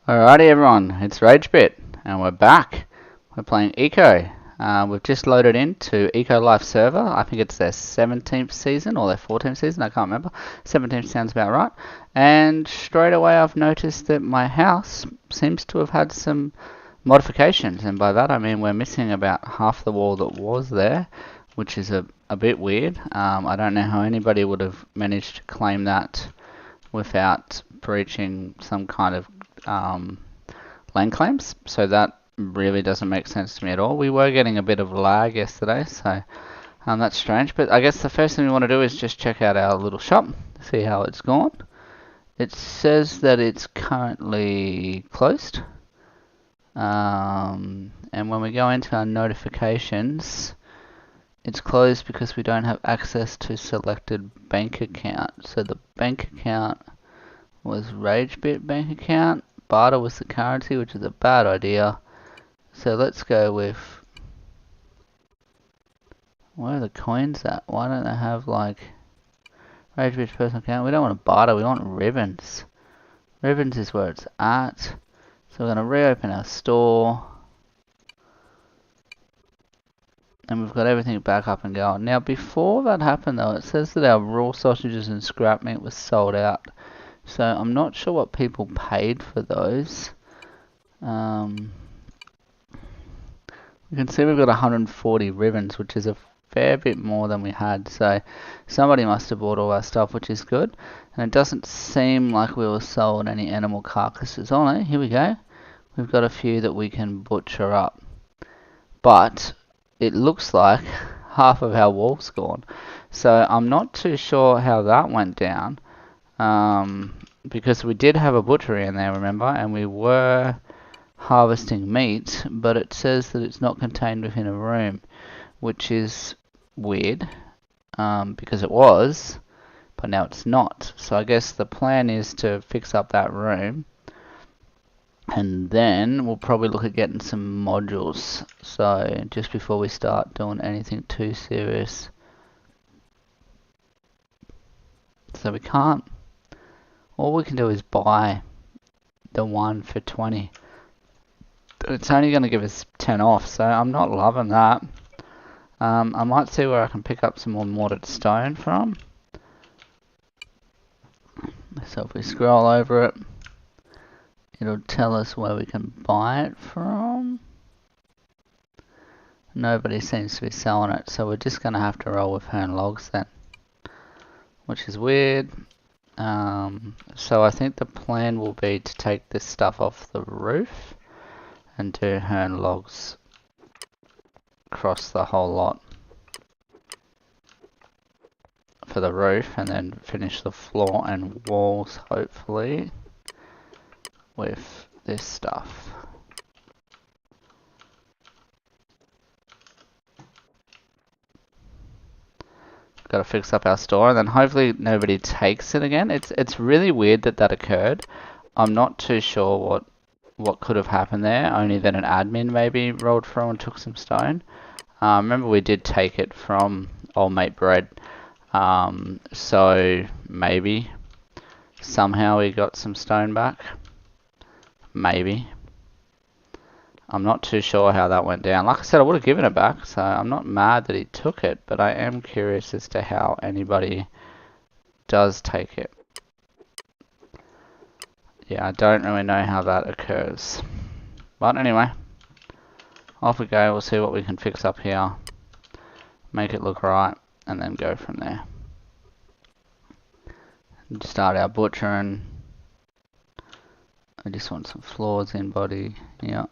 Alrighty everyone, it's RageBit and we're back. We're playing Eco. We've just loaded into Eco Life server. I think it's their 17th season or their 14th season, I can't remember. 17th sounds about right. And straight away I've noticed that my house seems to have had some modifications, and by that I mean we're missing about half the wall that was there, which is a bit weird. I don't know how anybody would have managed to claim that without breaching some kind of land claims, so that really doesn't make sense to me at all. We were getting a bit of lag yesterday, so that's strange. But I guess the first thing we want to do is just check out our little shop, see how it's gone. It says that it's currently closed. And when we go into our notifications, it's closed because we don't have access to selected bank account. So the bank account was RageBit bank account. Barter was the currency, which is a bad idea. So let's go with... where are the coins at? Why don't they have like... RageBit's personal account? We don't want to barter, we want ribbons. Ribbons is where it's at. So we're going to reopen our store. And we've got everything back up and going. Now before that happened though, it says that our raw sausages and scrap meat was sold out. So I'm not sure what people paid for those. We can see we've got 140 ribbons, which is a fair bit more than we had. So somebody must have bought all our stuff, which is good. And it doesn't seem like we were sold any animal carcasses on it. Here we go. We've got a few that we can butcher up. But it looks like half of our wall's gone. So I'm not too sure how that went down. Because we did have a butchery in there, remember, and we were harvesting meat, but it says that it's not contained within a room, which is weird, because it was, but now it's not. So I guess the plan is to fix up that room, and then we'll probably look at getting some modules. So just before we start doing anything too serious. So we can't. All we can do is buy the one for 20. It's only going to give us 10 off, so I'm not loving that. I might see where I can pick up some more mortared stone from. So if we scroll over it, it'll tell us where we can buy it from. Nobody seems to be selling it, so we're just going to have to roll with Hern logs then, which is weird. So I think the plan will be to take this stuff off the roof and do Hern logs across the whole lot for the roof, and then finish the floor and walls hopefully with this stuff. Got to fix up our store, and then hopefully nobody takes it again. It's really weird that that occurred. I'm not too sure what could have happened there. Only that an admin maybe rolled through and took some stone. Remember we did take it from old mate Bread, so maybe somehow we got some stone back. Maybe. I'm not too sure how that went down. Like I said, I would have given it back, so I'm not mad that he took it, but I am curious as to how anybody does take it. Yeah, I don't really know how that occurs. But anyway, off we go. We'll see what we can fix up here, make it look right, and then go from there. And start our butchering. I just want some floors in body. Yeah.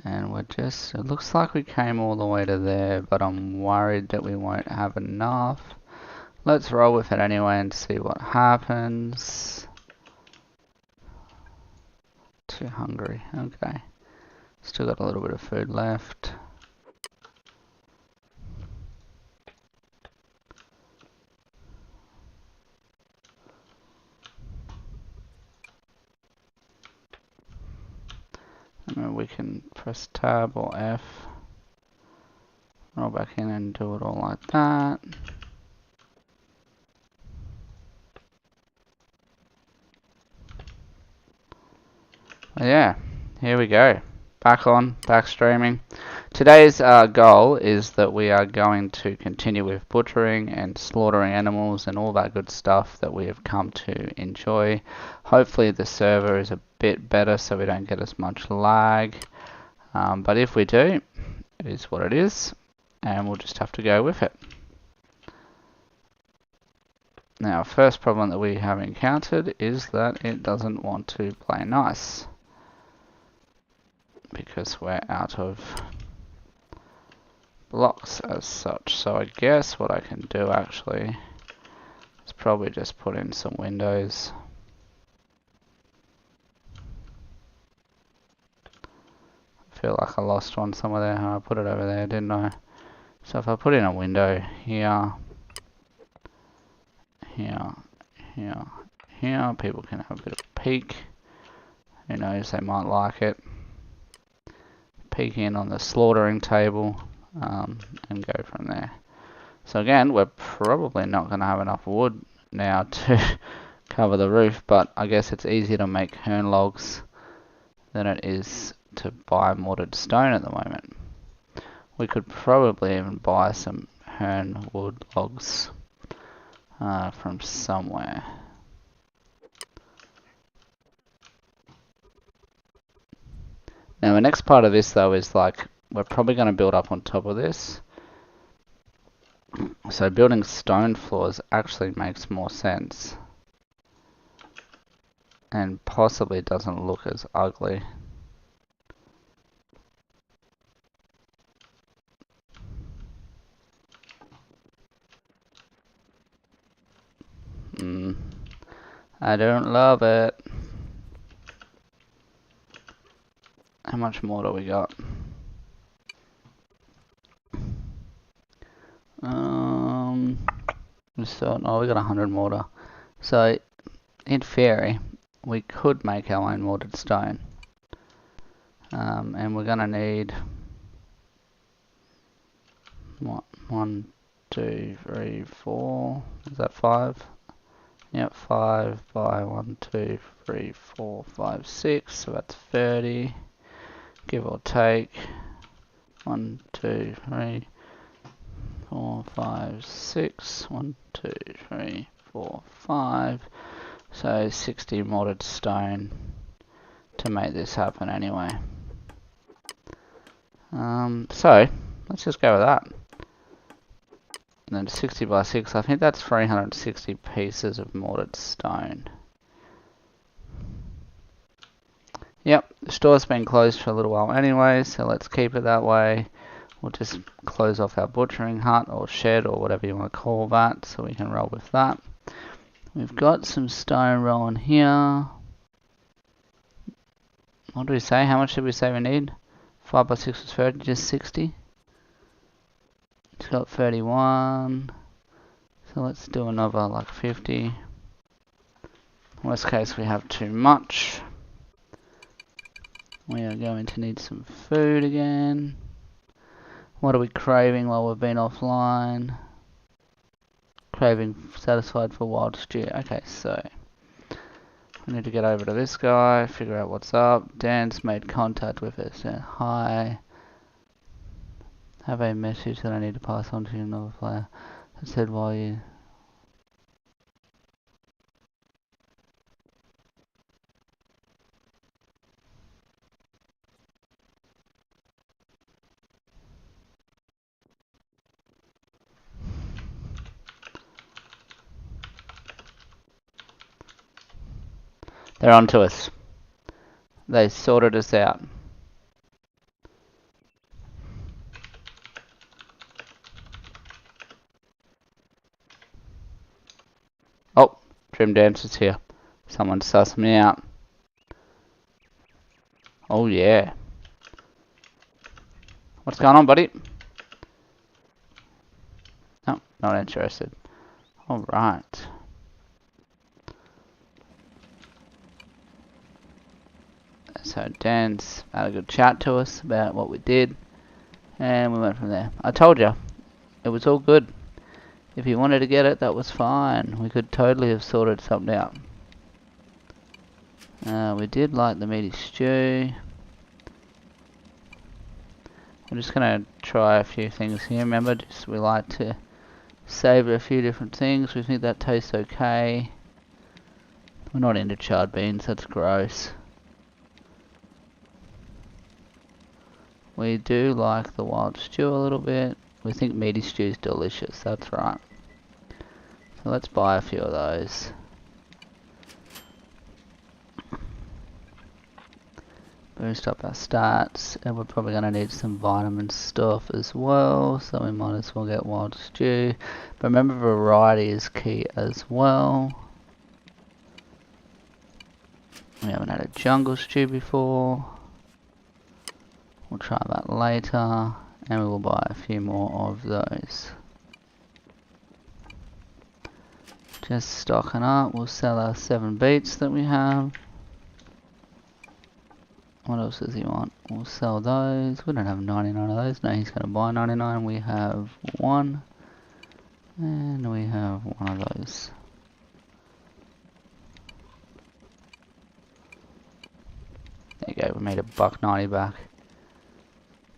And we're just, it looks like we came all the way to there, but I'm worried that we won't have enough. Let's roll with it anyway and see what happens. Too hungry, okay. Still got a little bit of food left. And we can press tab or F, roll back in and do it all like that. Yeah, here we go. Back streaming. Today's goal is that we are going to continue with butchering and slaughtering animals and all that good stuff that we have come to enjoy. Hopefully the server is a bit better so we don't get as much lag. But if we do, it is what it is, and we'll just have to go with it. Now, first problem that we have encountered is that it doesn't want to play nice, because we're out of blocks as such. So I guess what I can do actually is probably just put in some windows. I feel like I lost one somewhere there. I put it over there, didn't I? So if I put in a window here, here, here, here, people can have a bit of a peek. Who knows, they might like it. Peek in on the slaughtering table, and go from there. So again, we're probably not going to have enough wood now to cover the roof, but I guess it's easier to make hern logs than it is to buy mortared stone at the moment. We could probably even buy some hern wood logs from somewhere. Now the next part of this though is like, we're probably going to build up on top of this. So building stone floors actually makes more sense. And possibly doesn't look as ugly. I don't love it. How much more do we got? So, oh, we got 100 mortar. So, in theory, we could make our own mortared stone. And we're gonna need what? 1, 2, 3, 4. Is that 5? Yep, 5 by 1, 2, 3, 4, 5, 6. So that's 30. Give or take. 1, 2, 3, 4, 5, 6. 1, 2, 3, 4, 5. So 60 mortared stone to make this happen anyway. So let's just go with that. And then 60 by 6, I think that's 360 pieces of mortared stone. Yep, the store's been closed for a little while anyway, so let's keep it that way. We'll just close off our butchering hut or shed or whatever you want to call that, so we can roll with that. We've got some stone rolling here. What do we say? How much did we say we need? 5 by 6 was 30, just 60. It's got 31. So let's do another like 50. Worst case we have too much. We are going to need some food again. What are we craving while we've been offline? Craving satisfied for wild stew. Okay, so we need to get over to this guy, figure out what's up. Dan's made contact with us. Hi. Have a message that I need to pass on to another player. I said while you... They're on to us. They sorted us out. Oh, Trim Dancer's here. Someone sussed me out. Oh yeah. What's going on, buddy? No, not interested. Alright. So Dan's had a good chat to us about what we did, and we went from there. I told you, it was all good. If you wanted to get it, that was fine. We could totally have sorted something out. We did like the meaty stew. I'm just going to try a few things here. Remember, we like to savour a few different things. We think that tastes okay. We're not into charred beans, that's gross. We do like the wild stew a little bit. We think meaty stew is delicious, that's right. So let's buy a few of those. Boost up our stats, and we're probably going to need some vitamin stuff as well, so we might as well get wild stew. But remember, variety is key as well. We haven't had a jungle stew before. We'll try that later, and we will buy a few more of those. Just stocking up, we'll sell our 7 beets that we have. What else does he want? We'll sell those. We don't have 99 of those. No, he's going to buy 99. We have 1. And we have 1 of those. There you go, we made a $1.90 back.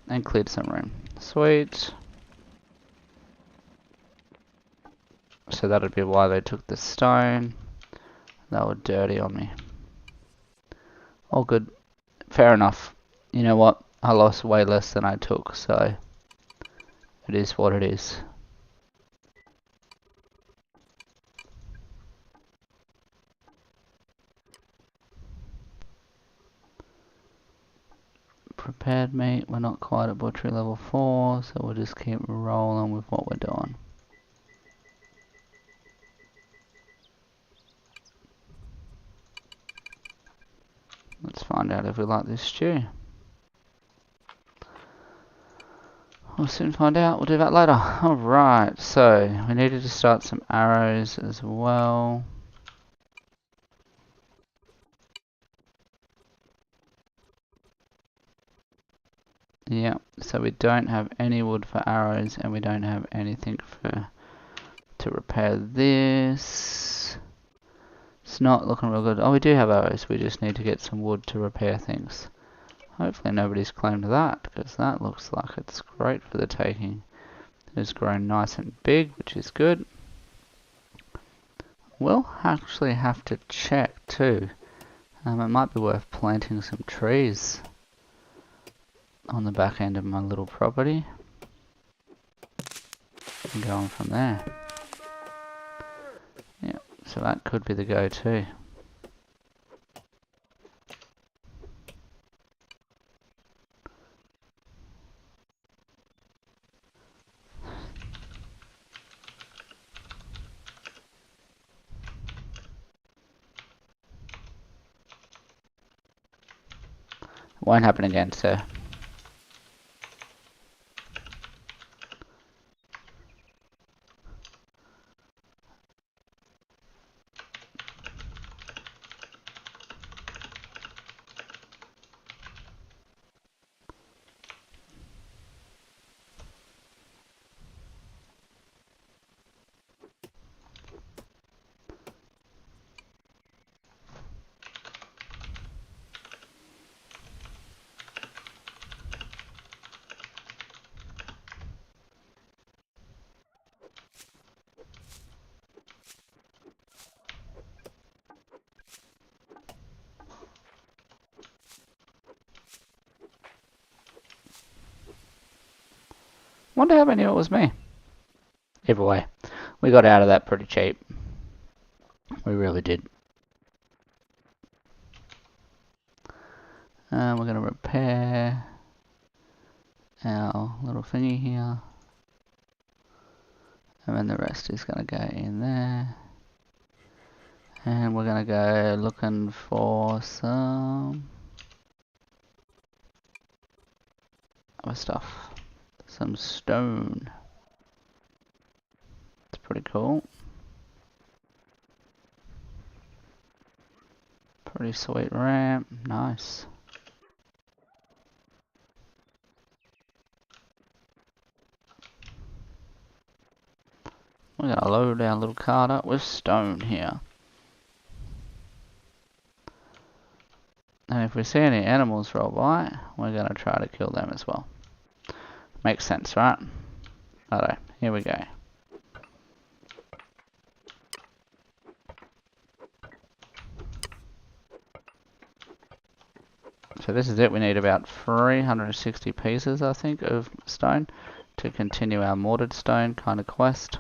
And cleared some room. Sweet. So that would be why they took the stone. They were dirty on me. All good. Fair enough. You know what? I lost way less than I took, so it is what it is. Prepared meat, we're not quite at butchery level 4, so we'll just keep rolling with what we're doing. Let's find out if we like this stew. We'll soon find out, we'll do that later. Alright, so we needed to start some arrows as well. Yeah, so we don't have any wood for arrows, and we don't have anything to repair this. It's not looking real good. Oh, we do have arrows, we just need to get some wood to repair things. Hopefully nobody's claimed that, because that looks like it's great for the taking. It's grown nice and big, which is good. We'll actually have to check too. It might be worth planting some trees on the back end of my little property. And going from there. Yeah, so that could be the go-to. Won't happen again, sir. Wonder how many it was me. Either way, we got out of that pretty cheap. We really did. We're going to repair our little thingy here. And then the rest is going to go in there. And we're going to go looking for some other stuff. Some stone. It's pretty cool. Pretty sweet ramp. Nice. We're going to load our little cart up with stone here. And if we see any animals roll by, we're going to try to kill them as well. Makes sense, right? Alright, here we go. So this is it. We need about 360 pieces, I think, of stone to continue our mortared stone kind of quest.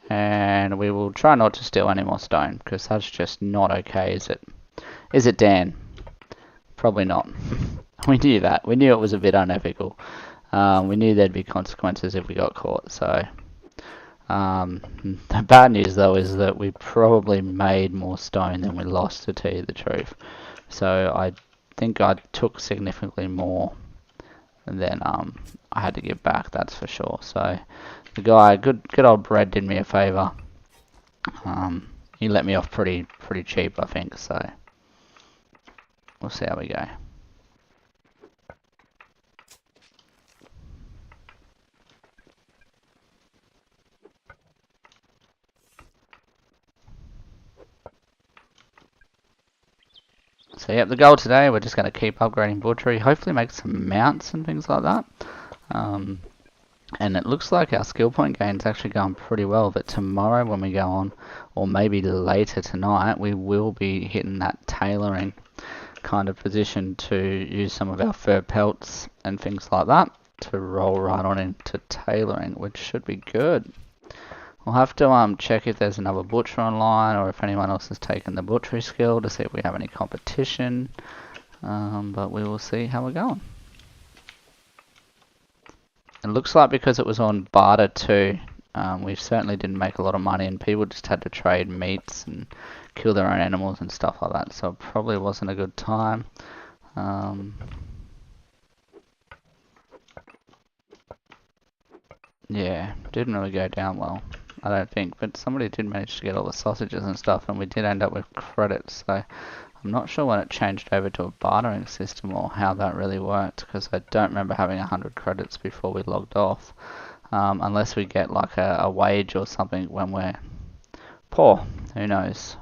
And we will try not to steal any more stone, because that's just not okay, is it? Is it, Dan? Probably not. We knew that. We knew it was a bit unethical. We knew there'd be consequences if we got caught, so... the bad news, though, is that we probably made more stone than we lost, to tell you the truth. So I think I took significantly more than I had to give back, that's for sure. So the guy, good old Brad, did me a favour. He let me off pretty cheap, I think, so we'll see how we go. So yeah, the goal today, we're just going to keep upgrading Butchery, hopefully make some mounts and things like that. And it looks like our skill point gain's actually going pretty well, but tomorrow when we go on, or maybe later tonight, we will be hitting that tailoring kind of position to use some of our fur pelts and things like that to roll right on into tailoring, which should be good. We'll have to check if there's another butcher online, or if anyone else has taken the butchery skill to see if we have any competition. But we will see how we're going. It looks like because it was on barter too, we certainly didn't make a lot of money, and people just had to trade meats and kill their own animals and stuff like that. So it probably wasn't a good time. Yeah, didn't really go down well, I don't think, but somebody did manage to get all the sausages and stuff, and we did end up with credits, so I'm not sure when it changed over to a bartering system or how that really worked, because I don't remember having 100 credits before we logged off, unless we get like a wage or something when we're poor, who knows.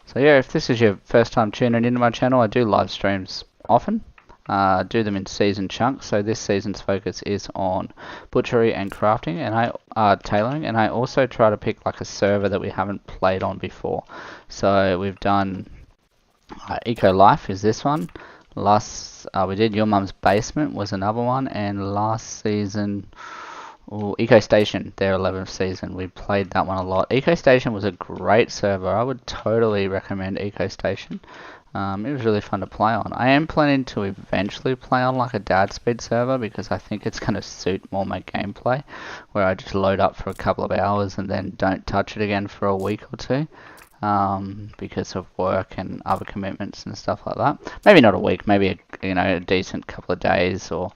So yeah, if this is your first time tuning into my channel, I do live streams often. Do them in season chunks. So this season's focus is on butchery and crafting, and tailoring, and I also try to pick like a server that we haven't played on before. So we've done Eco Life is this one. We did Your Mum's Basement was another one, and last season. Eco Station, their 11th season, we played that one a lot. Eco Station was a great server. I would totally recommend Eco Station. It was really fun to play on. I am planning to eventually play on like a dad speed server, because I think it's going to suit more my gameplay, where I just load up for a couple of hours and then don't touch it again for a week or two, because of work and other commitments and stuff like that. Maybe not a week, maybe a decent couple of days, or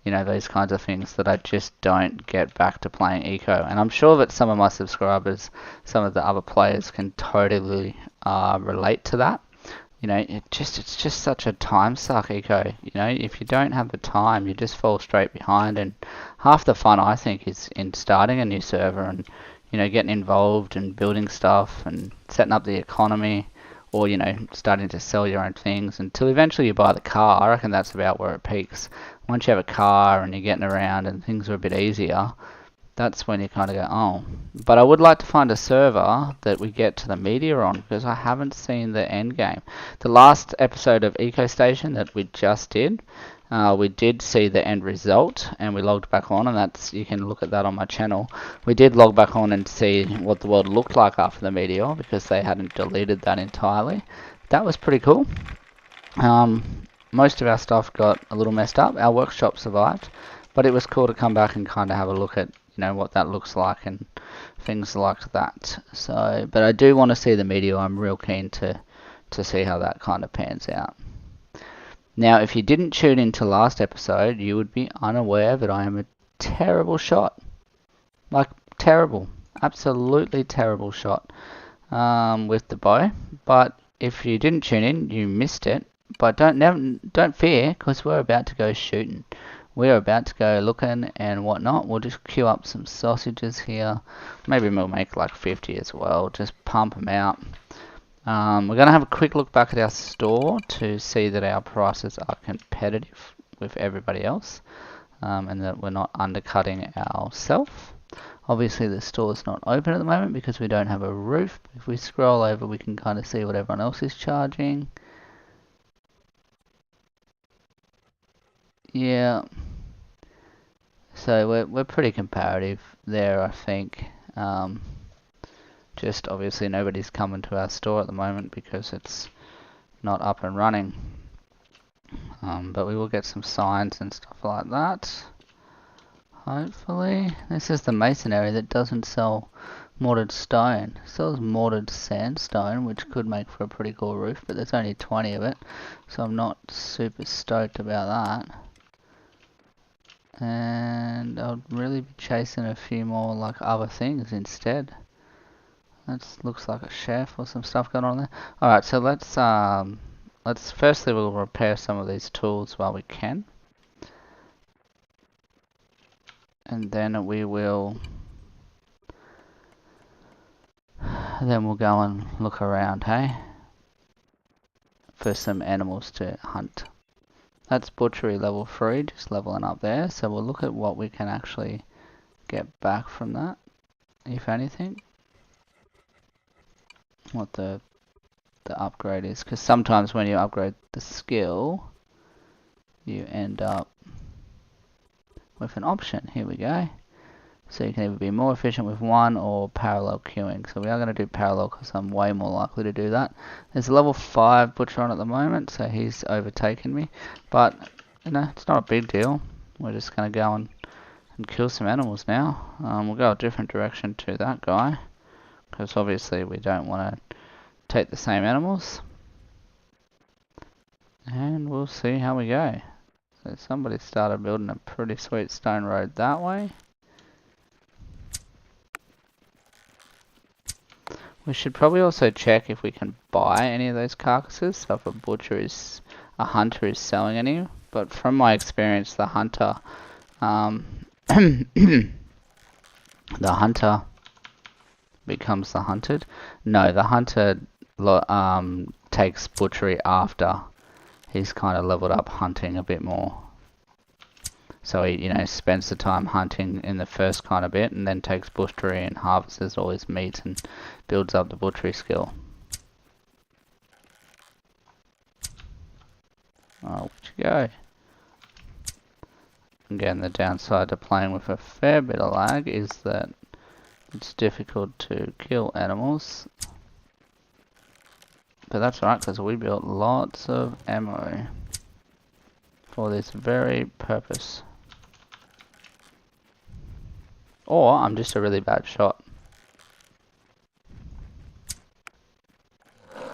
those kinds of things that I just don't get back to playing Eco. And I'm sure that some of my subscribers, some of the other players can totally relate to that. It's just such a time suck, Eco. If you don't have the time, you just fall straight behind. And half the fun, I think, is in starting a new server and, getting involved and building stuff and setting up the economy, or, starting to sell your own things until eventually you buy the car. I reckon that's about where it peaks. Once you have a car and you're getting around and things are a bit easier, that's when you kind of go, oh. But I would like to find a server that we get to the media on, because I haven't seen the end game. The last episode of Eco Station that we just did, we did see the end result, and we logged back on, and you can look at that on my channel. We did log back on and see what the world looked like after the meteor, because they hadn't deleted that entirely. That was pretty cool. Most of our stuff got a little messed up. Our workshop survived, but it was cool to come back and kind of have a look at what that looks like and things like that. So, but I do want to see the meteor. I'm real keen to see how that kind of pans out. Now, if you didn't tune into last episode, you would be unaware that I am a terrible shot. Like, terrible. Absolutely terrible shot with the bow. But if you didn't tune in, you missed it. But don't fear, because we're about to go shooting. We're about to go looking and whatnot. We'll just queue up some sausages here. Maybe we'll make like 50 as well. Just pump them out. We're going to have a quick look back at our store to see that our prices are competitive with everybody else. And that we're not undercutting ourselves. Obviously the store's not open at the moment because we don't have a roof. If we scroll over, we can kind of see what everyone else is charging. Yeah. So we're pretty comparative there, I think. Just obviously nobody's coming to our store at the moment because it's not up and running. But we will get some signs and stuff like that. Hopefully. This is the masonry that doesn't sell mortared stone. It sells mortared sandstone, which could make for a pretty cool roof, but there's only 20 of it, so I'm not super stoked about that. And I'll really be chasing a few more like other things instead. That looks like a chef or some stuff going on there. Alright, so let's firstly we'll repair some of these tools while we can. And then we'll go and look around, hey? For some animals to hunt. That's Butchery level 3, just leveling up there. So we'll look at what we can actually get back from that, if anything. What the upgrade is. Because sometimes when you upgrade the skill, you end up with an option. Here we go. So you can either be more efficient with one or parallel queuing. So we are going to do parallel because I'm way more likely to do that. There's a level 5 butcher on at the moment, so he's overtaken me. But, you know, it's not a big deal. We're just going to go and kill some animals now. We'll go a different direction to that guy. Because obviously we don't want to take the same animals. And we'll see how we go. So somebody started building a pretty sweet stone road that way. We should probably also check if we can buy any of those carcasses. So if a hunter is selling any. But from my experience, the hunter, the hunter becomes the hunted. No, the hunter takes butchery after he's kind of leveled up hunting a bit more. So he, you know, spends the time hunting in the first kind of bit and then takes butchery and harvests all his meat and builds up the butchery skill. Oh, where'd you go? Again, the downside to playing with a fair bit of lag is that it's difficult to kill animals. But that's alright because we built lots of ammo for this very purpose. Or I'm just a really bad shot. Did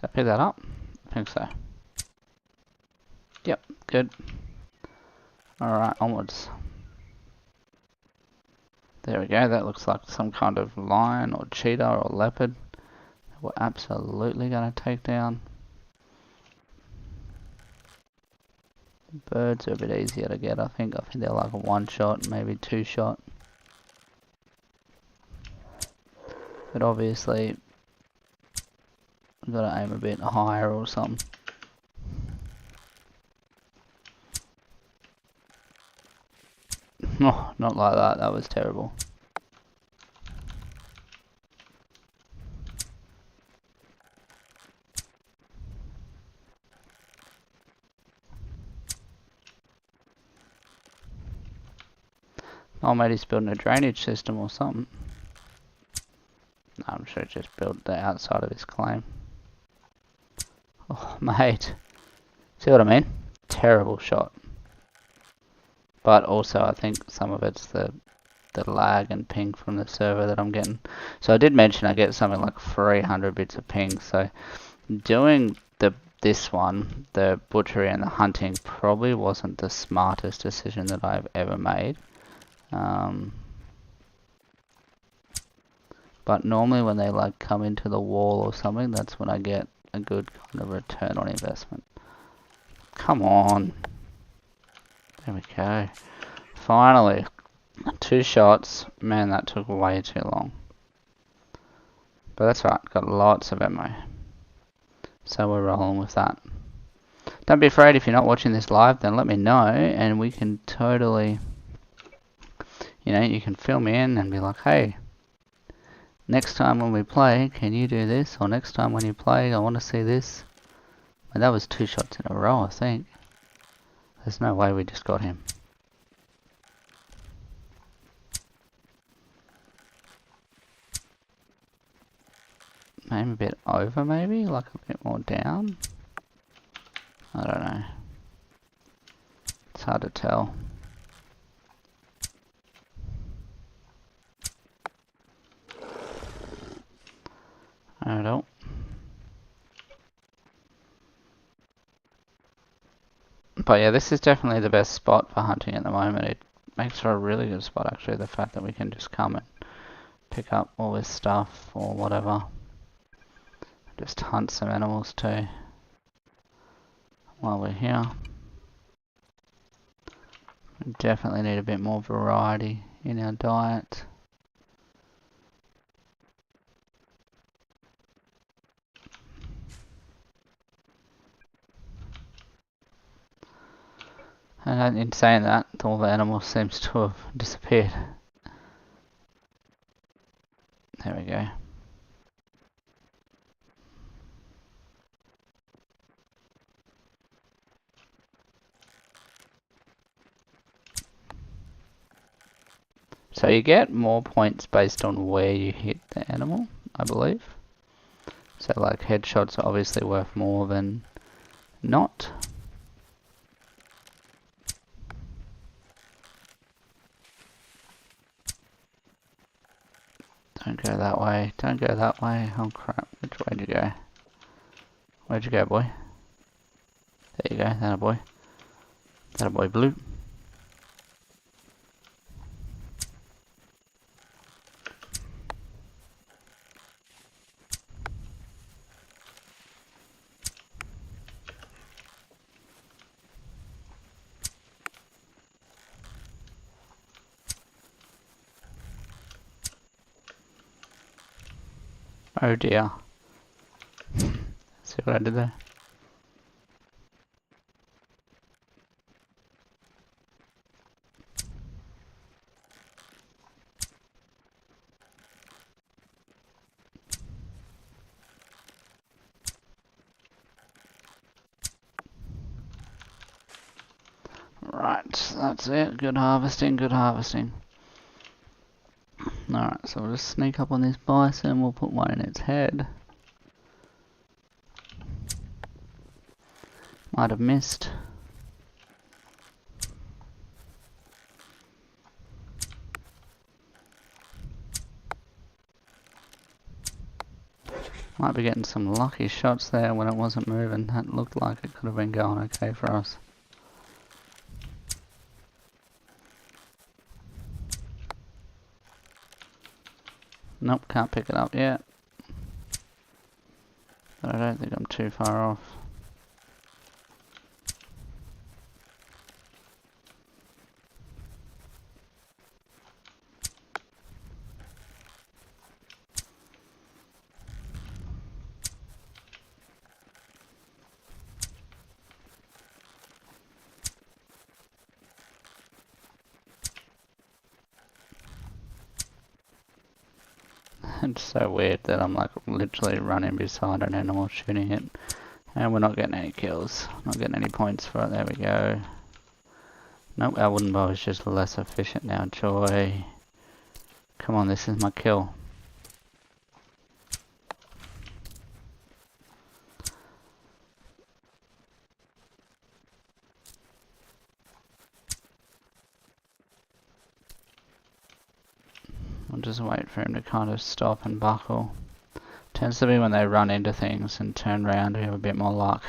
I pick that up? I think so. Yep, good. Alright, onwards. There we go, that looks like some kind of lion or cheetah or leopard. We're absolutely going to take down. Birds are a bit easier to get, I think. I think they're like a 1-shot, maybe 2-shot. But obviously, I've got to aim a bit higher or something. Oh, not like that, that was terrible. Oh, maybe he's building a drainage system or something. No, I'm sure he just built the outside of his claim. Oh, mate. See what I mean? Terrible shot. But also, I think some of it's the lag and ping from the server that I'm getting. So I did mention I get something like 300 bits of ping. So doing this one, the butchery and the hunting, probably wasn't the smartest decision that I've ever made. But normally when they like come into the wall or something, that's when I get a good kind of return on investment. Come on. There we go. Finally. 2 shots. Man, that took way too long. But that's right. Got lots of ammo. So we're rolling with that. Don't be afraid if you're not watching this live, then let me know and we can totally, you know, you can fill me in and be like, hey, next time when we play, can you do this? Or next time when you play, I want to see this. And that was 2 shots in a row, I think. There's no way we just got him. Maybe a bit over, maybe? Like a bit more down? I don't know. It's hard to tell. I don't. But yeah, this is definitely the best spot for hunting at the moment. It makes for a really good spot actually, the fact that we can just come and pick up all this stuff or whatever. Just hunt some animals too while we're here. We definitely need a bit more variety in our diet. And in saying that, all the animals seems to have disappeared. There we go. So you get more points based on where you hit the animal, I believe. So like headshots are obviously worth more than not. Don't go that way, don't go that way. Oh crap, which way did you go? Where'd you go, boy? There you go, that a boy. That a boy blue. Oh dear. See what I did there? Right, that's it. Good harvesting, good harvesting. Alright, so we'll just sneak up on this bison, we'll put one in its head. Might have missed. Might be getting some lucky shots there when it wasn't moving. That looked like it could have been going okay for us. Nope, can't pick it up yet. But I don't think I'm too far off. It's so weird that I'm like literally running beside an animal shooting it and we're not getting any kills, not getting any points for it. There we go. Nope, our wooden bow is just less efficient now. Joy. Come on, this is my kill. I'll just wait for him to kind of stop and buckle. Tends to be when they run into things and turn around we have a bit more luck.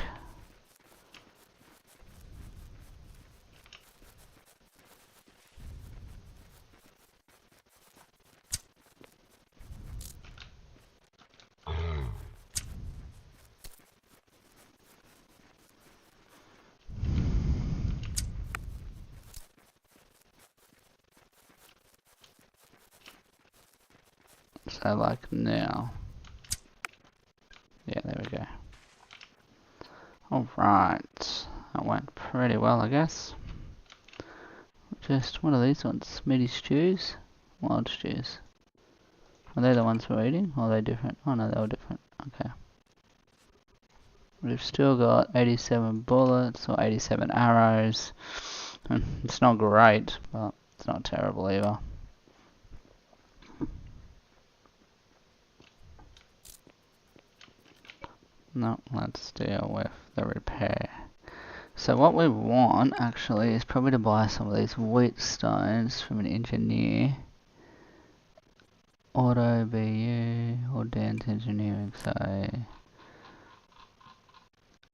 So like now. Yeah, there we go. Alright. That went pretty well, I guess. Just, what are these ones? Meaty stews? Wild stews. Are they the ones we're eating? Or are they different? Oh no, they were different. Okay. We've still got 87 bullets or 87 arrows. It's not great, but it's not terrible either. No, let's deal with the repair. So what we want actually is probably to buy some of these wheat stones from an engineer. Auto BU or Dan's engineering, so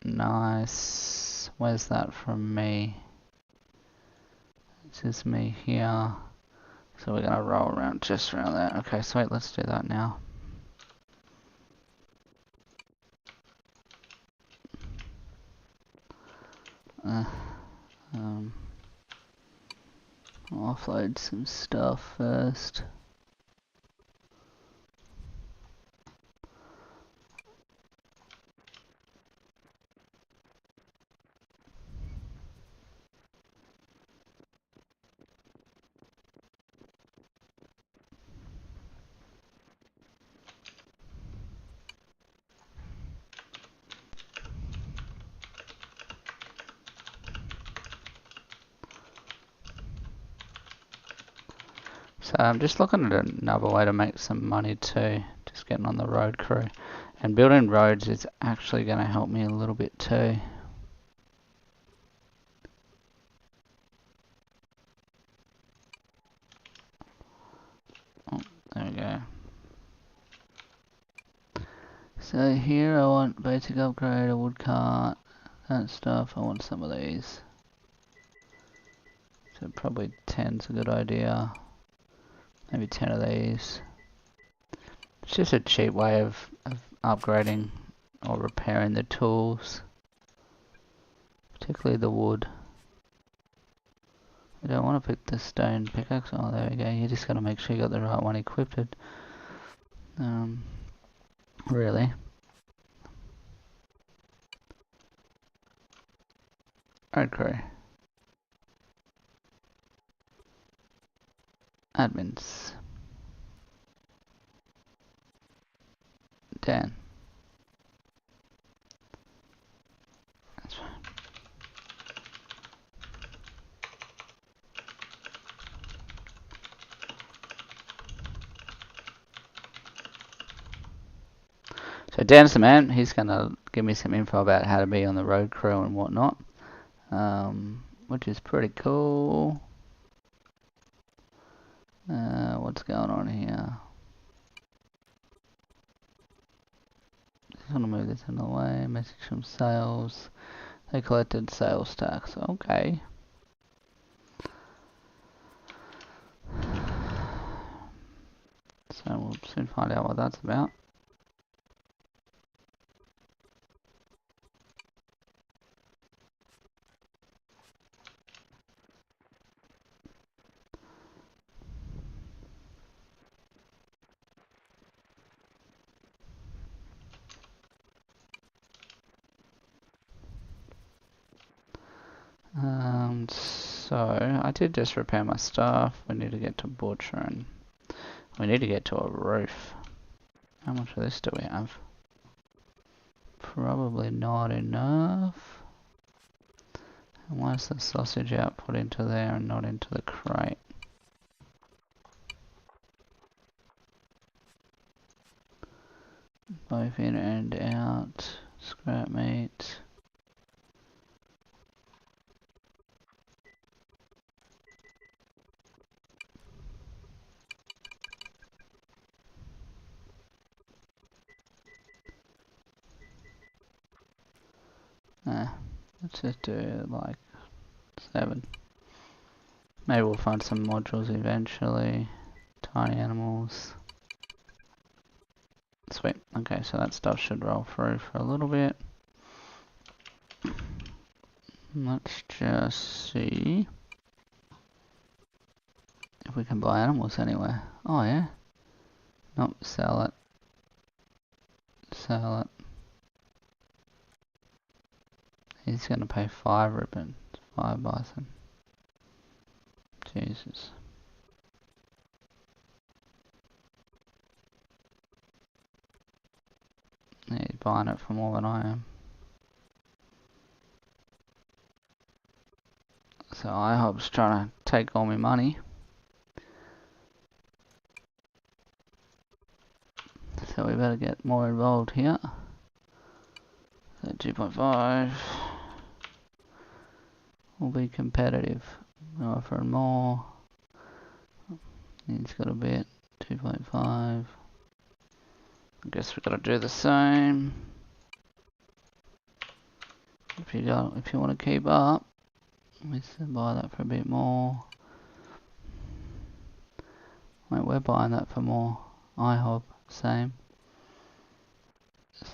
nice. Where's that from me? This is me here. So we're gonna roll around just around there. Okay, sweet, let's do that now. I'll offload some stuff first. So I'm just looking at another way to make some money too. Just getting on the road crew. And building roads is actually going to help me a little bit too. Oh, there we go. So here I want basic upgrade, a wood cart, that stuff. I want some of these. So probably 10's a good idea. Maybe 10 of these. It's just a cheap way of upgrading or repairing the tools. Particularly the wood. I don't want to pick the stone pickaxe. Oh, there we go. You just got to make sure you got the right one equipped. Really. Okay. Admins. Dan. That's fine. So Dan's the man. He's going to give me some info about how to be on the road crew and whatnot. Which is pretty cool. What's going on here? Just want to move this in the way. Message from sales. They collected sales tax. Okay. So we'll soon find out what that's about. So I did just repair my stuff. We need to get to Butchery. We need to get to a roof. How much of this do we have? Probably not enough. And why is the sausage output into there and not into the crate? Both in and out. Scrap meat. Let's just do like 7. Maybe we'll find some modules eventually. Tiny animals. Sweet. Okay, so that stuff should roll through for a little bit. Let's just see if we can buy animals anywhere. Oh yeah. Nope, sell it. Sell it. He's gonna pay 5 ribbons. 5 bison. Jesus. He's buying it for more than I am. So IHOB's trying to take all my money. So we better get more involved here. So 2.5 will be competitive. We're offering more. He's got a bit. 2.5. I guess we've got to do the same. If you want to keep up, we should buy that for a bit more. Wait, we're buying that for more. IHOB, same.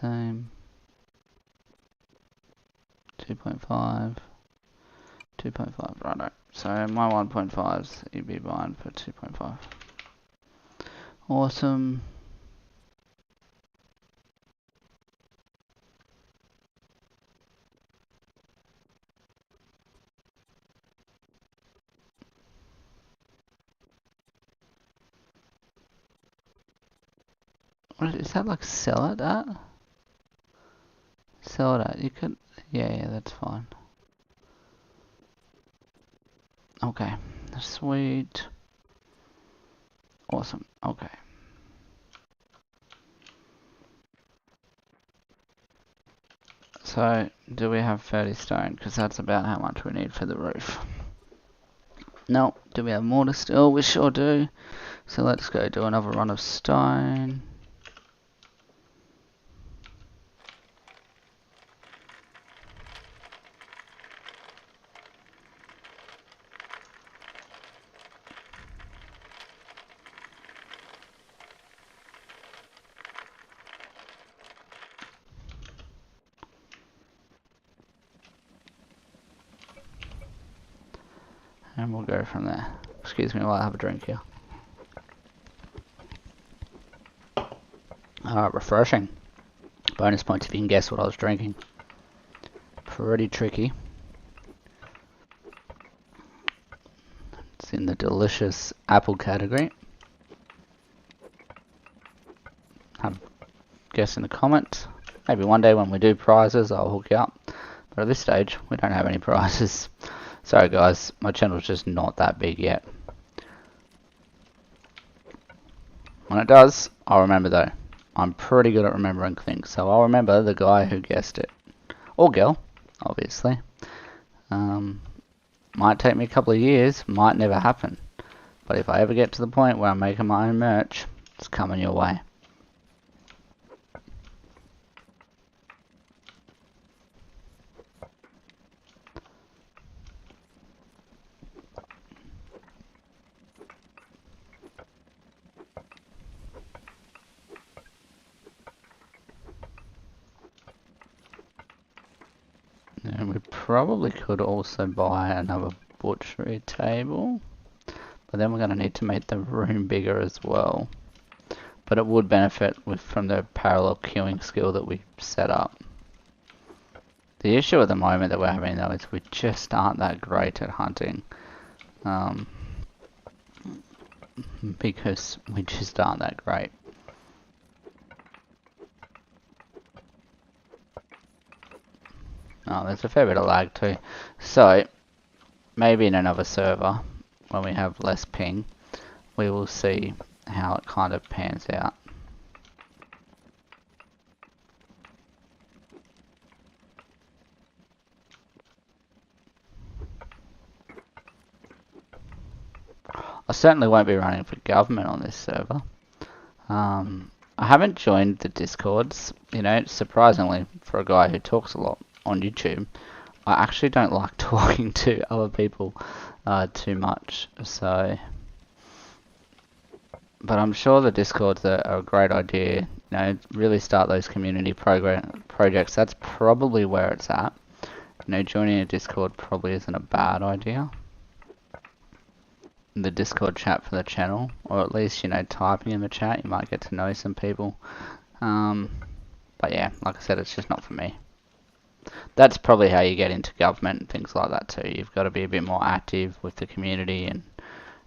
Same. 2.5. 2.5, righto. So my 1.5s you'd be buying for 2.5. Awesome. What is that, like sell it at? Sell it at, you could, yeah, that's fine. Okay, sweet. Awesome, okay. So, do we have 30 stone? Because that's about how much we need for the roof. No, do we have mortar still? We sure do. So let's go do another run of stone. And we'll go from there. Excuse me while I have a drink here. Refreshing. Bonus points if you can guess what I was drinking. Pretty tricky. It's in the delicious apple category. Have a guess in the comments. Maybe one day when we do prizes I'll hook you up. But at this stage we don't have any prizes. Sorry guys, my channel's just not that big yet. When it does, I'll remember though. I'm pretty good at remembering things, so I'll remember the guy who guessed it. Or girl, obviously. Might take me a couple of years, might never happen. But if I ever get to the point where I'm making my own merch, it's coming your way. And we probably could also buy another butchery table. But then we're going to need to make the room bigger as well. But it would benefit from the parallel queuing skill that we set up. The issue at the moment that we're having though is we just aren't that great at hunting. Because we just aren't that great. Oh, there's a fair bit of lag too. So, maybe in another server, when we have less ping, we will see how it kind of pans out. I certainly won't be running for government on this server. I haven't joined the Discords, you know, surprisingly, for a guy who talks a lot on YouTube. I actually don't like talking to other people too much, so... But I'm sure the Discords are a great idea, you know, really start those community projects. That's probably where it's at. You know, joining a Discord probably isn't a bad idea. the Discord chat for the channel, or at least, you know, typing in the chat, you might get to know some people. But yeah, like I said, it's just not for me. That's probably how you get into government and things like that too. You've got to be a bit more active with the community and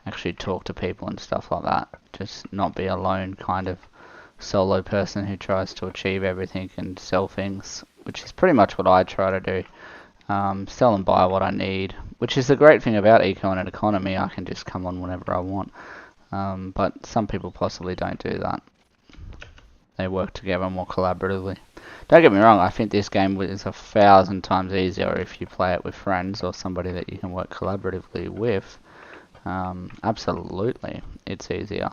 actually talk to people and stuff like that. Just not be a lone kind of solo person who tries to achieve everything and sell things, which is pretty much what I try to do. Sell and buy what I need, which is the great thing about eco and an economy. I can just come on whenever I want. But some people possibly don't do that. They work together more collaboratively. Don't get me wrong, I think this game is 1,000 times easier if you play it with friends or somebody that you can work collaboratively with. Absolutely, it's easier.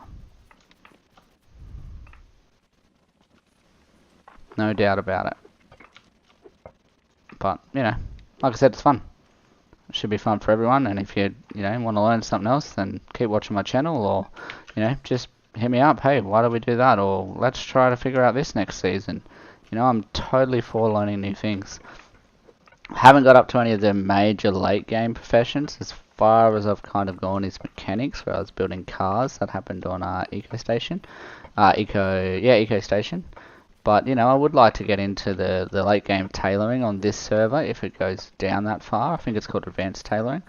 No doubt about it. But, you know, like I said, it's fun. It should be fun for everyone, and if you want to learn something else, then keep watching my channel, or, just hit me up. Hey, why do we do that? Or let's try to figure out this next season. I'm totally for learning new things. Haven't got up to any of the major late game professions. As far as I've kind of gone is mechanics, where I was building cars. That happened on Eco Station. Eco Station. But, I would like to get into the late game tailoring on this server if it goes down that far. I think it's called advanced tailoring.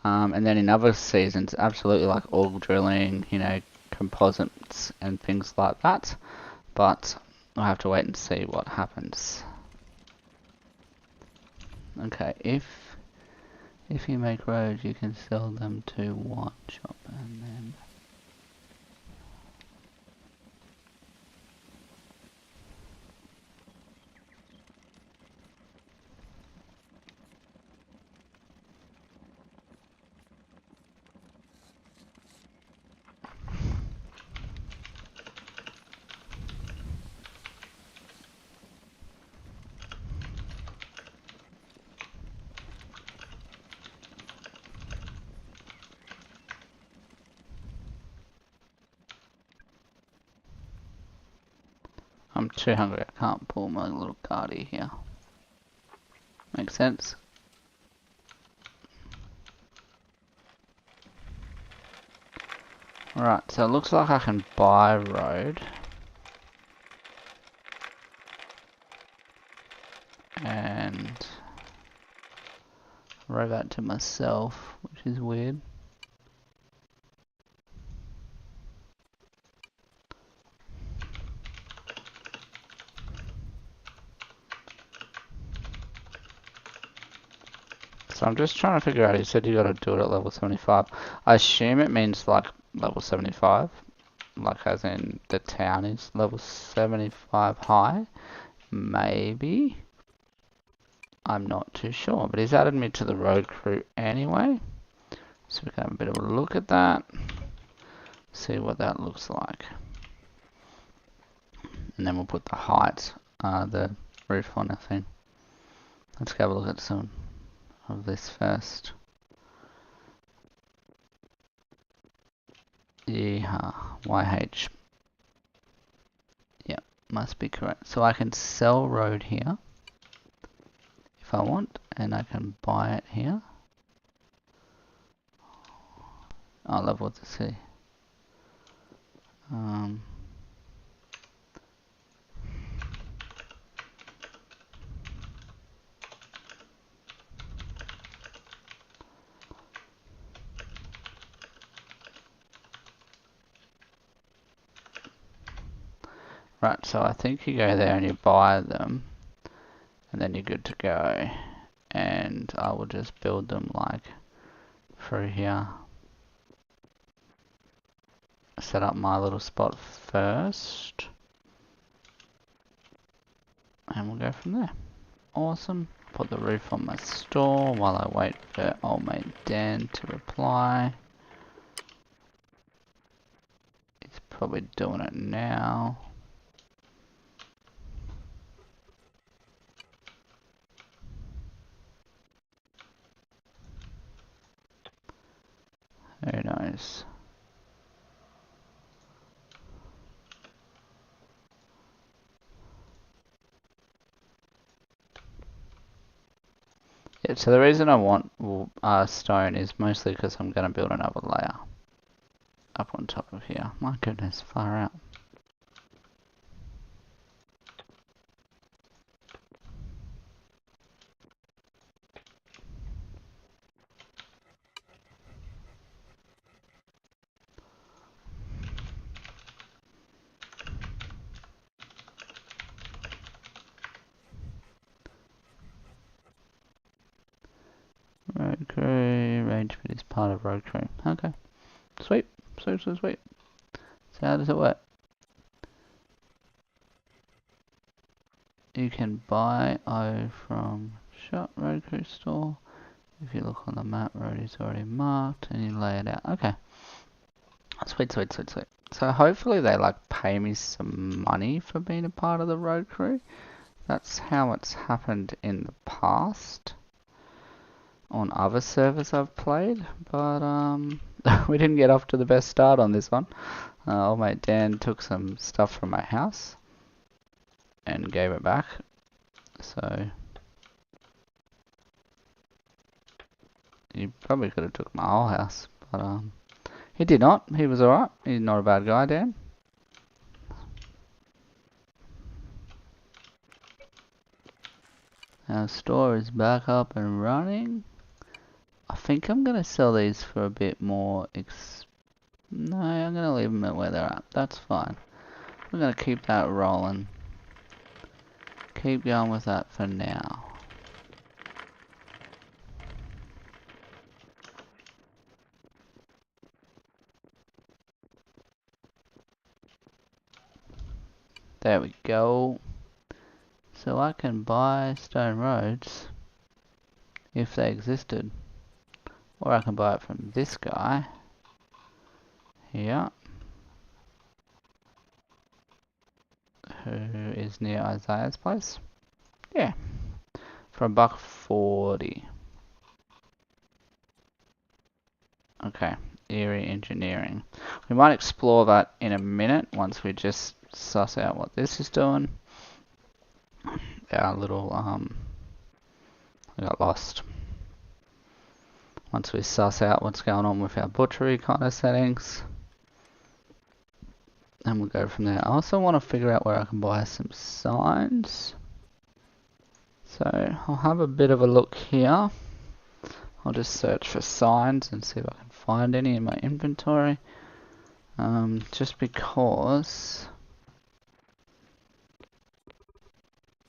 And then in other seasons, absolutely like auger drilling, composites and things like that. But I'll have to wait and see what happens. Okay, if you make roads, you can sell them to one shop and then... I'm too hungry, I can't pull my little cardi here. Makes sense? Right, so it looks like I can buy a road. And row that to myself, which is weird. So I'm just trying to figure out, he said you gotta do it at level 75. I assume it means like level 75, like as in the town is level 75 high, maybe? I'm not too sure, but he's added me to the road crew anyway. So we can have a bit of a look at that, see what that looks like. And then we'll put the height, the roof on the thing. Let's go have a look at some of this first. Yeah, YH. Yep, must be correct. So I can sell road here if I want, and I can buy it here. I'll level to see. Right, so I think you go there and you buy them, and then you're good to go. And I will just build them like through here. Set up my little spot first. And we'll go from there. Awesome. Put the roof on my store while I wait for old mate Dan to reply. He's probably doing it now. Who knows? Yeah, so the reason I want stone is mostly because I'm going to build another layer. here. My goodness, far out. Road crew, range bit is part of road crew. Okay. Sweet. Sweet. So how does it work? You can buy O from shop road crew store. If you look on the map, road is already marked and you lay it out. Okay. Sweet. So hopefully they like pay me some money for being a part of the road crew. That's how it's happened in the past on other servers I've played, but we didn't get off to the best start on this one. Old mate Dan took some stuff from my house and gave it back, so he probably could have took my whole house, but he did not. He was alright. He's not a bad guy, Dan. Our store is back up and running. I think I'm gonna sell these for a bit more no, I'm gonna leave them at where they're at. That's fine. We're gonna keep that rolling. Keep going with that for now. There we go. So I can buy stone roads if they existed. Or I can buy it from this guy here, who is near Isaiah's place. Yeah, for $1.40. Okay, Eerie Engineering. We might explore that in a minute once we just suss out what this is doing. Our little, I got lost. Once we suss out what's going on with our butchery kind of settings. And we'll go from there. I also want to figure out where I can buy some signs. So I'll have a bit of a look here. I'll just search for signs and see if I can find any in my inventory. Just because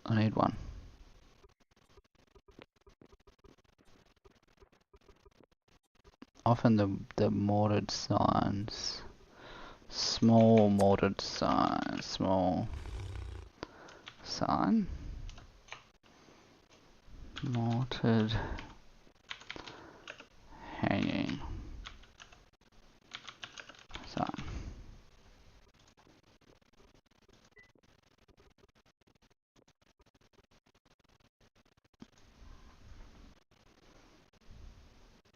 I need one. Often the mortared signs. Small mortared sign. Small sign. Mortared hanging sign.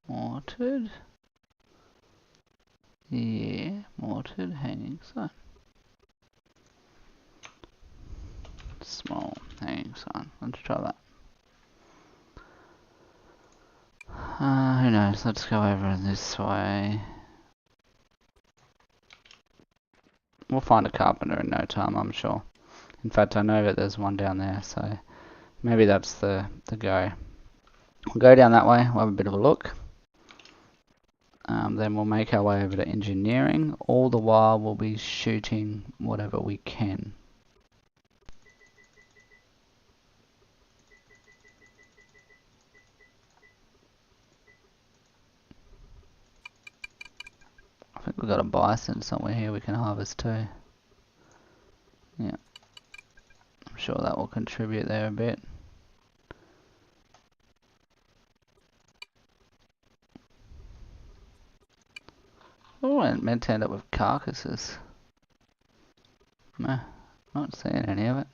Mortared. Yeah, mortared hanging sign. Small hanging sign. Let's try that. Who knows? Let's go over this way. We'll find a carpenter in no time, I'm sure. In fact, I know that there's one down there, so maybe that's the go. We'll go down that way, we'll have a bit of a look. Then we'll make our way over to engineering. All the while we'll be shooting whatever we can. I think we've got a bison somewhere here we can harvest too. Yeah. I'm sure that will contribute there a bit. Oh, I meant to end up with carcasses. No, not seeing any of it.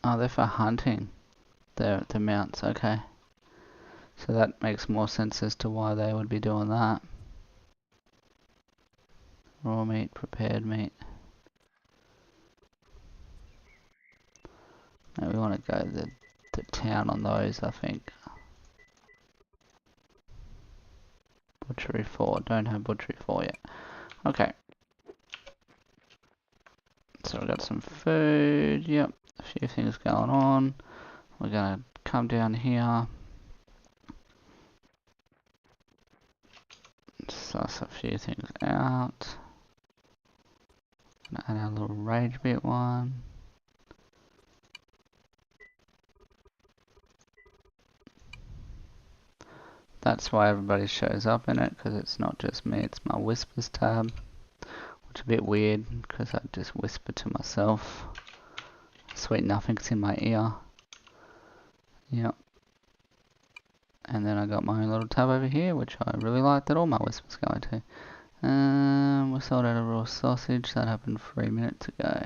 Oh, they're for hunting. They're the mounts, okay. So that makes more sense as to why they would be doing that. Raw meat, prepared meat. No, we want to go to town on those, I think. Butchery 4. Don't have Butchery 4 yet. Okay. So we've got some food. Yep. A few things going on. We're going to come down here. Suss a few things out. Add our little rage bit one. That's why everybody shows up in it, because it's not just me, it's my whispers tab. Which is a bit weird, because I just whisper to myself. Sweet nothing's in my ear. Yep. And then I got my own little tab over here, which I really like that all my whispers go into. We sold out a raw sausage, that happened 3 minutes ago.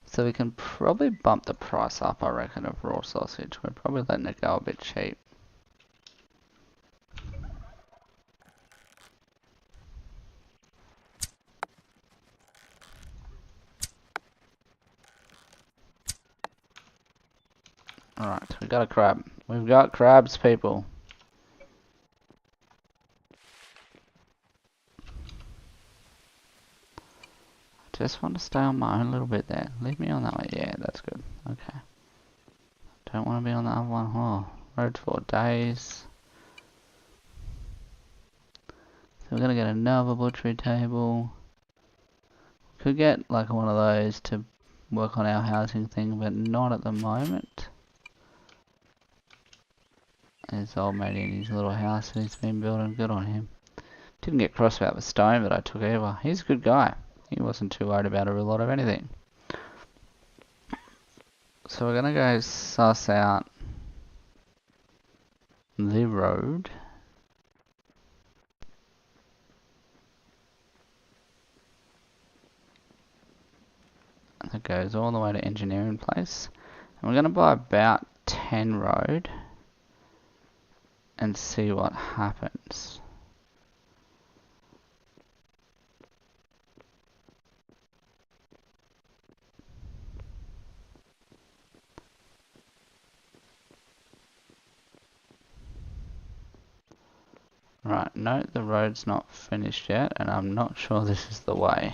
So we can probably bump the price up, I reckon, of raw sausage. We're probably letting it go a bit cheap. Alright, we got a crab. We've got crabs, people. Just want to stay on my own little bit there. Leave me on that way. Yeah, that's good. Okay. Don't want to be on the other one. Oh, road 4 days. So we're going to get another butchery table. Could get like one of those to work on our housing thing, but not at the moment. There's old mate in his little house that he's been building. Good on him. Didn't get cross about the stone that I took over. He's a good guy. He wasn't too worried about a lot of anything. So we're gonna go suss out the road. That goes all the way to engineering place. And we're gonna buy about 10 road and see what happens. Right, note the road's not finished yet, and I'm not sure this is the way.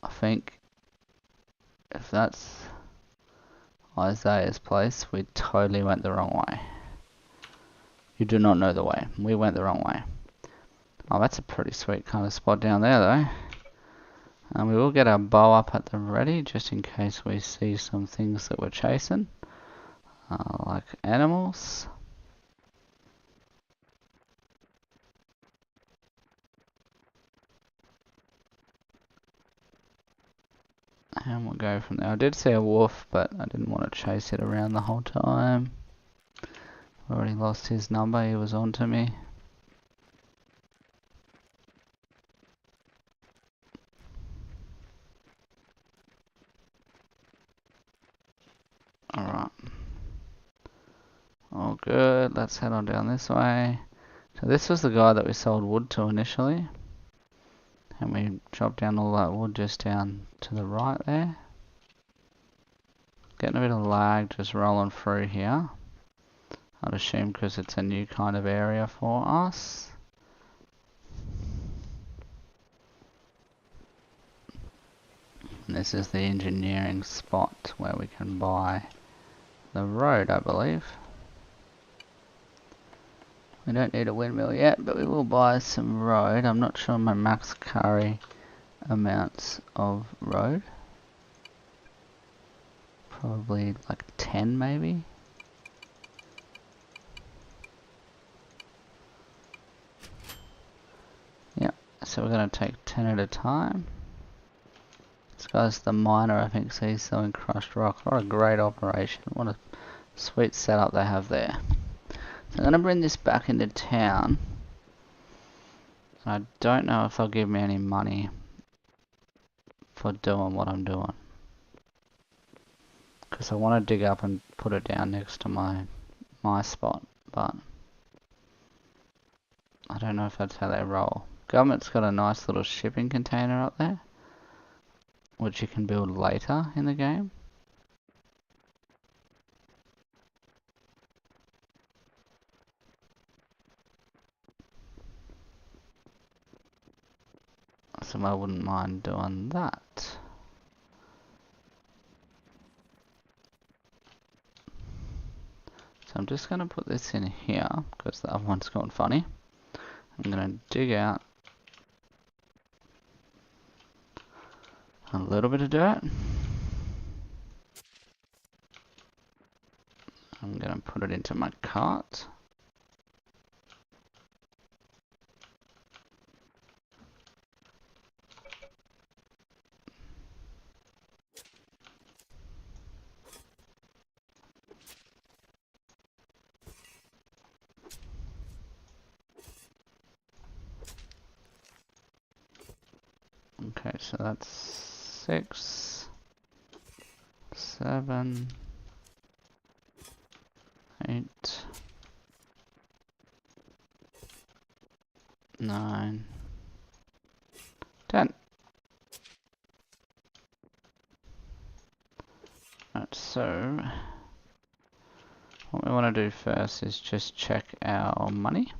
I think if that's Isaiah's place, we totally went the wrong way. You do not know the way. We went the wrong way. Oh, that's a pretty sweet kind of spot down there, though. And we will get our bow up at the ready, just in case we see some things that we're chasing. Like animals. And we'll go from there. I did see a wolf, but I didn't want to chase it around the whole time. Already lost his number, he was on to me. Alright. All good, let's head on down this way. So this was the guy that we sold wood to initially. And we chopped down all that wood just down to the right there. Getting a bit of lag just rolling through here. I'd assume because it's a new kind of area for us. And this is the engineering spot where we can buy the road, I believe. We don't need a windmill yet, but we will buy some road. I'm not sure my max carry amounts of road. Probably like 10 maybe. Yep, so we're going to take 10 at a time. This guy's the miner, I think, so he's selling crushed rock. What a great operation. What a sweet setup they have there. So I'm going to bring this back into town. I don't know if they'll give me any money for doing what I'm doing. Because I want to dig up and put it down next to my spot, but I don't know if that's how they roll. Government's got a nice little shipping container up there, which you can build later in the game. awesome. I wouldn't mind doing that. So I'm just going to put this in here because the other one's gone funny. I'm going to dig out a little bit of dirt. I'm going to put it into my cart. Okay, so that's 6, 7, 8, 9, 10. Right, so what we want to do first is just check our money.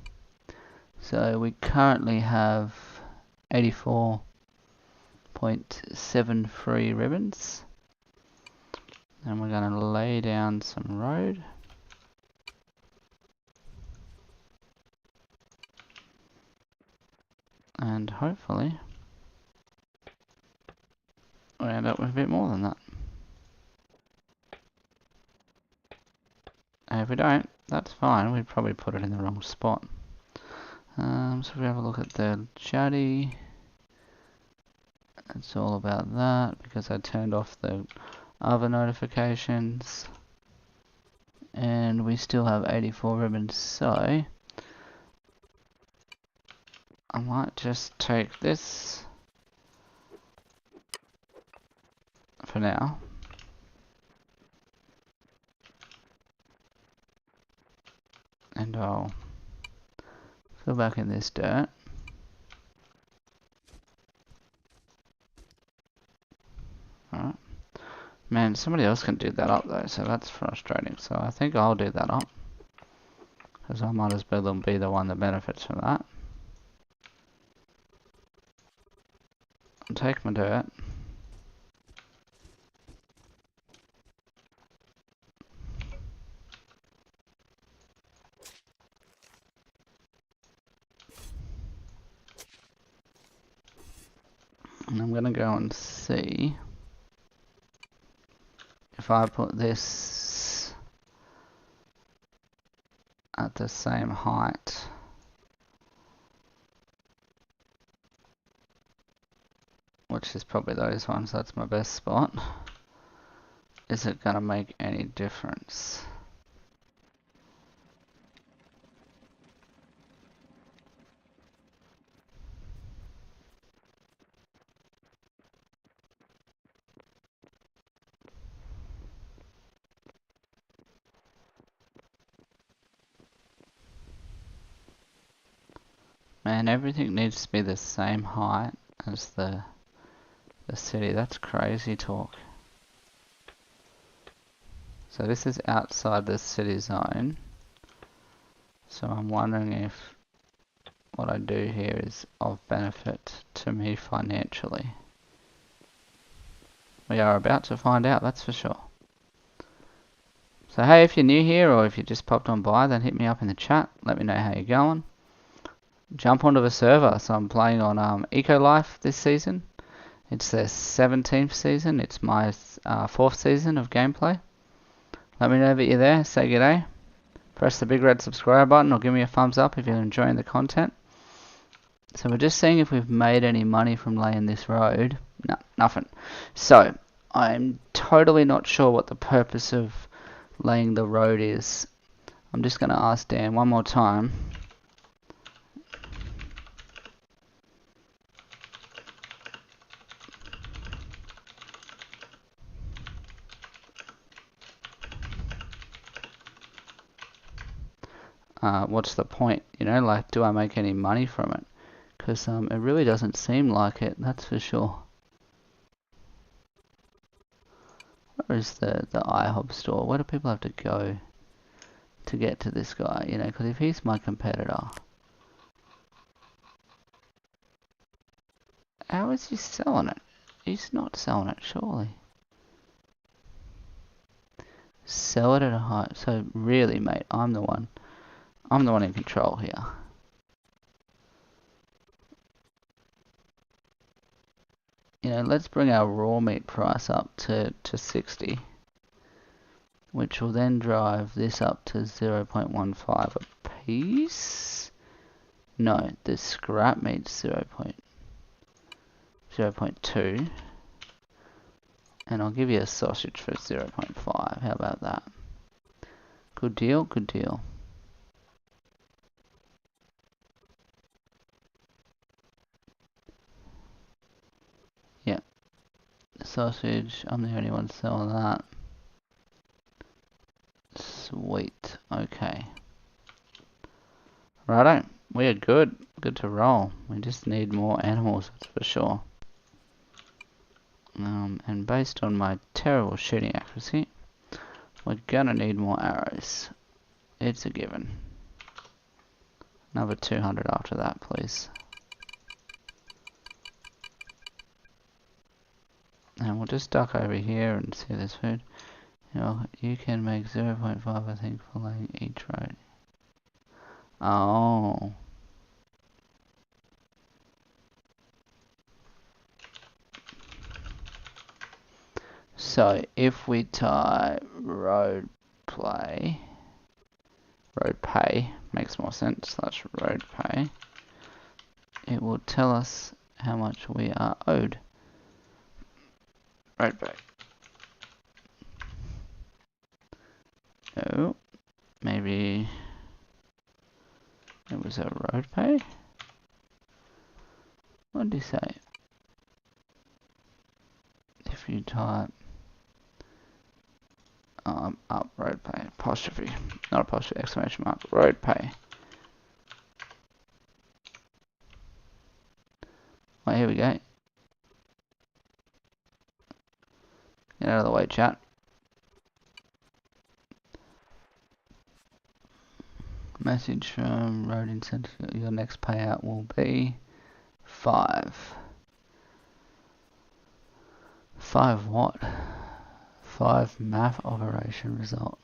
So we currently have 84.73 ribbons. And we're going to lay down some road. And hopefully we end up with a bit more than that. And if we don't, that's fine. We'd probably put it in the wrong spot. So if we have a look at the chatty, it's all about that because I turned off the other notifications. And we still have 84 ribbons, so I might just take this for now. And I'll fill back in this dirt. Alright. Man, somebody else can do that up though, so that's frustrating. So I think I'll do that up. Because I might as well be the one that benefits from that. I'll take my dirt. And I'm going to go and see if I put this at the same height. Which is probably those ones, that's my best spot. Is it going to make any difference? Man, everything needs to be the same height as the city. That's crazy talk. So this is outside the city zone. So I'm wondering if what I do here is of benefit to me financially. We are about to find out, that's for sure. So hey, if you're new here or if you just popped on by, then hit me up in the chat. Let me know how you're going. Jump onto the server. So I'm playing on Eco Life this season. It's their 17th season. It's my 4th season of gameplay. Let me know that you're there. Say g'day. Press the big red subscribe button or give me a thumbs up if you're enjoying the content. So we're just seeing if we've made any money from laying this road. No, nothing. So I'm totally not sure what the purpose of laying the road is. I'm just going to ask Dan one more time. What's the point? You know, like, do I make any money from it? Because it really doesn't seem like it, that's for sure. Where is the IHOB store? Where do people have to go to get to this guy? You know, because if he's my competitor, How is he selling it? He's not selling it, surely. Sell it at a high. So really, mate, I'm the one in control here. You know, let's bring our raw meat price up to 60, which will then drive this up to 0.15 a piece. No, the scrap meat's 0.2. And I'll give you a sausage for 0.5. How about that? Good deal, good deal. Yeah. Sausage, I'm the only one selling that. Sweet. Okay. Righto. We are good. Good to roll. We just need more animals, that's for sure. And based on my terrible shooting accuracy, we're gonna need more arrows. It's a given. Another 200 after that, please. And we'll just duck over here and see this food. You can make 0.5, I think, for laying each road. Oh. So if we type road pay, makes more sense, slash road pay, it will tell us how much we are owed. Road pay. Oh, maybe it was a road pay? What did he say? If you type up road pay, apostrophe, not apostrophe, exclamation mark, road pay. Oh, here we go. Get out of the way, chat. Message from road incentive. Your next payout will be 5. 5 what? 5 math operation result.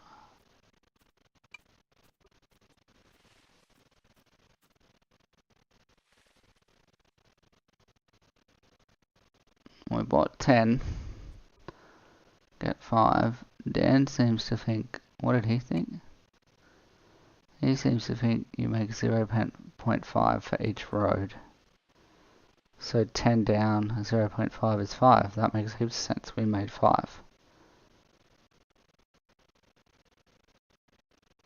We bought 10. Get 5. Dan seems to think, what did he think? He seems to think you make 0.5 for each road. So 10 down, 0.5 is 5. That makes heaps of sense. We made 5.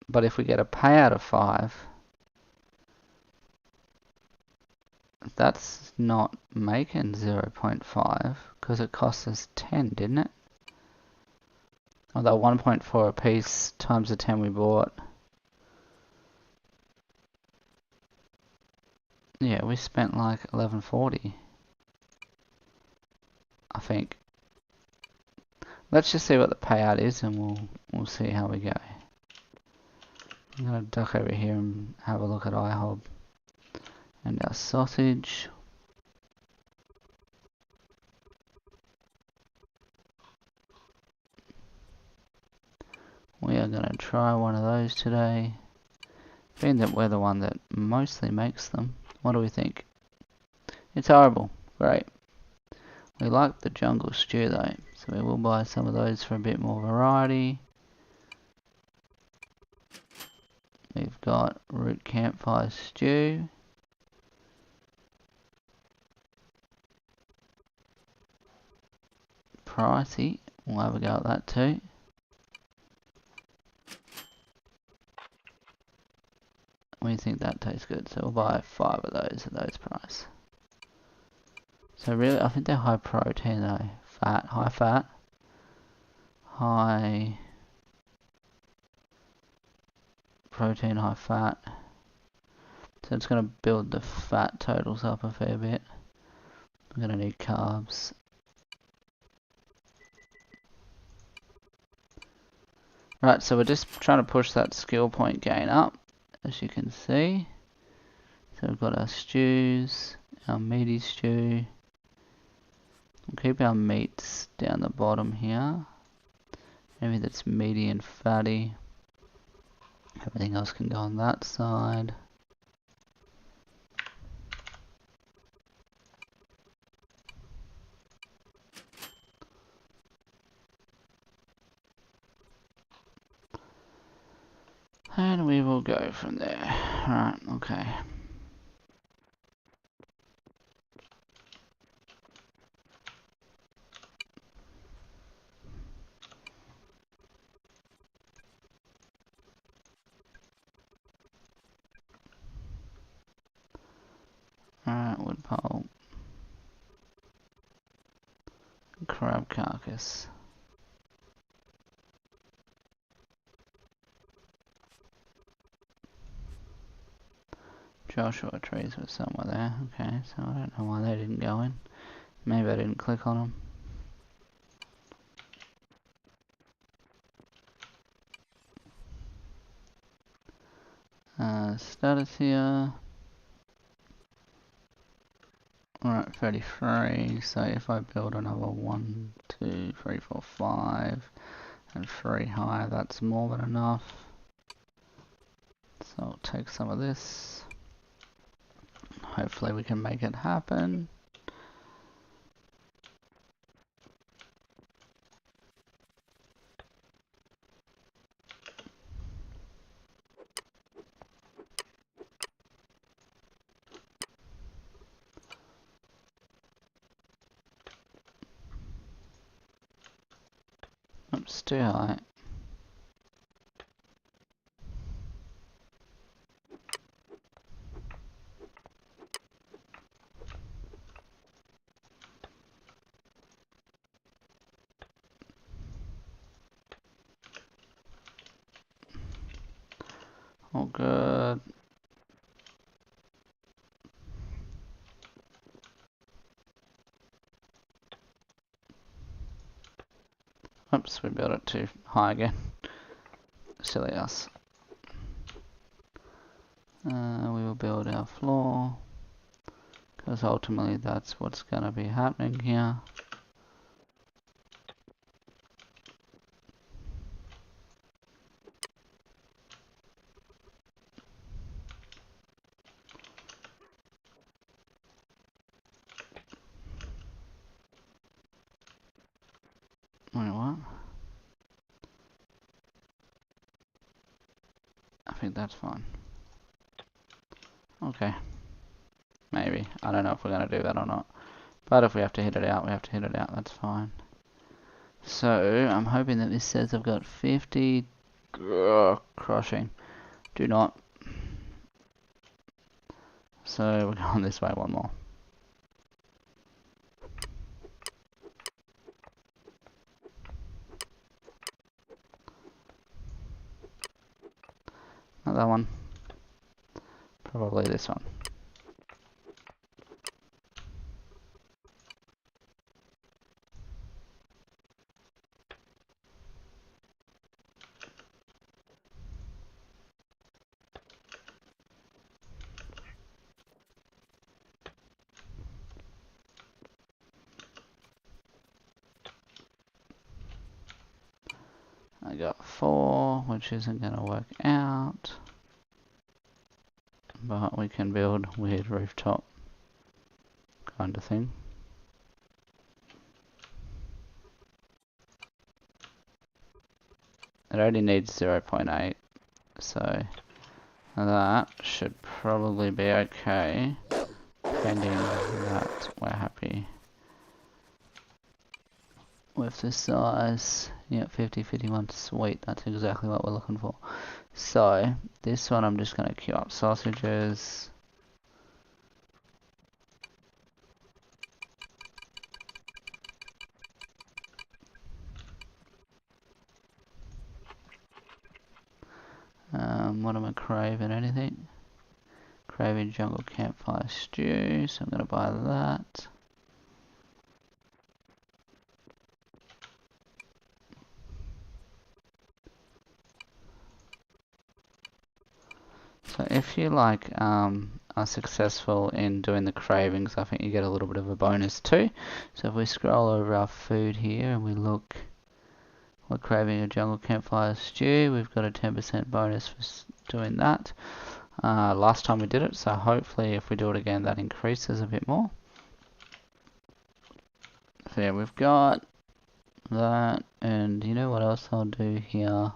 But if we get a payout of 5, that's not making 0.5 because it cost us 10, didn't it? Although 1.4 a piece times the 10 we bought. Yeah, we spent like 1140. I think. Let's just see what the payout is and we'll see how we go. I'm gonna duck over here and have a look at IHOB and our sausage. We are gonna try one of those today. Being that we're the one that mostly makes them, what do we think? It's horrible. Great. We like the jungle stew though, so we will buy some of those for a bit more variety. We've got root campfire stew. Pricey. We'll have a go at that too. We think that tastes good, so we'll buy 5 of those at those price. So really, I think they're high protein though. High fat, high protein, high fat. So it's going to build the fat totals up a fair bit. We're going to need carbs. Right, so we're just trying to push that skill point gain up, as you can see. So we've got our stews, our meaty stew. We'll keep our meats down the bottom here. Maybe that's meaty and fatty. Everything else can go on that side. And we will go from there. Right, okay. Alright, wood pole. Crab carcass. Joshua trees were somewhere there. Okay, so I don't know why they didn't go in. Maybe I didn't click on them. Status here. Alright, 33. So if I build another 1, 2, 3, 4, 5 and 3 high, that's more than enough. So I'll take some of this. Hopefully we can make it happen. Oops, too high. All good. Oops, we built it too high again. Silly us. We will build our floor, because ultimately that's what's going to be happening here. Wait, what? I think that's fine. Okay. Maybe. I don't know if we're going to do that or not. But if we have to hit it out, we have to hit it out. That's fine. So, I'm hoping that this says I've got 50. Crushing. Do not. So, we're going this way one more. Not that one. Probably this one. I got 4, which isn't going to work out. But we can build weird rooftop kind of thing. It only needs 0.8, so that should probably be okay, pending that we're happy with the size. Yep, 50, 51, sweet, that's exactly what we're looking for. So, this one I'm just going to queue up sausages. What am I craving? Anything? Craving jungle campfire stew, so I'm going to buy that. So if you like are successful in doing the cravings, I think you get a little bit of a bonus too. So if we scroll over our food here and we look, we're craving a jungle campfire stew, we've got a 10% bonus for doing that. Last time we did it, so hopefully if we do it again that increases a bit more. So yeah, we've got that, and you know what else I'll do here?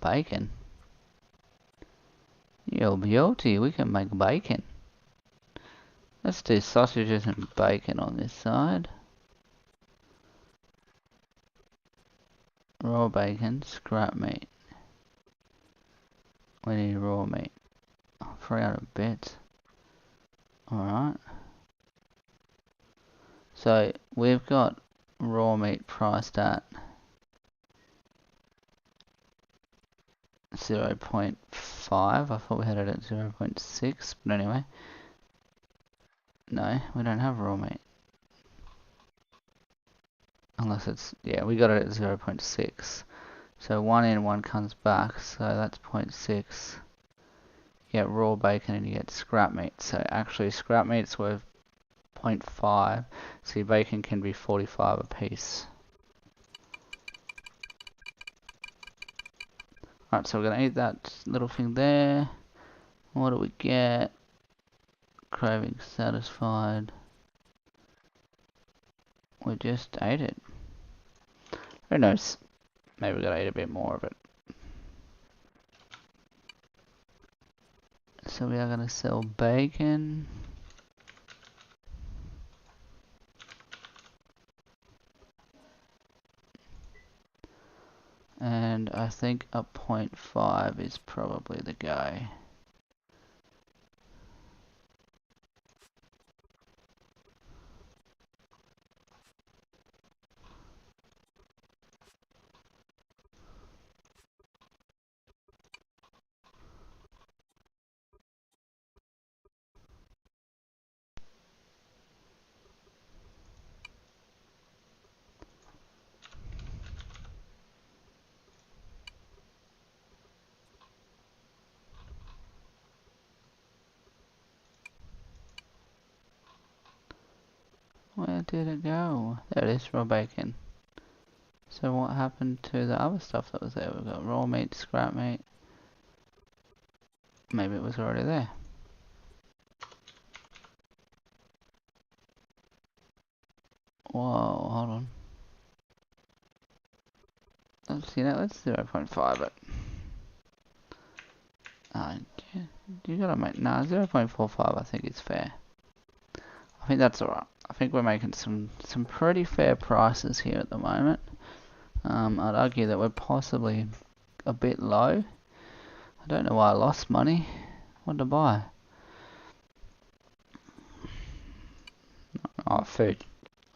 Bacon. Yo, beauty, we can make bacon. Let's do sausages and bacon on this side. Raw bacon, scrap meat. We need raw meat. 300 bits. Alright. So we've got raw meat priced at 0.5. I thought we had it at 0.6, but anyway. No, we don't have raw meat. Unless it's, yeah, we got it at 0.6. So 1 in, 1 comes back, so that's 0.6. You get raw bacon and you get scrap meat. So actually scrap meat's worth 0.5, so your bacon can be 45 a piece. Alright, so we're going to eat that little thing there. What do we get? Craving satisfied. We just ate it. Who knows? Maybe we gotta eat a bit more of it. So we are gonna sell bacon. And I think a 0.5 is probably the guy. Where did it go? There it is, raw bacon. So what happened to the other stuff that was there? We've got raw meat, scrap meat. Maybe it was already there. Whoa, hold on. Let's see that, let's 0.5 it. You gotta make, nah, 0.45 I think is fair. I think that's alright. I think we're making some pretty fair prices here at the moment. I'd argue that we're possibly a bit low. I don't know why I lost money. What did I buy? Oh, food,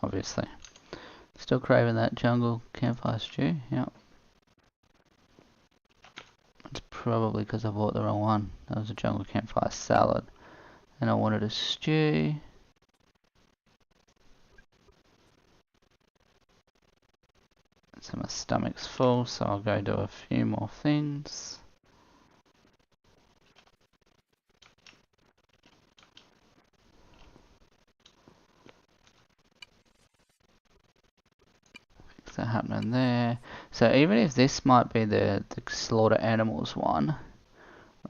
obviously. Still craving that jungle campfire stew, yep. It's probably because I bought the wrong one. That was a jungle campfire salad. And I wanted a stew. So my stomach's full, so I'll go do a few more things. What's that happening there? So even if this might be the slaughter animals one,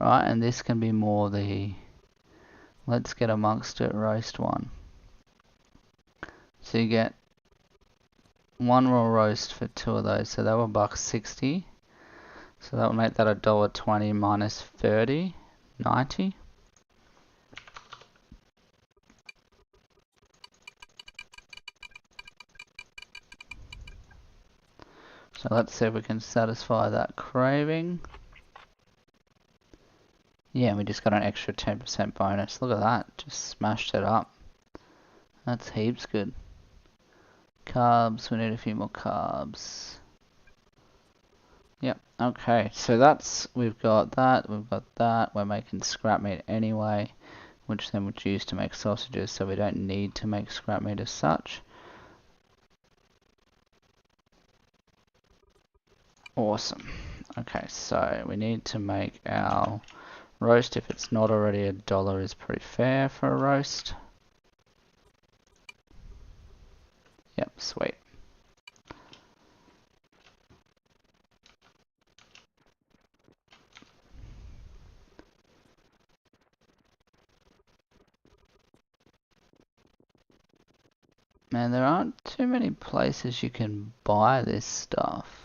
right, and this can be more the let's get amongst it roast one. So you get one raw roast for 2 of those, so they were $1.60. So that would make that $1.20 minus 30, 90. So let's see if we can satisfy that craving. Yeah, we just got an extra 10% bonus. Look at that, just smashed it up. That's heaps good. Carbs, we need a few more carbs. Yep, okay, so that's, we've got that, we're making scrap meat anyway, which then would use to make sausages, so we don't need to make scrap meat as such. Awesome. Okay, so we need to make our Roast, if it's not already $1, is pretty fair for a roast. Yep, sweet. Man, there aren't too many places you can buy this stuff.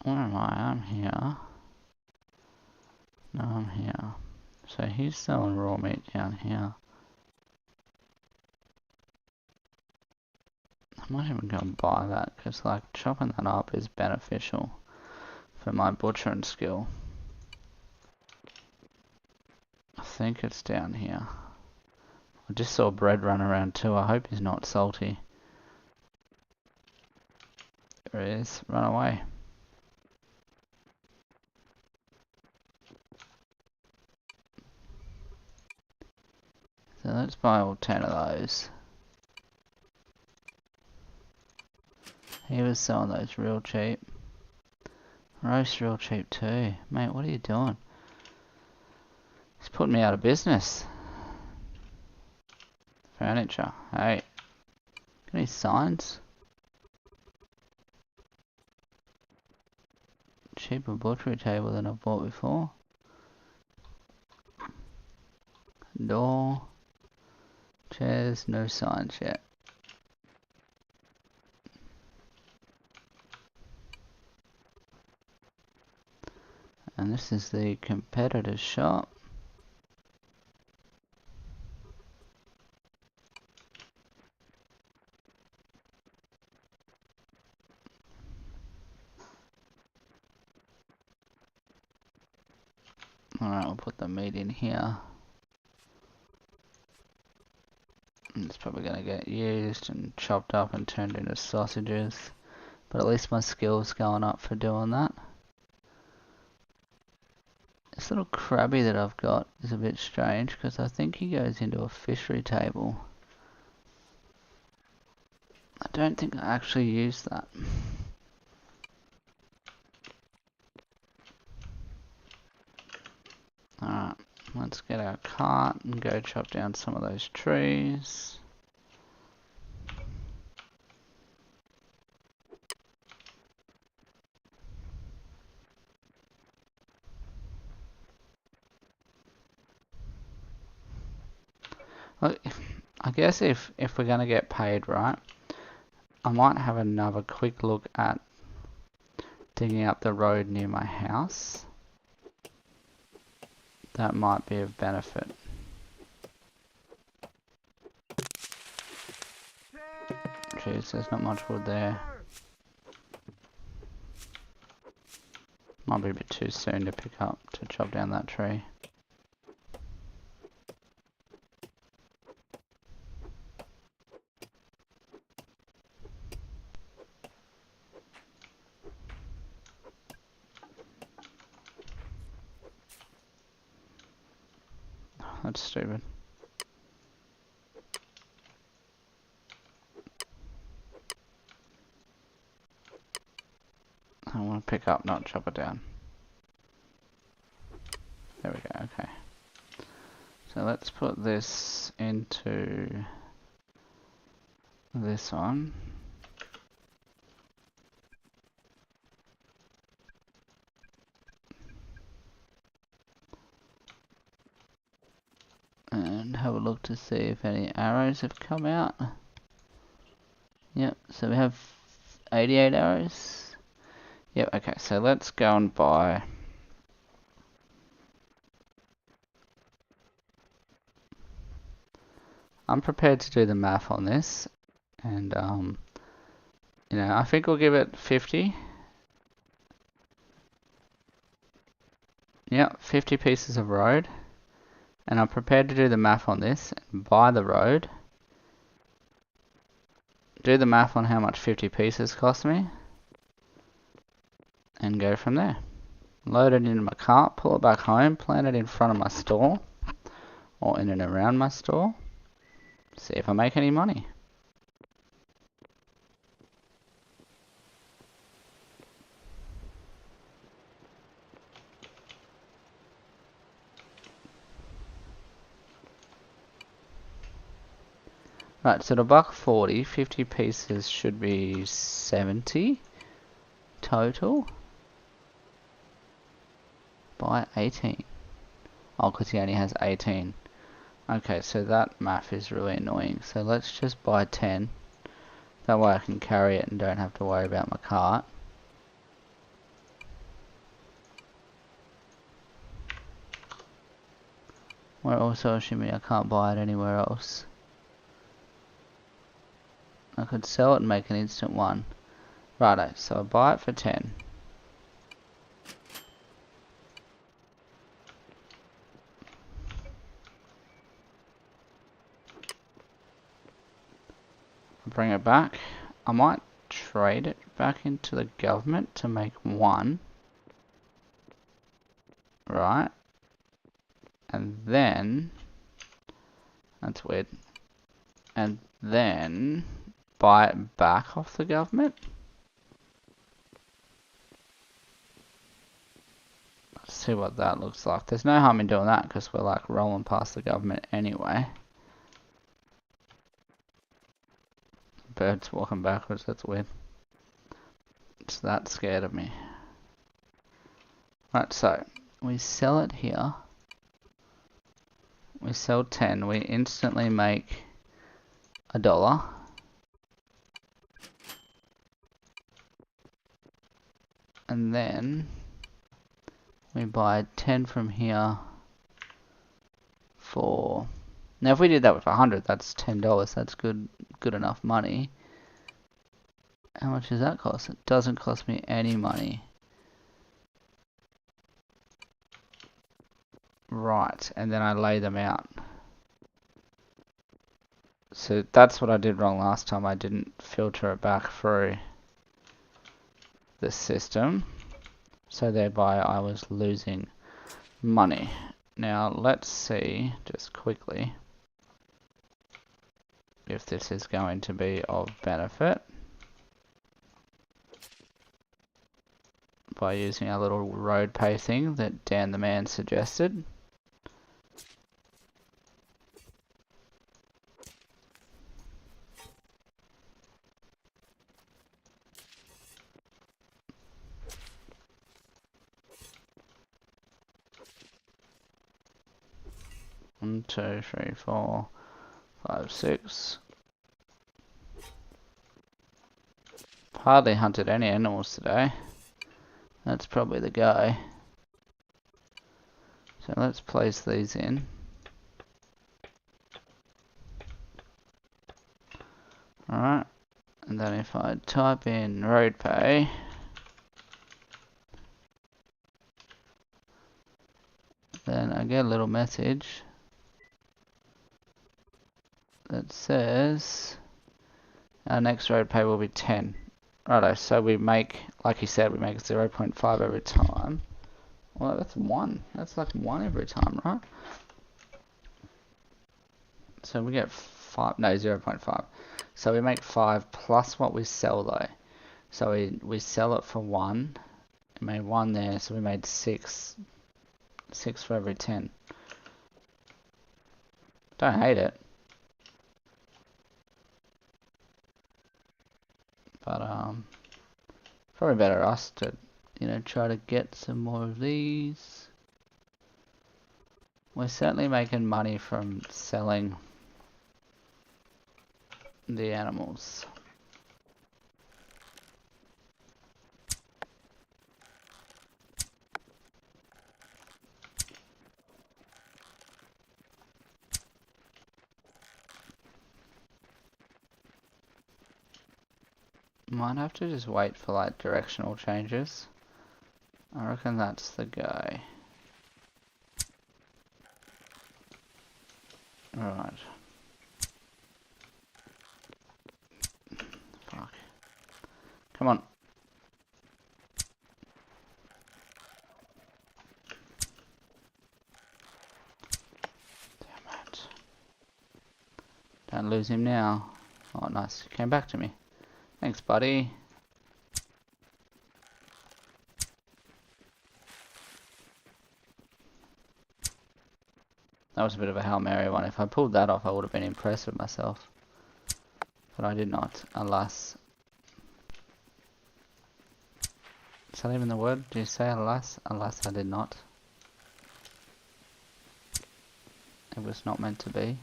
Where am I? I'm here. No, I'm here. So he's selling raw meat down here. I might even go and buy that, because like chopping that up is beneficial for my butchering skill. I think it's down here. I just saw bread run around too. I hope he's not salty. There he is. Run away. So let's buy all 10 of those. He was selling those real cheap. Roast real cheap too. Mate, what are you doing? He's putting me out of business. Furniture. Hey. Got any signs? Cheaper butchery table than I've bought before. Door. Chairs. No signs yet. And this is the competitor's shop. Alright, we'll put the meat in here. And it's probably going to get used and chopped up and turned into sausages. But at least my skill's going up for doing that. This little crabby that I've got is a bit strange because I think he goes into a fishery table. I don't think I actually use that. Alright, let's get our cart and go chop down some of those trees. Well, I guess if we're going to get paid right, I might have another quick look at digging up the road near my house. That might be of benefit. Jeez, there's not much wood there. Might be a bit too soon to pick up to chop down that tree. That's stupid. I want to pick up, not chop it down. There we go, okay. So let's put this into this one. And have a look to see if any arrows have come out. Yep, so we have 88 arrows. Yep, okay, so let's go and buy I'm prepared to do the math on this, and you know, I think we'll give it 50. Yep, 50 pieces of road, and I'm prepared to do the math on this and buy the road. Do the math on how much 50 pieces cost me, and go from there. Load it into my cart, pull it back home, plant it in front of my store, or in and around my store. See if I make any money. Right, so the $1.40, 50 pieces should be 70 total. Buy 18. Oh, because he only has 18. Okay, so that math is really annoying. So let's just buy 10. That way I can carry it and don't have to worry about my cart. We're also assuming I can't buy it anywhere else. I could sell it and make an instant one. Righto, so I buy it for 10. Bring it back. I might trade it back into the government to make one. Right. And then... That's weird. And then... buy it back off the government. Let's see what that looks like. There's no harm in doing that because we're like rolling past the government anyway. Bird's walking backwards, that's weird. It's that scared of me. Right, so we sell it here. We sell 10, we instantly make $1. And then we buy 10 from here for... Now if we did that with 100, that's $10. That's good enough money. How much does that cost? It doesn't cost me any money. Right, and then I lay them out. So that's what I did wrong last time. I didn't filter it back through the system. So thereby I was losing money. Now let's see, just quickly, if this is going to be of benefit by using our little road pay thing that Dan the man suggested. One, two, three, four, 5, 6. Hardly hunted any animals today. That's probably the guy. So let's place these in. Alright, and then if I type in road pay, then I get a little message that says our next road pay will be 10. Righto, so we make, like you said, we make 0.5 every time. Well, that's 1. That's like 1 every time, right? So we get 5, no, 0.5. So we make 5 plus what we sell though. So we sell it for 1. We made 1 there, so we made 6. 6 for every 10. Don't hate it. But probably better us to, you know, try to get some more of these. We're certainly making money from selling the animals. Might have to just wait for like directional changes. I reckon that's the guy. Alright. Fuck. Come on. Damn it. Don't lose him now. Oh nice, he came back to me. Thanks, buddy. That was a bit of a Hail Mary one. If I pulled that off, I would have been impressed with myself. But I did not, alas. Is that even the word? Do you say alas? Alas, I did not. It was not meant to be.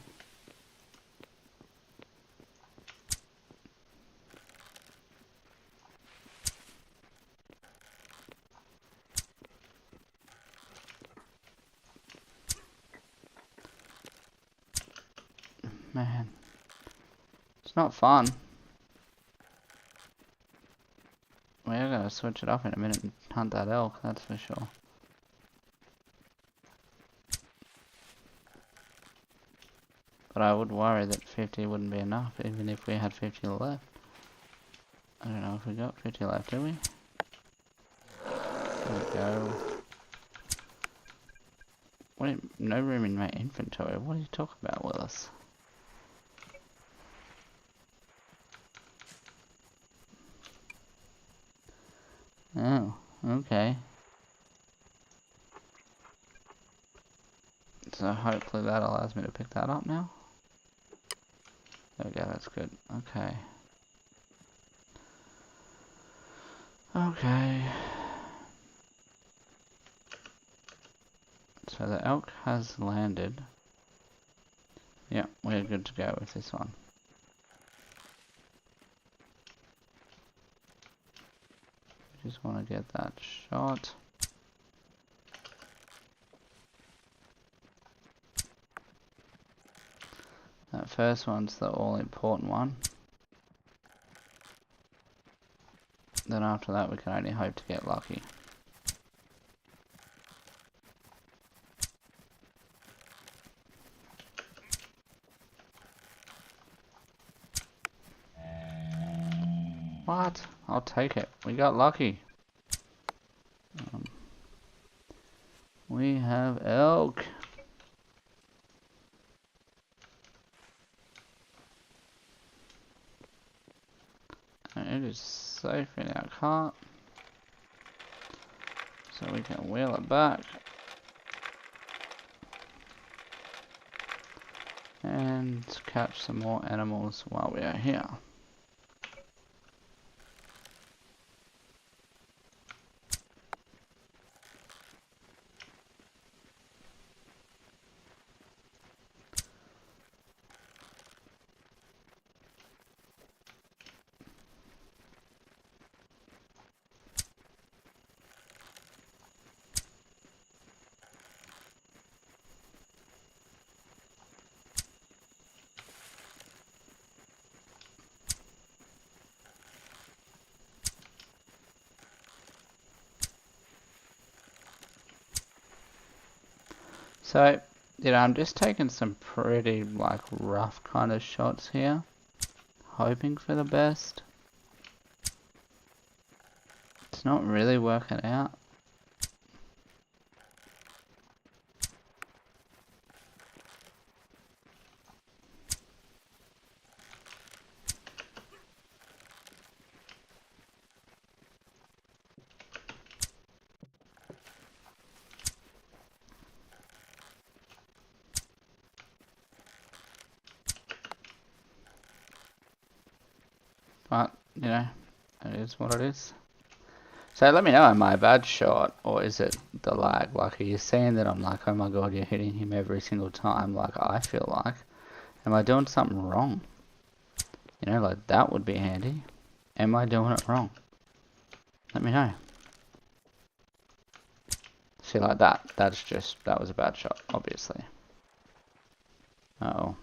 Man, it's not fun. We are going to switch it up in a minute and hunt that elk, that's for sure. But I would worry that 50 wouldn't be enough, even if we had 50 left. I don't know if we got 50 left, do we? There we go. No room in my inventory. What are you talking about, Willis? Oh, okay. So hopefully that allows me to pick that up now. There we go, that's good. Okay. Okay. So the elk has landed. Yeah, we're good to go with this one. Just want to get that shot. That first one's the all-important one. Then after that we can only hope to get lucky. What? I'll take it. We got lucky. We have elk. It is safe in our cart. So we can wheel it back. And catch some more animals while we are here. So, I'm just taking some pretty, rough kind of shots here. Hoping for the best. It's not really working out. But, it is what it is. So let me know, am I a bad shot, or is it the lag? Like, are you saying that I'm like, oh my god, you're hitting him every single time, like I feel like? Am I doing something wrong? Like, that would be handy. Am I doing it wrong? Let me know. See, like that, that was a bad shot, obviously. Uh-oh.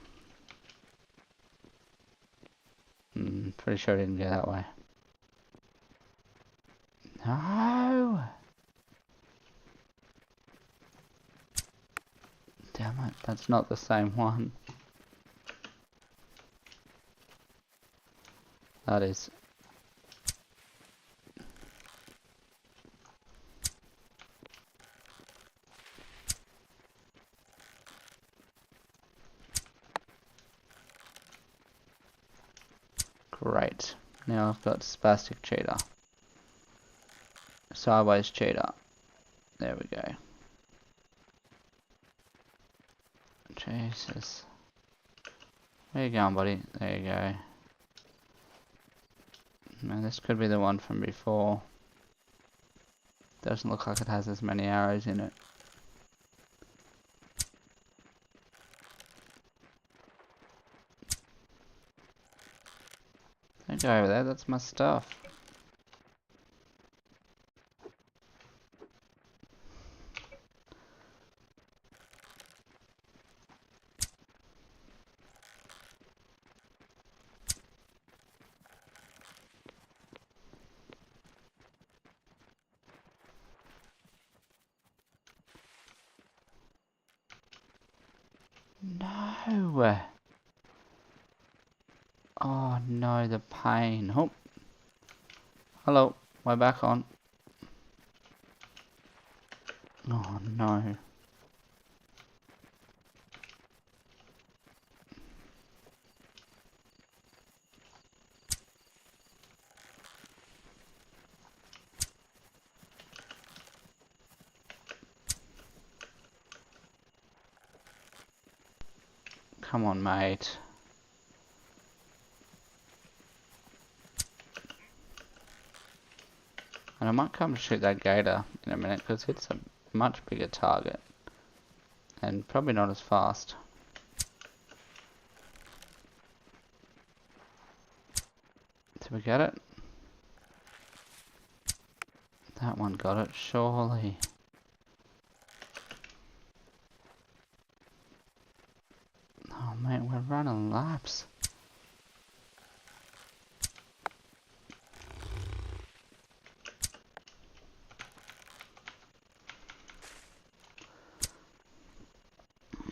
Pretty sure I didn't go that way. No! Damn it, that's not the same one. That is... Great. Now I've got spastic cheetah. Sideways cheetah. There we go. Jesus. Where you going, buddy? There you go. Now this could be the one from before. Doesn't look like it has as many arrows in it. Don't go over there, that's my stuff. No! Oh no, the pain. Oh. Hello, we're back on. Oh no. Come on, mate. And I might come shoot that gator in a minute because it's a much bigger target. And probably not as fast. Did we get it? That one got it, surely. Oh mate, we're running laps.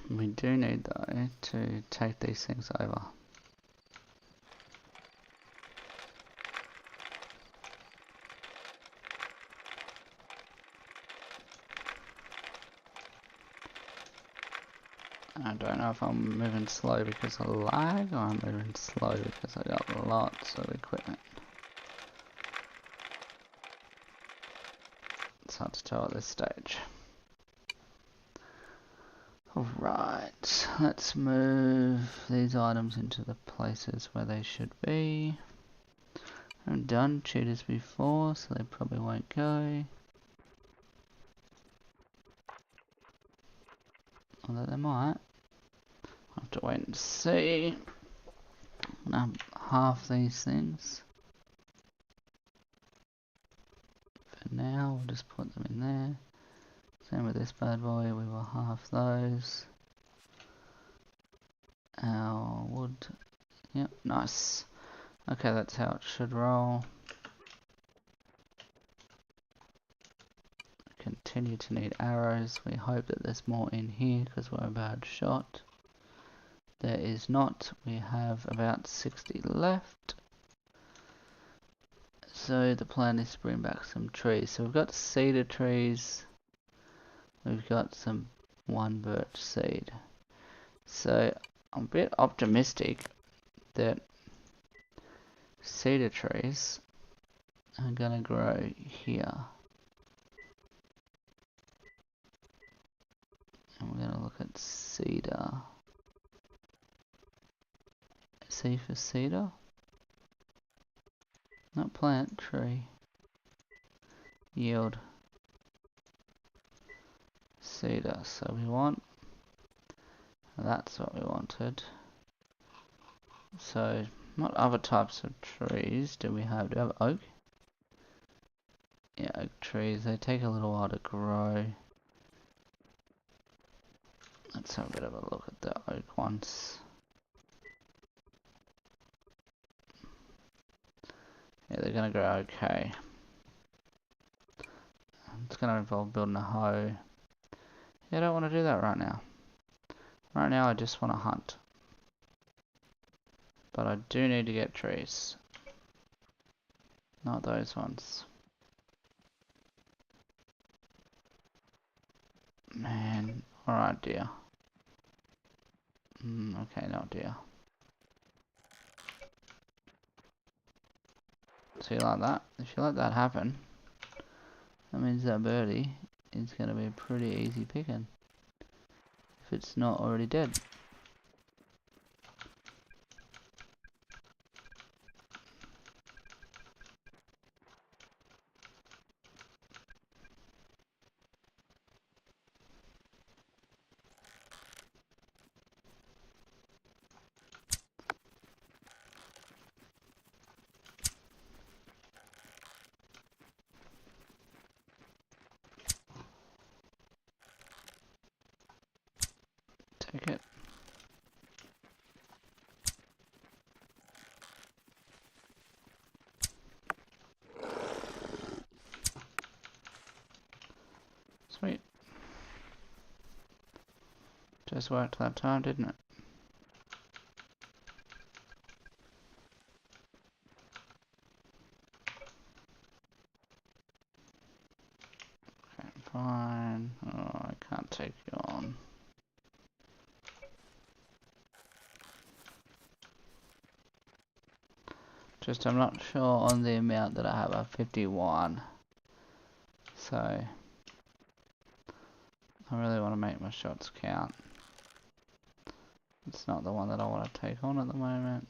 We do need though to take these things over. I don't know if I'm moving slow because of lag or I'm moving slow because I got lots of equipment. It's hard to tell at this stage. Alright, let's move these items into the places where they should be. I haven't done cheaters before, so they probably won't go. Although they might. I'll have to wait and see. I'm gonna half these things. For now, we'll just put them in there. Same with this bad boy, we will half those. Our wood. Yep, nice. Okay, that's how it should roll. Continue to need arrows. We hope that there's more in here because we're a bad shot. There is not. We have about 60 left. So the plan is to bring back some trees. So we've got cedar trees. We've got some one birch seed. So I'm a bit optimistic that cedar trees are gonna grow here. And we're gonna look at cedar. C for cedar? Not plant, tree. Yield. Cedar. So we want, that's what we wanted. So what other types of trees do we have? Do we have oak? Yeah, oak trees. They take a little while to grow. Let's have a bit of a look at the oak ones. Yeah, they're gonna grow okay. It's gonna involve building a hoe. Yeah, I don't want to do that right now. Right now I just want to hunt. But I do need to get trees. Not those ones. Man, alright dear. Okay, no dear. So you like that? If you let that happen, that means that birdie is going to be pretty easy picking. If it's not already dead. Sweet. Just worked that time, didn't it? Okay, fine. Oh, I can't take you on. Just I'm not sure on the amount that I have. I have 51. So I really want to make my shots count. It's not the one that I want to take on at the moment.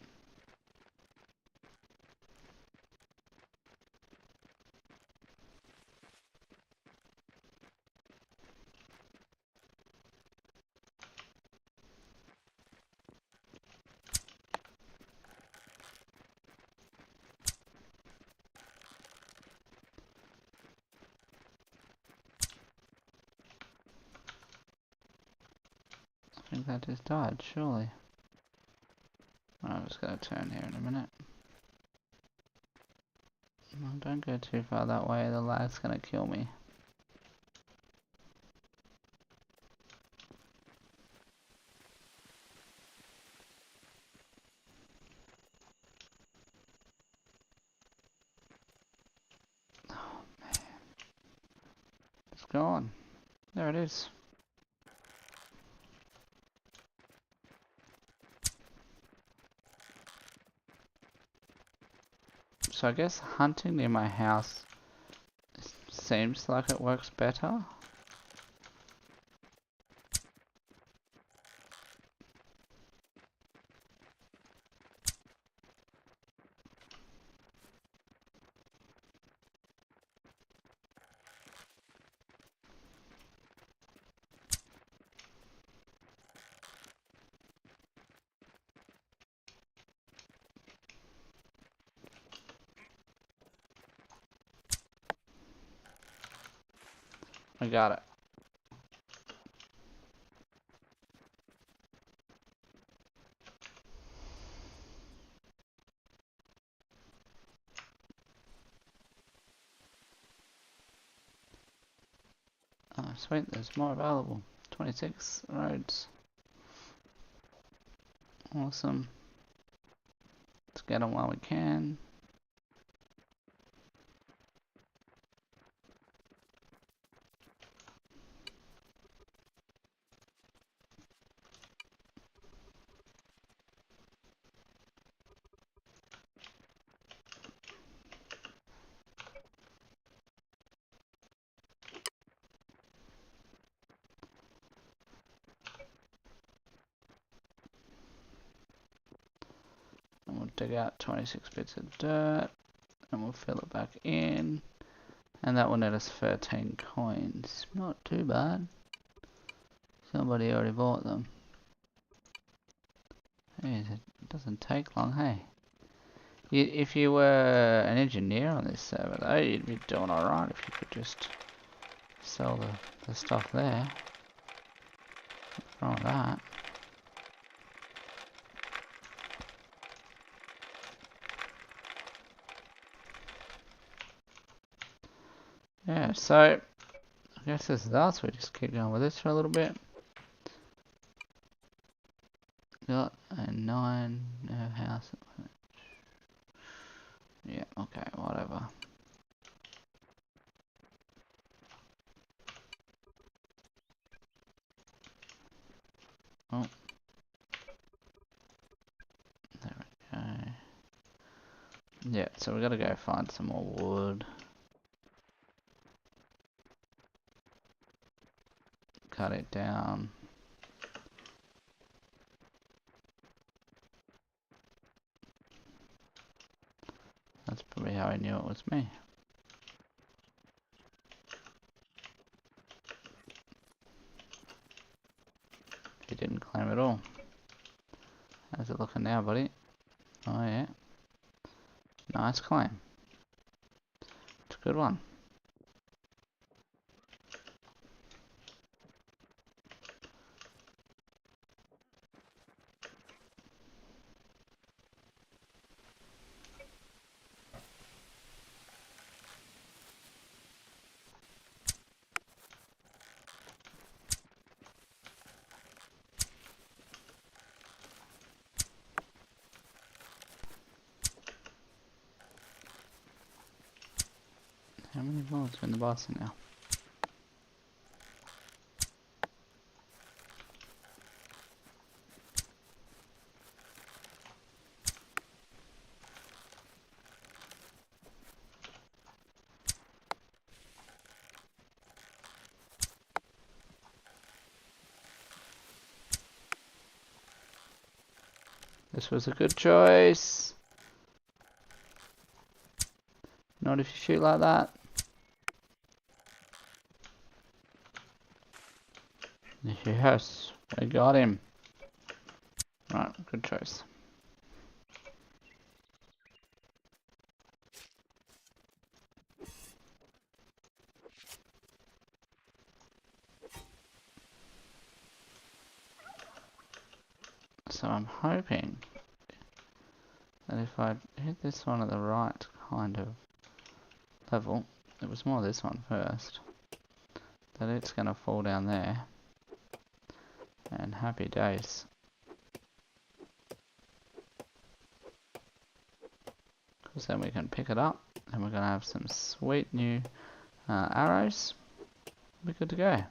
I think that just died, surely. I'm just going to turn here in a minute. No, don't go too far that way, the lag's going to kill me. Oh man. It's gone. There it is. So I guess hunting near my house seems like it works better. I got it. Oh, sweet, there's more available. 26 roads. Awesome. Let's get them while we can. And we'll dig out 26 bits of dirt. And we'll fill it back in. And that will net us 13 coins. Not too bad. Somebody already bought them. Jeez, it doesn't take long, hey? If you were an engineer on this server though, you'd be doing alright if you could just sell the stuff there. What's wrong with that? Yeah, so I guess this is us. We just keep going with this for a little bit. Got a 9 house. Yeah, okay, whatever. Oh. There we go. Yeah, so we gotta go find some more wood. Cut it down. That's probably how I knew it was me. He didn't claim it all. How's it looking now, buddy? Oh yeah. Nice claim. It's a good one. Oh, it's in the bison now. This was a good choice. Not if you shoot like that. Yes, I got him. Right, good choice. So I'm hoping that if I hit this one at the right kind of level, it was more this one first, that it's going to fall down there, and happy days. Because then we can pick it up, and we're going to have some sweet new arrows. We're good to go.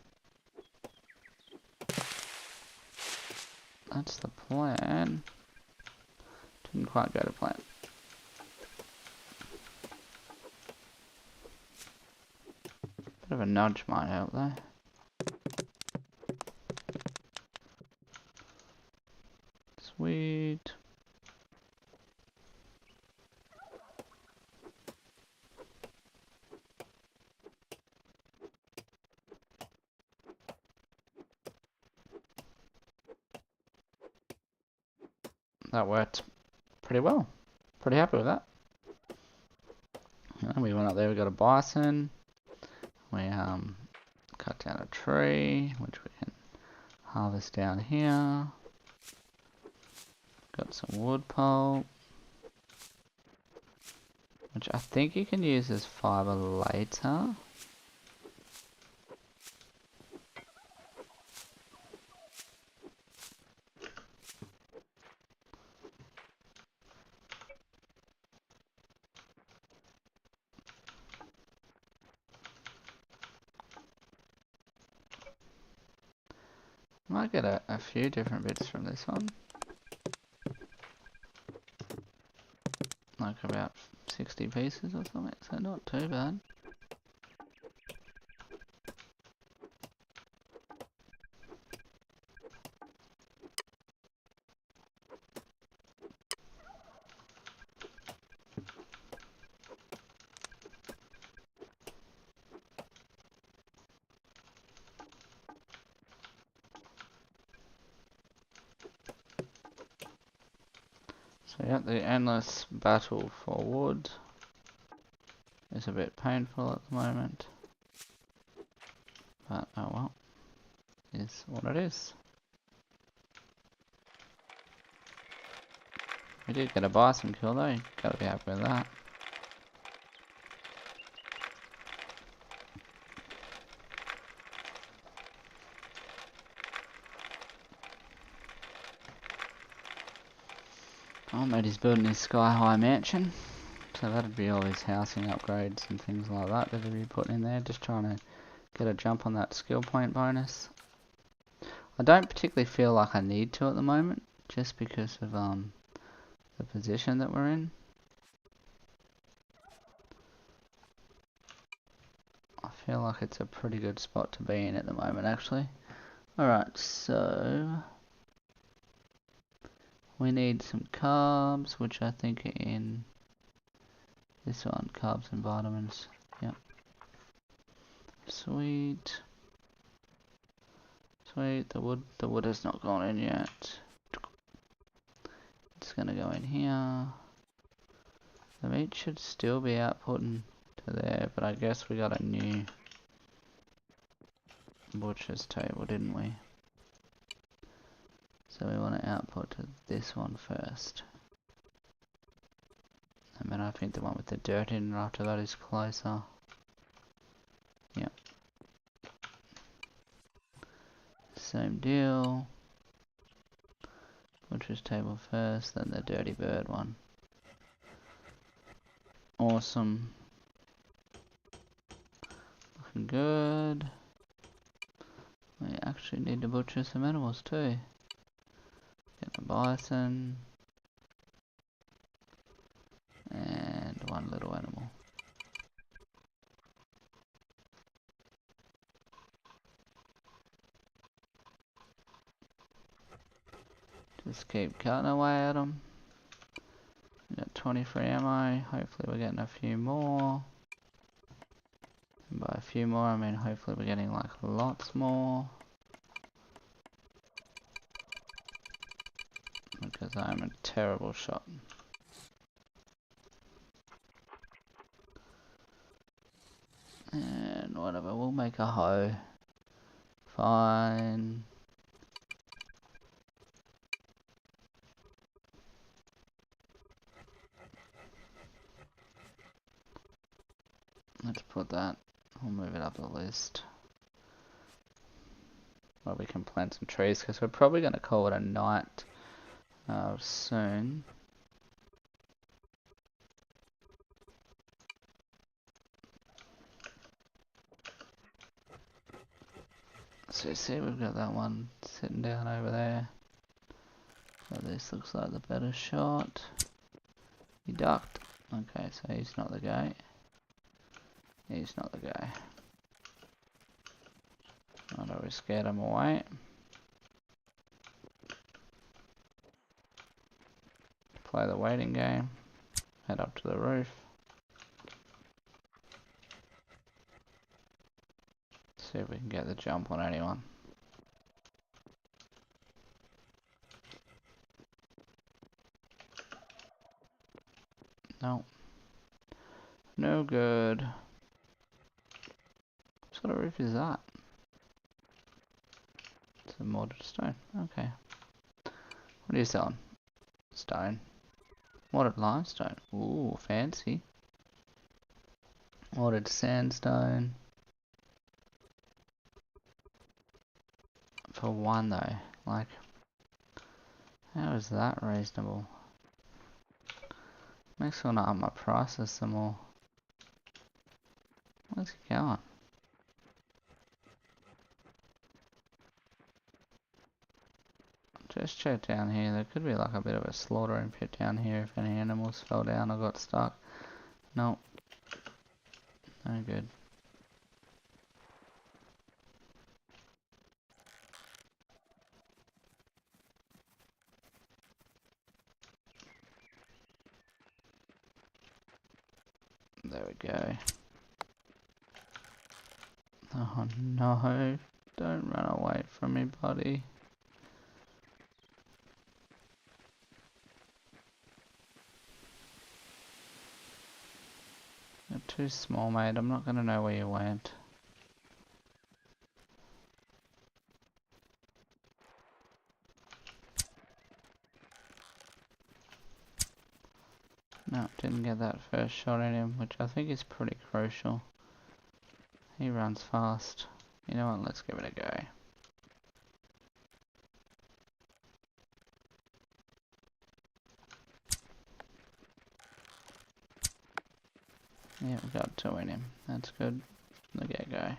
That's the plan. Didn't quite go to plan. Bit of a nudge might help though. Sweet. That worked pretty well. Pretty happy with that. And we went up there, we got a bison. We cut down a tree, which we can harvest down here. Got some wood pulp, which I think you can use as fiber later. Might get a few different bits from this one. Like about 60 pieces or something, so not too bad. So yeah, the endless battle for wood is a bit painful at the moment. But oh well, is what it is. We did get a bison kill though, gotta be happy with that. Oh, mate, he's building his sky-high mansion. So that'd be all his housing upgrades and things like that that he'd be putting in there. Just trying to get a jump on that skill point bonus. I don't particularly feel like I need to at the moment, just because of the position that we're in. I feel like it's a pretty good spot to be in at the moment, actually. Alright, so we need some carbs, which I think are in this one, carbs and vitamins. Yep. Sweet. Sweet, the wood has not gone in yet. It's gonna go in here. The meat should still be outputting to there, but I guess we got a new butcher's table, didn't we? So we want to output to this one first. And then I think the one with the dirt in after that is closer. Yep. Same deal. Butcher's table first, then the dirty bird one. Awesome. looking good. We actually need to butcher some animals too. Get the bison. And one little animal. Just keep cutting away at them. We got 23 ammo. Hopefully we're getting a few more. And by a few more I mean hopefully we're getting like lots more. Because I'm a terrible shot. And whatever, we'll make a hoe. Fine. Let's put that. We'll move it up the list. Well, we can plant some trees because we're probably going to call it a night soon. So see, we've got that one sitting down over there. So this looks like the better shot. He ducked. Okay, so he's not the guy. He's not the guy. I know we scared him away. Play the waiting game. Head up to the roof. See if we can get the jump on anyone. No. No good. What sort of roof is that? It's a mortared stone. Okay. What are you selling? Stone. Mortared limestone. Ooh, fancy. Mortared sandstone. For one though. Like, how is that reasonable? Makes me want to up my prices some more. Where's he going? Just check down here. There could be like a bit of a slaughtering pit down here if any animals fell down or got stuck. Nope. No good. There we go. Oh no. Don't run away from me, buddy. You're too small, mate. I'm not gonna know where you went. No, didn't get that first shot at him, which I think is pretty crucial. He runs fast. You know what, let's give it a go. Yeah, we got two in him. That's good. The get-go.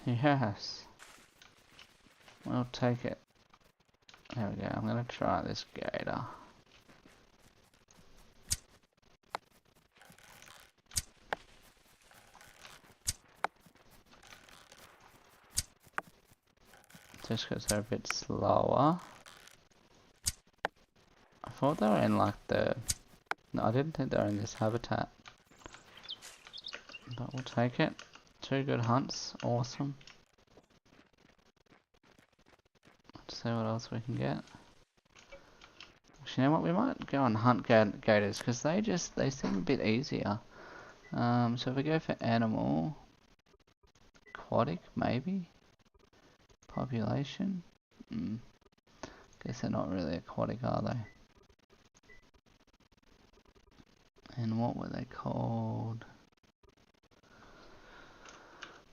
Yes. We'll take it. There we go. I'm gonna try this gator. Just because they're a bit slower. I thought they were in like the... No, I didn't think they were in this habitat. But we'll take it. Two good hunts. Awesome. see what else we can get. Actually, you know what? We might go and hunt gators because they seem a bit easier. So if we go for animal, aquatic maybe, population. Guess they're not really aquatic, are they? And what were they called?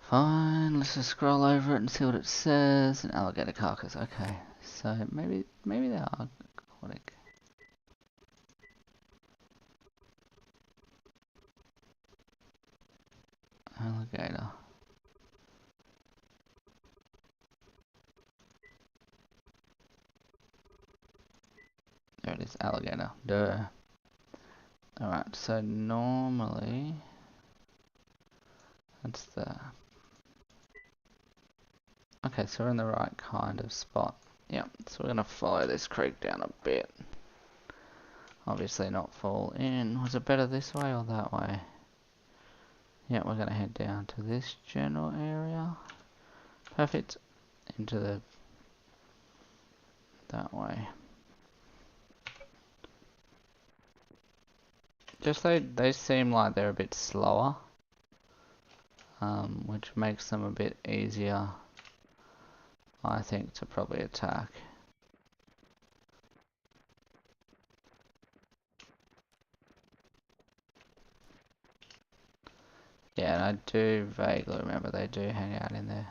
Fine, let's just scroll over it and see what it says. An alligator carcass, okay. So maybe they are aquatic. Alligator. There it is, alligator. Duh. Alright, so normally that's the... Okay, so we're in the right kind of spot. Yep, so we're gonna follow this creek down a bit. Obviously not fall in. Was it better this way or that way? Yeah, we're gonna head down to this general area. Perfect. Into the... that way. Just they seem like they're a bit slower. Which makes them a bit easier, I think, to probably attack. Yeah, and I do vaguely remember they do hang out in there.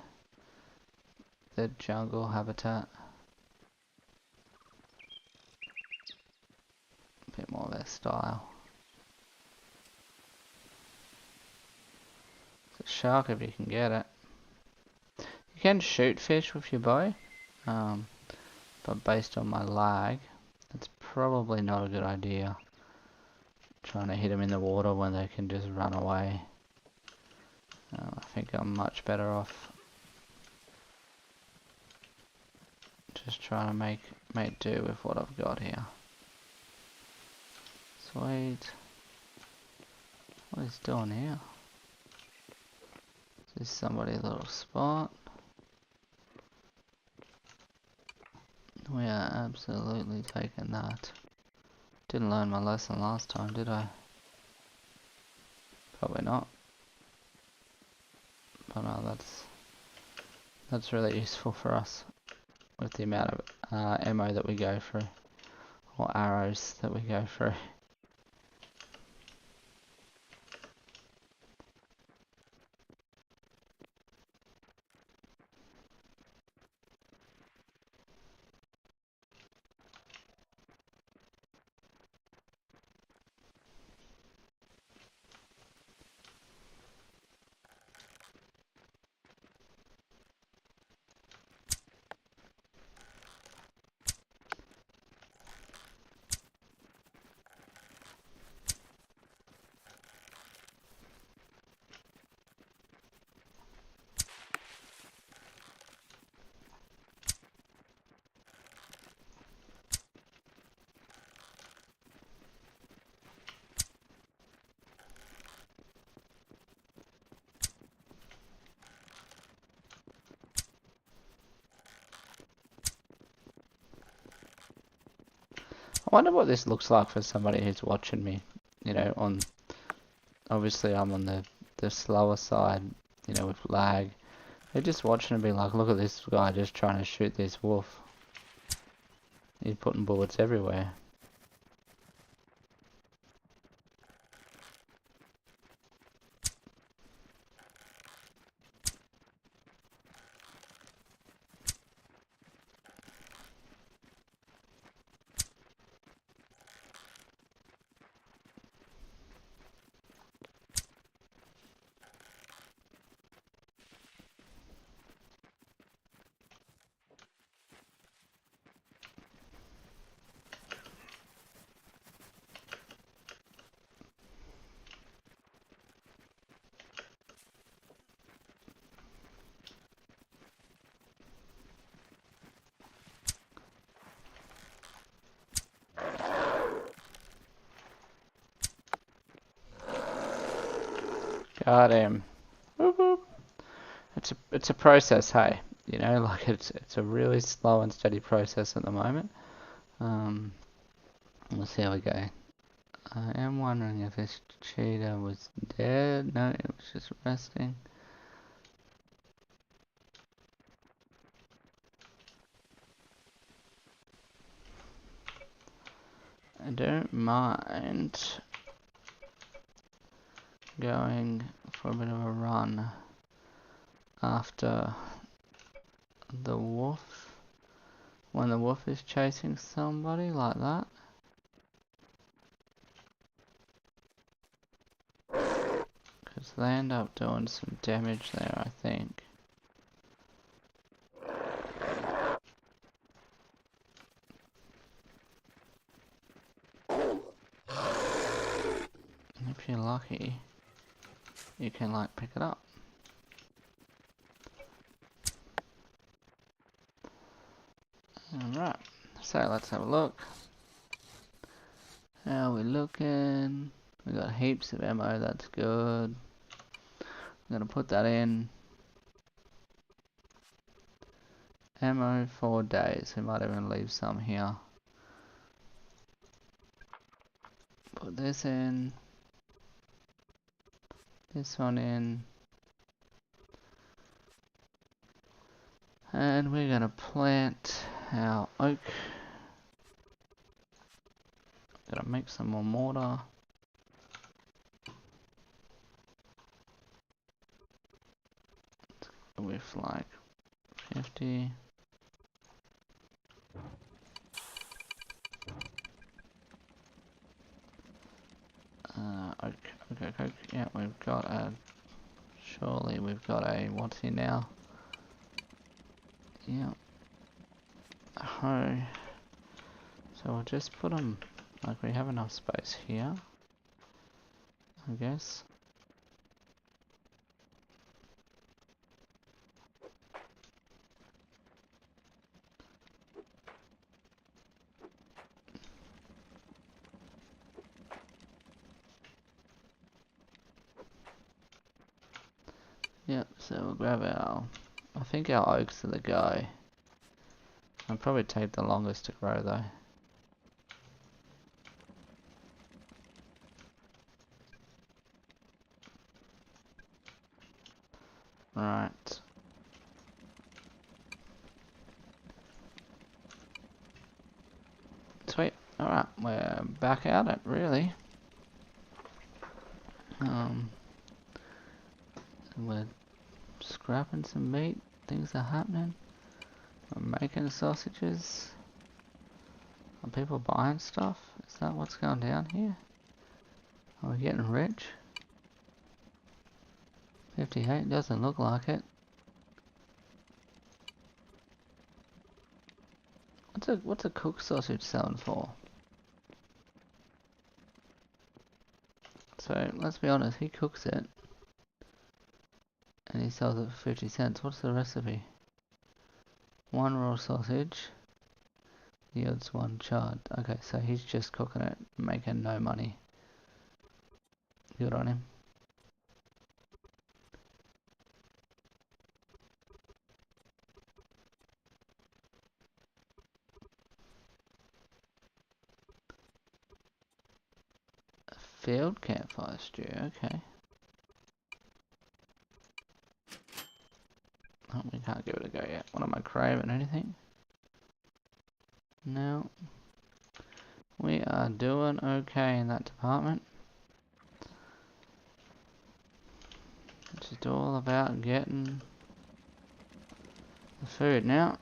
The jungle habitat. A bit more of their style. It's a shark if you can get it. You can shoot fish with your bow, but based on my lag, it's probably not a good idea. Trying to hit them in the water when they can just run away. I think I'm much better off just trying to make do with what I've got here. Sweet. What is doing here? Is this somebody's little spot? We are absolutely taking that. Didn't learn my lesson last time, did I? Probably not. But no, that's really useful for us with the amount of ammo that we go through, or arrows that we go through. I wonder what this looks like for somebody who's watching me, you know, on, obviously I'm on the slower side, you know, with lag. They're just watching and being like, look at this guy just trying to shoot this wolf. He's putting bullets everywhere. Got him. Whoop, whoop. It's a process, hey. You know, like it's a really slow and steady process at the moment. We'll see how we go. I am wondering if this cheetah was dead. No, it was just resting. I don't mind going for a bit of a run after the wolf, when the wolf is chasing somebody like that. Because they end up doing some damage there, I think. And if you're lucky, you can like pick it up. Alright, so let's have a look. How are we looking? We got heaps of ammo, that's good. I'm gonna put that in. Ammo 4 days, we might even leave some here. Put this in. This one in. And we're gonna plant our oak. Gotta make some more mortar. With like 50. Oak. Yeah, we've got a. Surely we've got a. What's here now? Yeah. Oh. So we'll just put them. Like we have enough space here, I guess. Yep, so we'll grab our, I think our oaks are the go. I'll probably take the longest to grow though. Right. Sweet. Alright, we're back at it really. We're scrapping some meat, things are happening. We're making sausages. Are people buying stuff? Is that what's going down here? Are we getting rich? 58 doesn't look like it. What's a cooked sausage selling for? So let's be honest, he cooks it and he sells it for 50 cents. What's the recipe? 1 raw sausage yields 1 charred. Okay, so he's just cooking it, making no money. Good on him. A field campfire stew, okay. Oh, we can't give it a go yet. What am I craving? Anything? No. We are doing okay in that department. It's just all about getting the food now.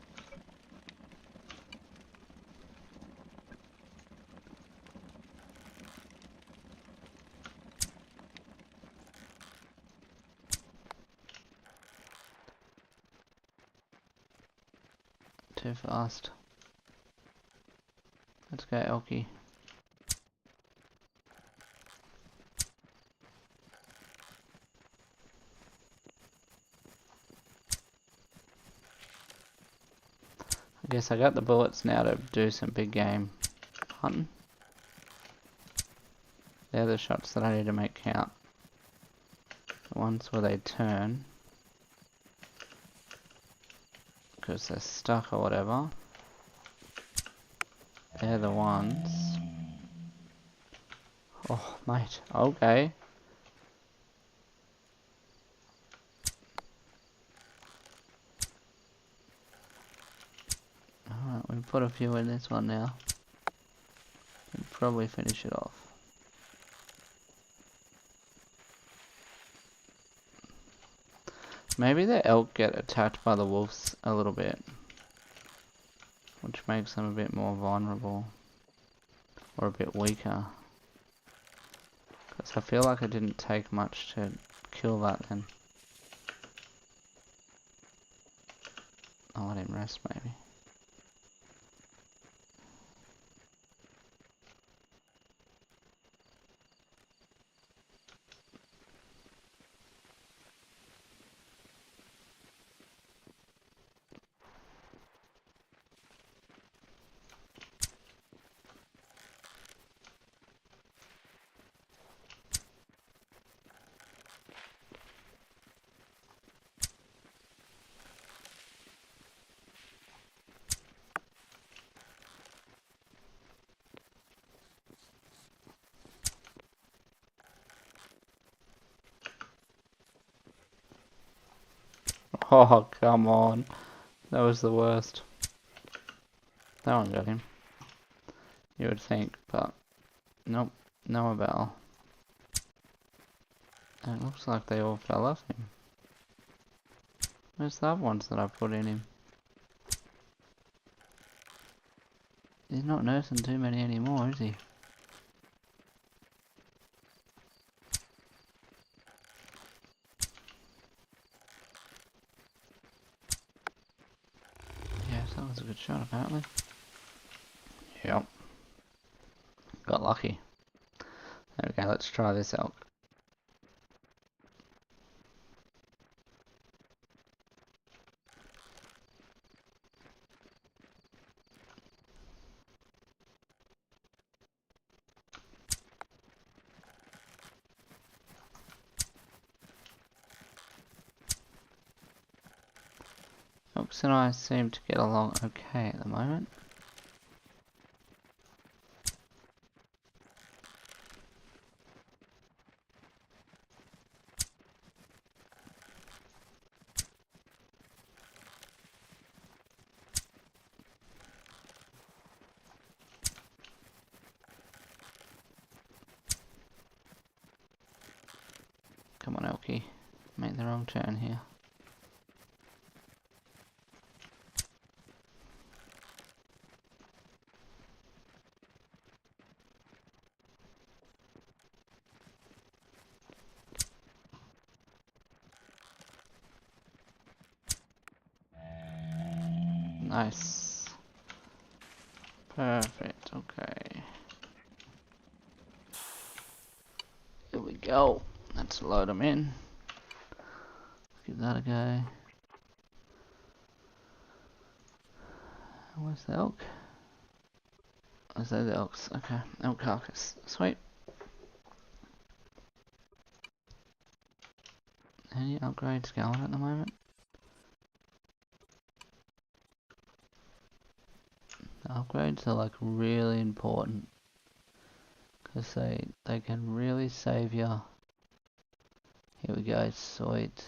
Too fast. Let's go, Elky. I guess I got the bullets now to do some big game hunting. They're the shots that I need to make count. The ones where they turn. because they're stuck or whatever. They're the ones. Oh, mate. Okay. Alright, we put a few in this one now. We'll probably finish it off. Maybe the elk get attacked by the wolves a little bit, which makes them a bit more vulnerable, or a bit weaker. Because I feel like it didn't take much to kill that then. I'll let him rest maybe. Oh, come on. That was the worst. That one got him. You would think, but nope, no avail. And it looks like they all fell off him. Where's the other ones that I put in him? He's not nursing too many anymore, is he? Yes, that was a good shot apparently. Yep. Got lucky. Okay, let's try this elk. Elks and I seem to get along okay at the moment. Come on, Elkie. Make the wrong turn here. Nice. Perfect, okay. Here we go. Let's load them in. Give that a go. Where's the elk? Is that the elks? Okay, elk carcass. Sweet. Any upgrades going at the moment? The upgrades are like really important because they can really save you. Here we go, sweet.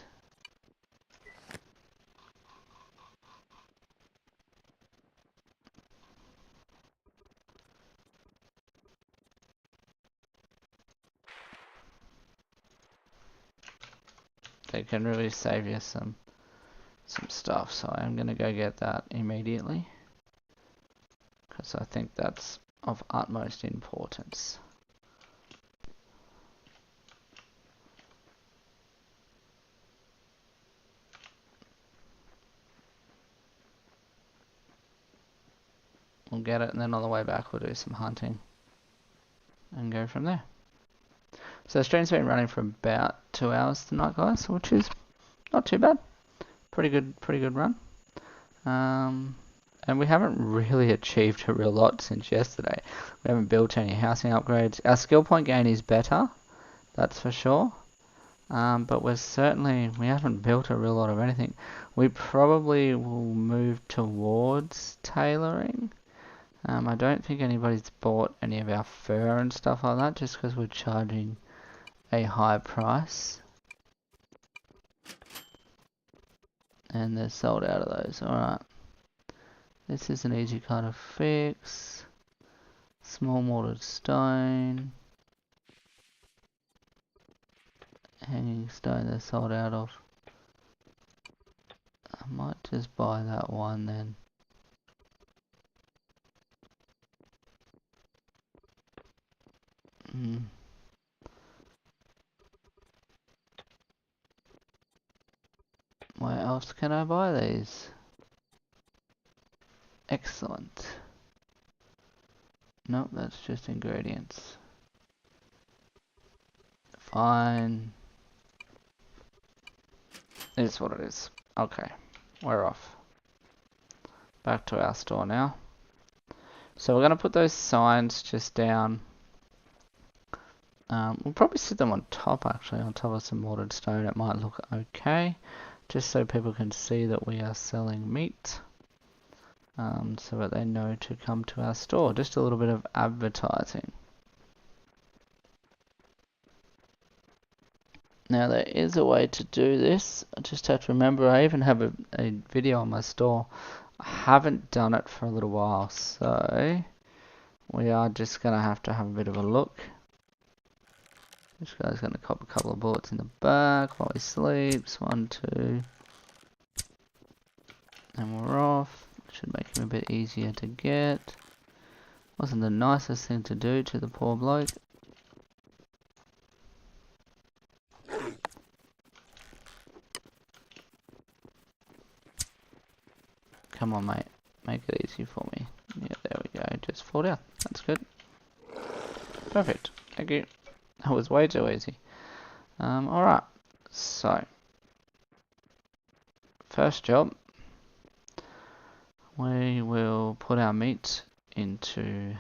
They can really save you some stuff, so I'm gonna go get that immediately because I think that's of utmost importance. We'll get it, and then on the way back we'll do some hunting and go from there. So the stream's been running for about 2 hours tonight, guys, which is not too bad. Pretty good run. And we haven't really achieved a real lot since yesterday. We haven't built any housing upgrades. Our skill point gain is better, that's for sure. But we haven't built a real lot of anything. We probably will move towards tailoring. I don't think anybody's bought any of our fur and stuff like that, just because we're charging a high price. And they're sold out of those. Alright. This is an easy kind of fix. Small mortared stone. Hanging stone they're sold out of. I might just buy that one then. Where else can I buy these? Excellent. Nope, that's just ingredients. Fine. It's what it is. Okay, we're off. Back to our store now. So we're going to put those signs just down. We'll probably sit them on top, actually, on top of some mortared stone. It might look okay, just so people can see that we are selling meat, so that they know to come to our store. Just a little bit of advertising. Now there is a way to do this. I just have to remember, I even have a video on my store. I haven't done it for a little while, so we are just going to have a bit of a look. This guy's going to cop a couple of bullets in the back while he sleeps. 1, 2. And we're off. Should make him a bit easier to get. Wasn't the nicest thing to do to the poor bloke. Come on, mate. Make it easy for me. Yeah, there we go. Just fall down. That's good. Perfect. Thank you. That was way too easy. Alright. So. First job. We will put our meat into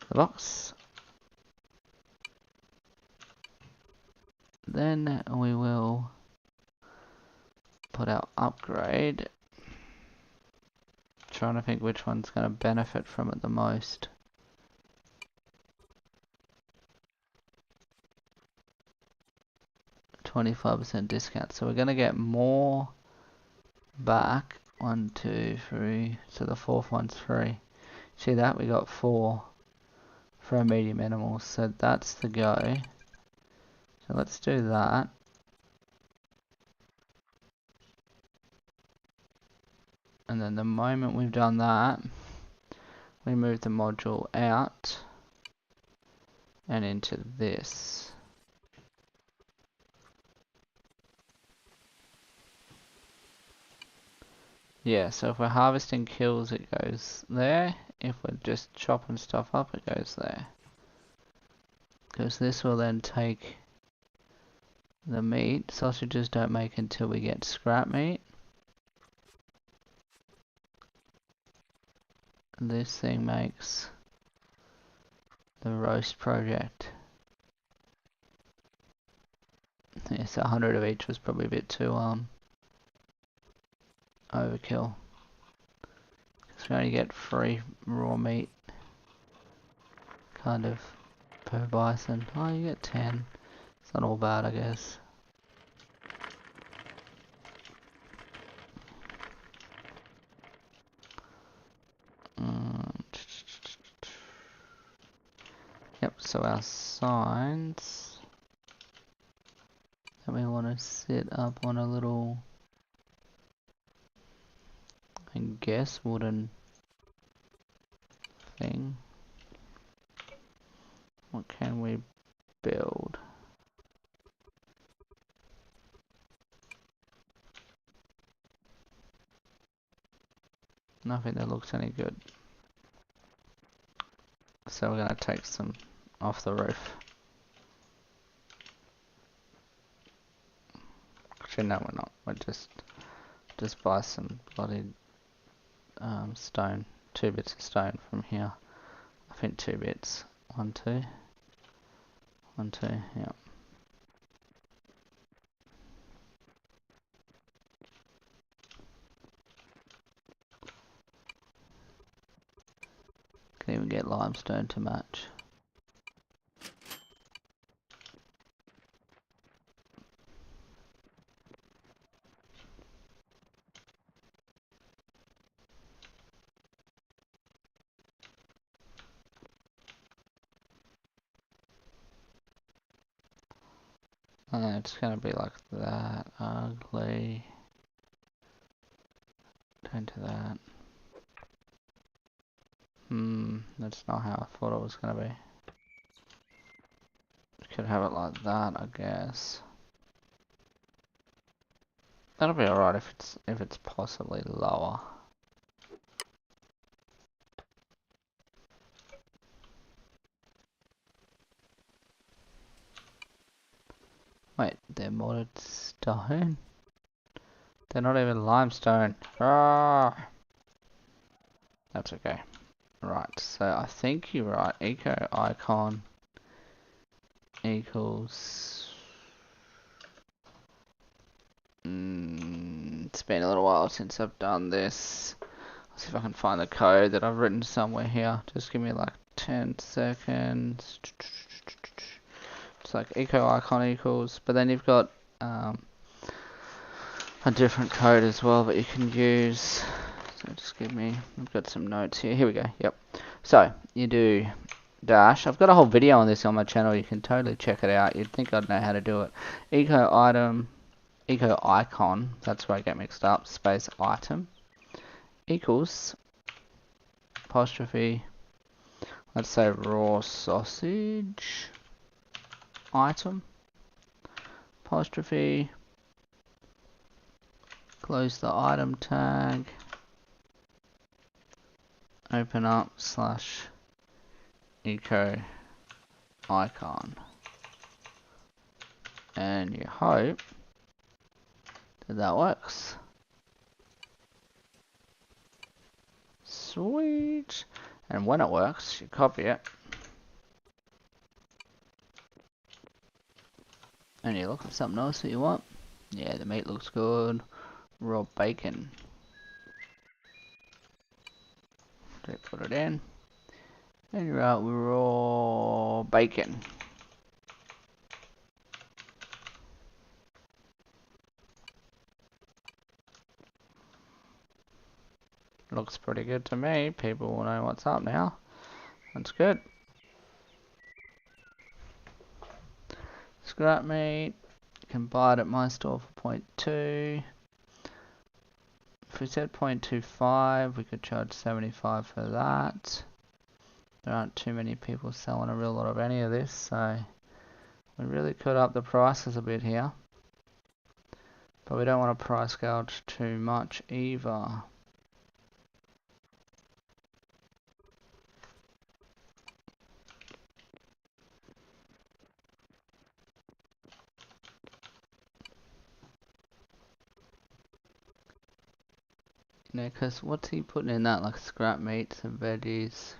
the box. Then we will put our upgrade. Trying to think which one's going to benefit from it the most. $25% discount. So we're going to get more back. 1, 2, 3. So the fourth one's free. See that? We got 4 for a medium animal. So that's the go. So let's do that. And then the moment we've done that, we move the module out and into this. Yeah, so if we're harvesting kills, it goes there. If we're just chopping stuff up, it goes there. Because this will then take the meat. Sausages don't make until we get scrap meat. This thing makes the roast project. Yeah, so 100 of each was probably a bit too overkill. Because we only get free raw meat kind of per bison. Oh, you get 10. It's not all bad, I guess. Yep, so our signs that we want to sit up on a little, I guess, wooden thing. What can we build? Nothing that looks any good. So we're going to take some off the roof. Actually, no, we're not. We'll just buy some bloody stone. 2 bits of stone from here. I think 2 bits. 1, 2. 1, 2, yeah. even get limestone to match. It's gonna be like that, ugly. Turn to that. That's not how I thought it was gonna be. Could have it like that, I guess. That'll be alright if it's possibly lower. Wait, they're modded stone? They're not even limestone. Ah! That's okay. Right, so I think you're right. Eco icon equals... it's been a little while since I've done this. Let's see if I can find the code that I've written somewhere here. Just give me like 10 seconds. It's like eco icon equals, but then you've got a different code as well that you can use. So just give me, I've got some notes here. Here we go. Yep. So you do dash. I've got a whole video on this on my channel. You can totally check it out. You'd think I'd know how to do it. Eco item, eco icon. That's where I get mixed up. Space item equals apostrophe. Let's say raw sausage item apostrophe. Close the item tag. Open up slash eco icon. And you hope that that works. Sweet. And when it works, you copy it. And you look at something else that you want. Yeah, the meat looks good. Raw bacon. Put it in. And you're out with raw bacon. Looks pretty good to me. People will know what's up now. That's good. Scrap meat. You can buy it at my store for 0.2. If we said 0.25, we could charge 75 for that. There aren't too many people selling a real lot of any of this, so we really could up the prices a bit here. But we don't want to price gouge too much either. You know, because what's he putting in that? Like scrap meats and veggies.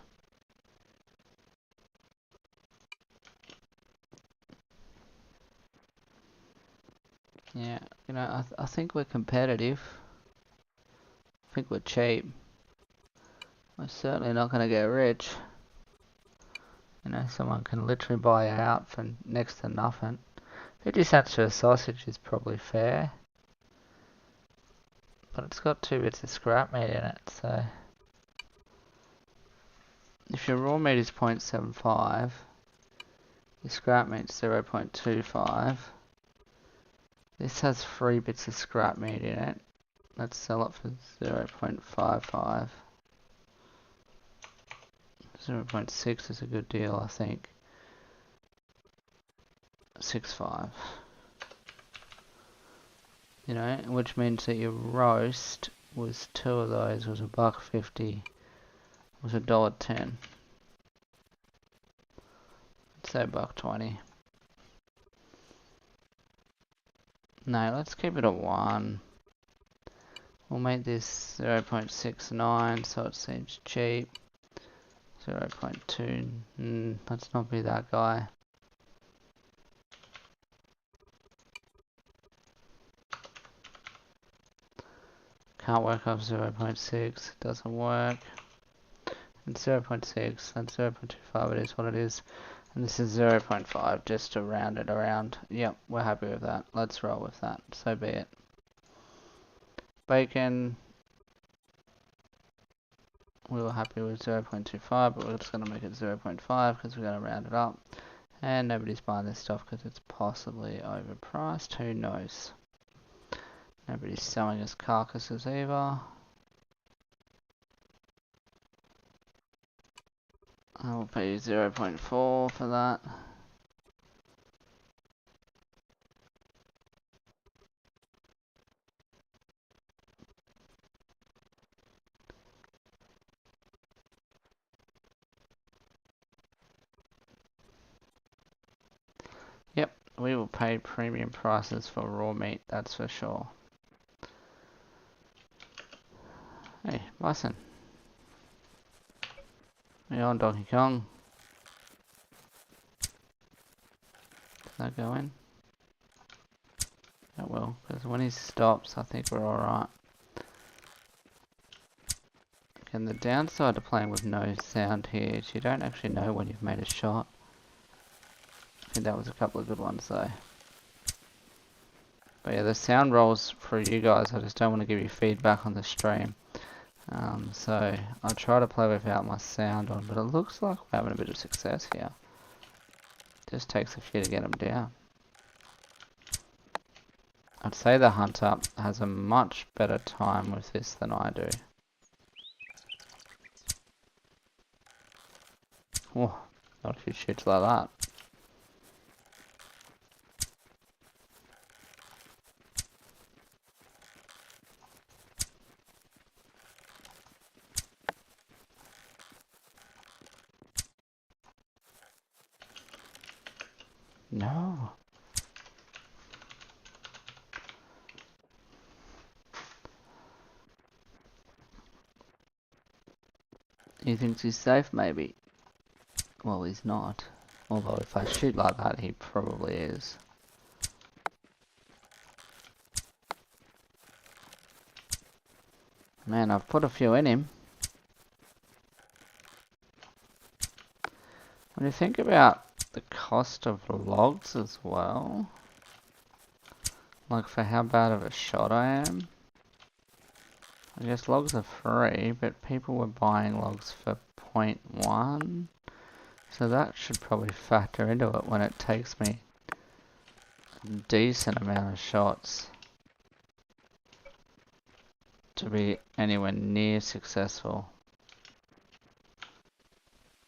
Yeah, you know, I think we're competitive. I think we're cheap. We're certainly not going to get rich. You know, someone can literally buy it out for next to nothing. 50 cents for a sausage is probably fair. But it's got 2 bits of scrap meat in it, so... If your raw meat is 0.75, your scrap meat's 0.25. This has 3 bits of scrap meat in it. Let's sell it for 0.55. 0.6 is a good deal, I think. 6.5. You know, which means that your roast was 2 of those was $1.50. Was $1.10. Let's say $1.20. No, let's keep it at 1. We'll make this 0.69 so it seems cheap. 0.2. Let's not be that guy. Can't work off 0.6. Doesn't work. and 0.6, and 0.25, it is what it is. And this is 0.5, just to round it around. Yep, we're happy with that. Let's roll with that. So be it. Bacon, we were happy with 0.25, but we're just going to make it 0.5 because we're going to round it up. And nobody's buying this stuff because it's possibly overpriced. Who knows? Nobody's selling us carcasses either. I will pay you 0.4 for that. Yep, we will pay premium prices for raw meat, that's for sure. Hey, bison. Are you on Donkey Kong? Does that go in? That will, because when he stops, I think we're alright. And the downside to playing with no sound here is you don't actually know when you've made a shot. I think that was a couple of good ones though. But yeah, the sound rolls for you guys, I just don't want to give you feedback on the stream. So I'll try to play without my sound on, but it looks like we're having a bit of success here. Just takes a few to get them down. I'd say the hunter has a much better time with this than I do. Oh, not if you shoot like that. No. He thinks he's safe, maybe. Well, he's not. Although if I shoot like that, he probably is. Man, I've put a few in him. When you think about the cost of logs as well, like for how bad of a shot I am, I guess logs are free, but people were buying logs for 0.1, so that should probably factor into it when it takes me a decent amount of shots to be anywhere near successful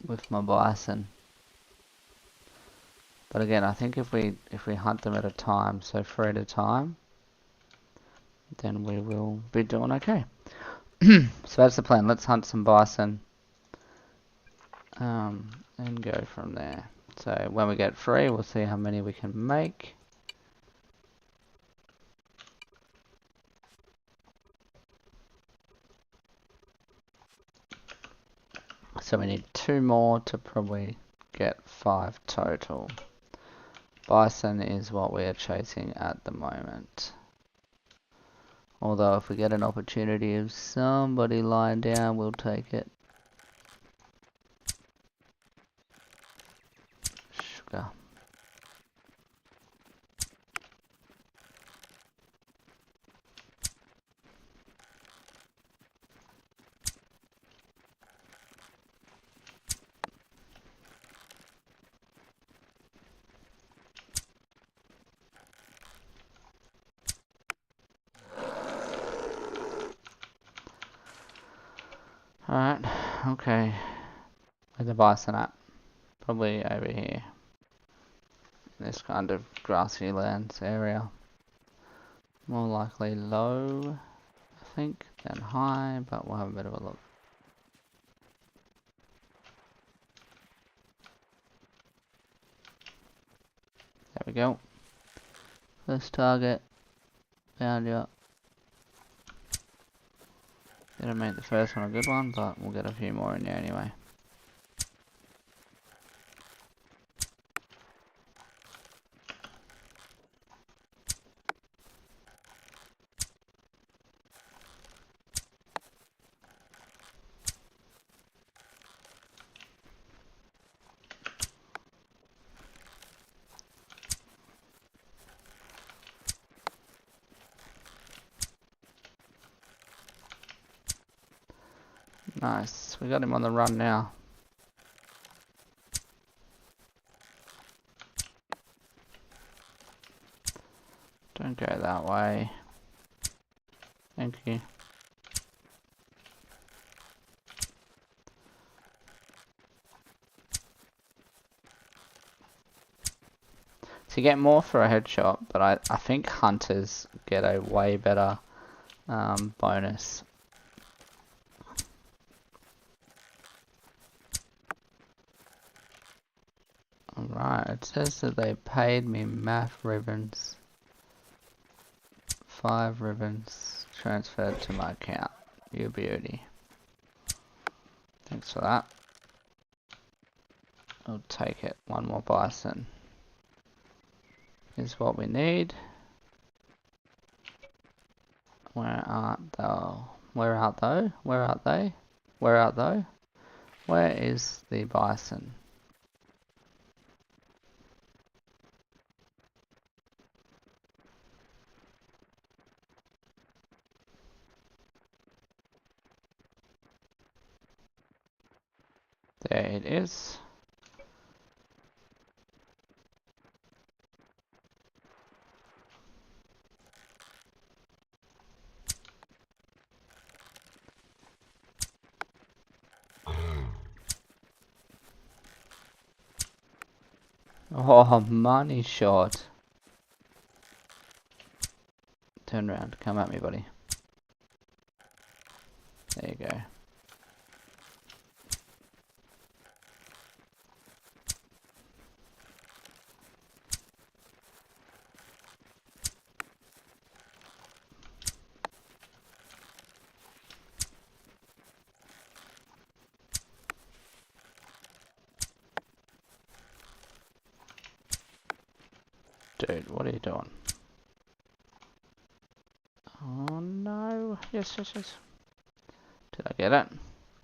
with my bison. But again, I think if we hunt them at a time, so 3 at a time, then we will be doing okay. So that's the plan. Let's hunt some bison and go from there. So when we get 3, we'll see how many we can make. So we need 2 more to probably get 5 total. Bison is what we are chasing at the moment. Although if we get an opportunity of somebody lying down, we'll take it. Sugar. Alright, okay. Where's the bison at? Probably over here. This kind of grassy lands area. More likely low, I think, than high, but we'll have a bit of a look. There we go. First target. Found you. Didn't make the first one a good one, but we'll get a few more in there anyway. Nice. We got him on the run now. Don't go that way. Thank you. So you get more for a headshot, but I think hunters get a way better bonus. Alright, it says that they paid me math ribbons. 5 ribbons transferred to my account. You beauty. Thanks for that. I'll take it. One more bison is what we need. Where art thou? Where art thou? Where art they? Where art thou? Where is the bison? There it is. Oh, money shot. Turn around. Come at me, buddy. There you go. Dude, what are you doing? Oh no. Yes, yes, yes. Did I get it?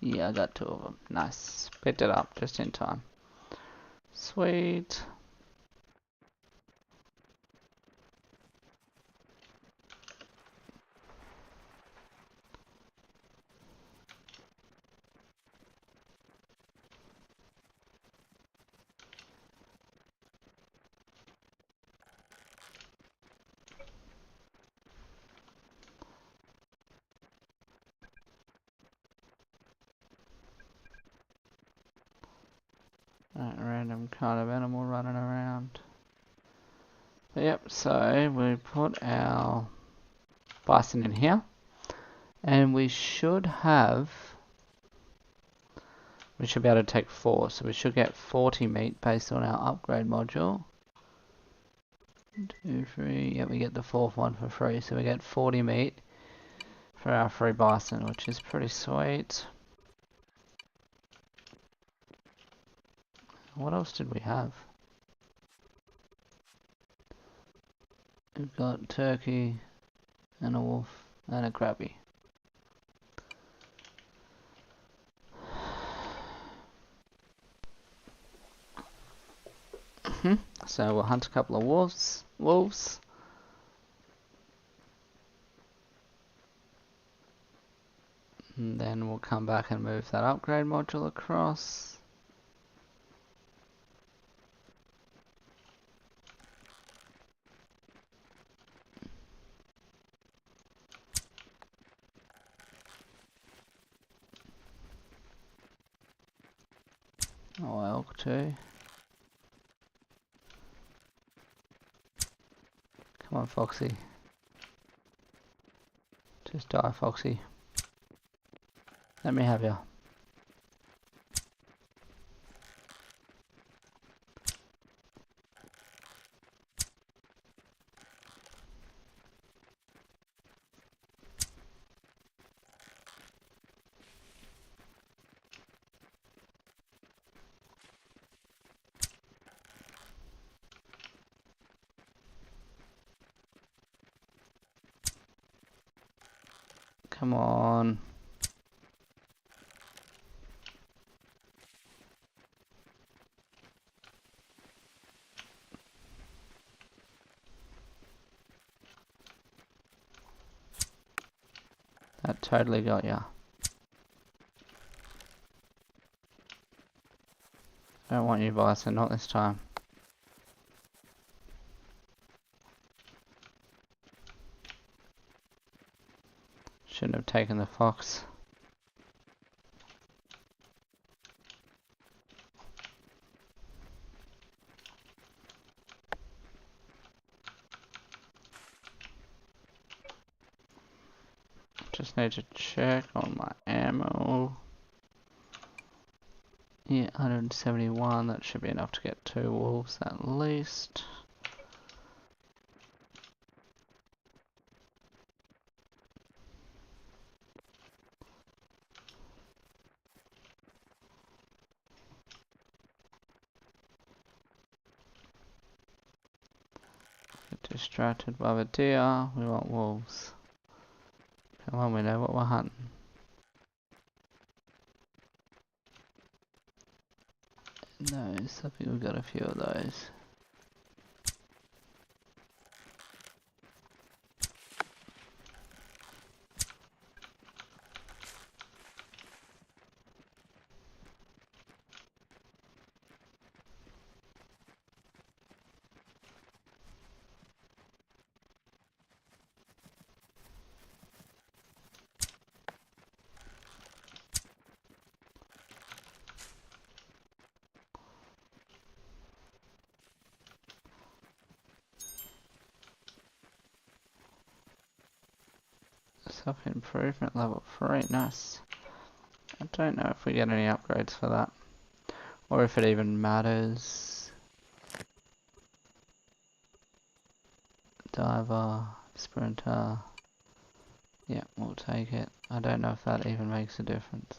Yeah, I got 2 of them. Nice. Picked it up just in time. Sweet. That random kind of animal running around. But yep, so we put our bison in here. And we should be able to take 4. So we should get 40 meat based on our upgrade module. 2, 3, yeah, we get the 4th one for free. So we get 40 meat for our free bison, which is pretty sweet. What else did we have? We've got turkey and a wolf and a crabby. So we'll hunt a couple of wolves. And then we'll come back and move that upgrade module across. Oh, elk too. Come on, Foxy. Just die, Foxy. Let me have you. Come on. That totally got ya. Don't want you, bison, not this time. Shouldn't have taken the fox. Just need to check on my ammo. Yeah, 171, that should be enough to get 2 wolves at least. Get distracted by the deer, we want wolves. Come on, we know what we're hunting. Those, I think we've got a few of those. Self-improvement level 3, nice. I don't know if we get any upgrades for that. Or if it even matters. Diver, sprinter. Yeah, we'll take it. I don't know if that even makes a difference.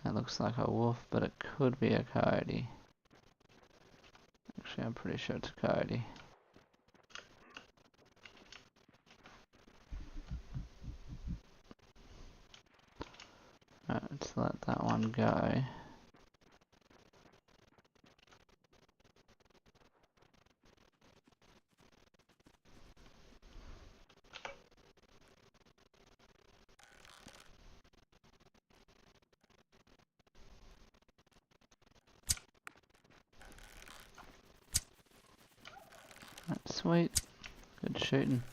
That looks like a wolf, but it could be a coyote. Actually, I'm pretty sure it's a coyote. Alright, let's let that one go. That's sweet. Good shooting.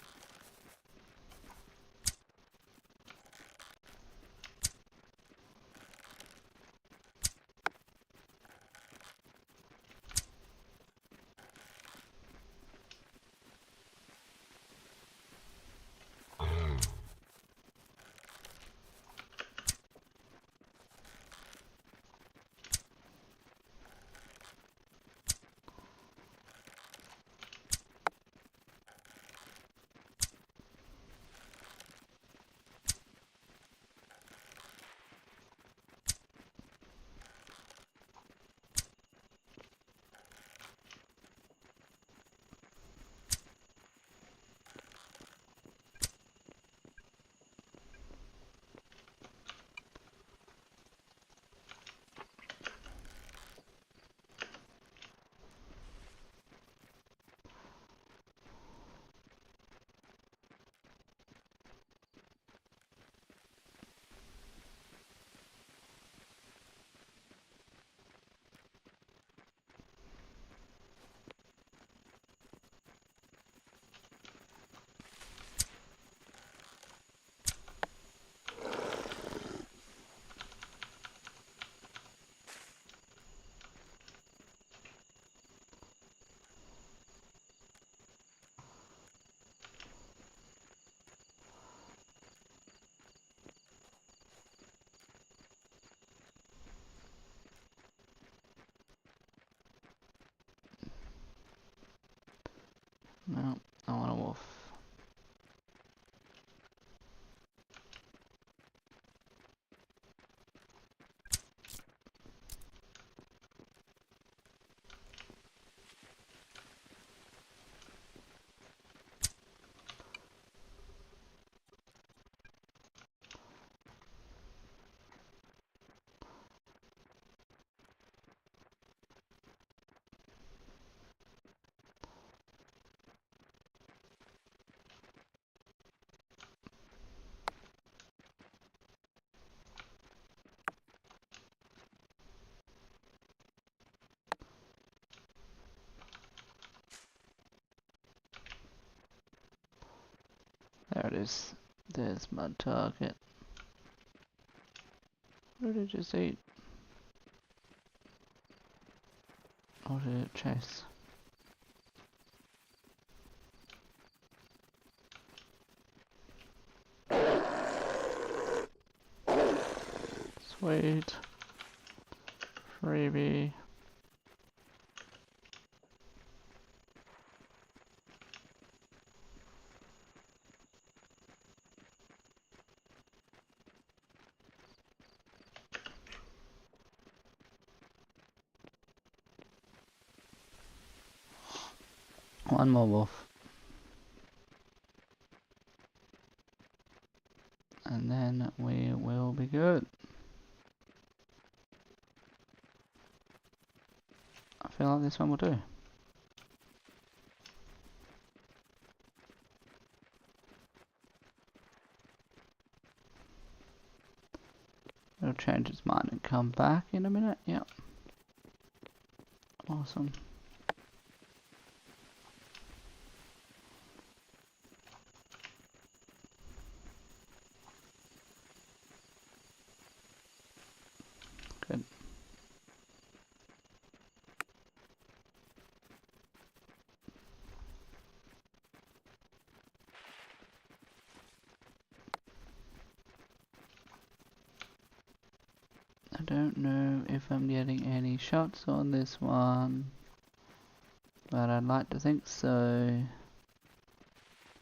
No, I want a wolf. There it is. There's my target. What did it just eat? Or did it chase? Sweet. Freebie. One more wolf. And then we will be good. I feel like this one will do. It'll change its mind and come back in a minute. Yep. Awesome. Good. I don't know if I'm getting any shots on this one, but I'd like to think so.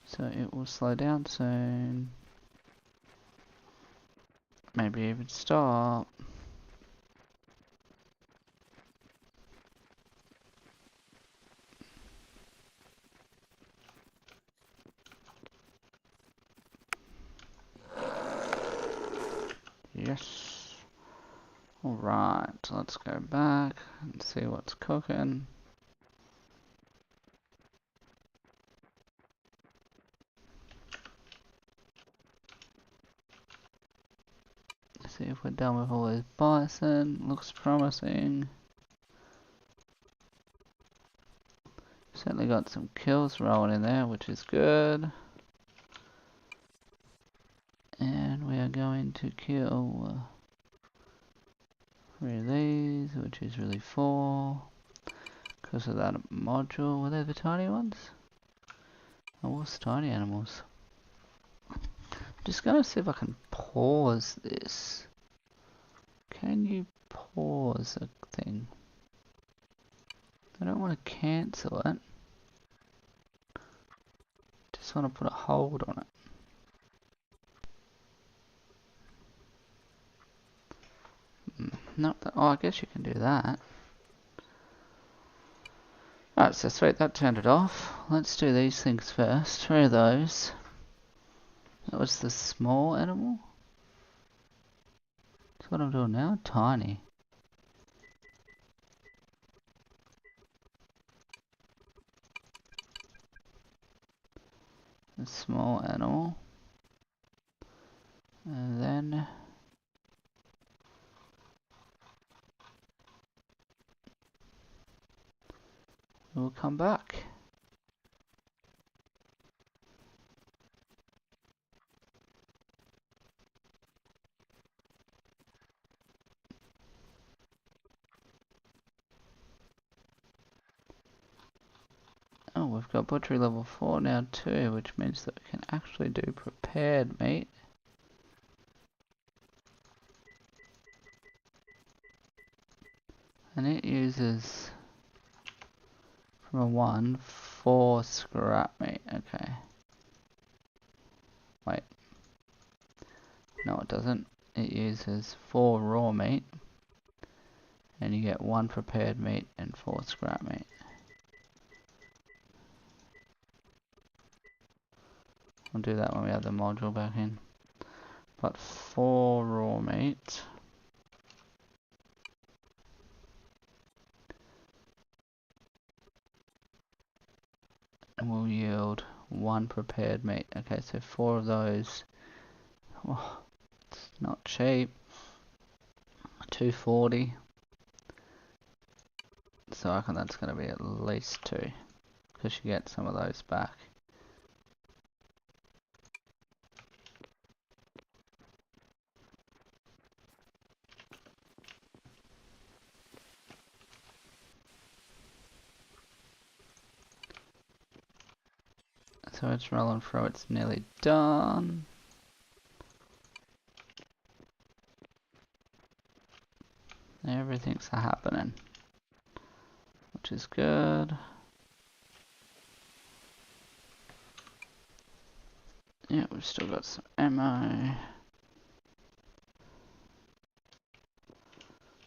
So it will slow down soon. Maybe even stop. Yes. Alright, let's go back and see what's cooking. See if we're done with all those bison. Looks promising. Certainly got some kills rolling in there, which is good. And we are going to kill 3 of these, which is really 4. Because of that module. Were they the tiny ones? Oh, what's tiny animals? Just gonna see if I can pause this. Can you pause a thing? I don't want to cancel it. Just want to put a hold on it. Nope. Oh, I guess you can do that. Alright, so sweet, that turned it off. Let's do these things first. 3 of those. That was the small animal. That's what I'm doing now. Tiny. A small animal. And then we'll come back. Oh, we've got butchery level 4 now too, which means that we can actually do prepared meat. And it uses, from a 1, 4 scrap meat. Okay. Wait. No, it doesn't. It uses 4 raw meat. And you get 1 prepared meat and 4 scrap meat. We'll do that when we have the module back in. But 4 raw meat. And will yield 1 prepared meat. Okay, so 4 of those. Oh, it's not cheap. 240. So I reckon that's going to be at least 2. Because you get some of those back. so it's rolling through, it's nearly done. Everything's happening, which is good. Yeah, we've still got some ammo.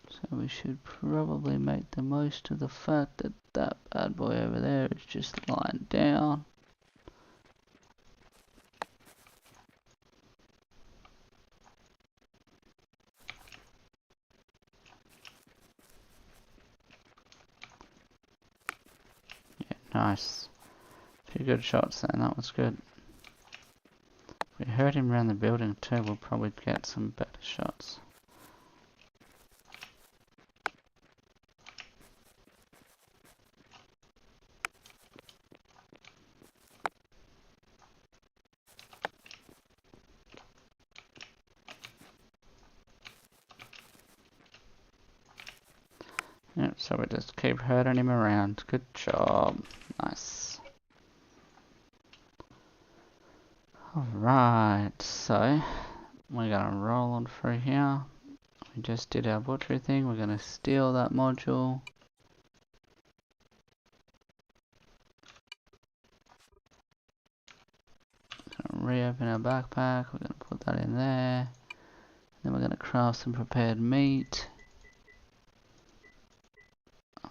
So we should probably make the most of the fact that that bad boy over there is just lying down. Yeah, nice. Few good shots then, that was good. If we hurt him around the building too, we'll probably get some better shots. Yep, so we just keep hurting him around. Good job. Nice. Alright, so we're gonna roll on through here. We just did our butchery thing. We're gonna steal that module. Gonna reopen our backpack. We're gonna put that in there. Then we're gonna craft some prepared meat.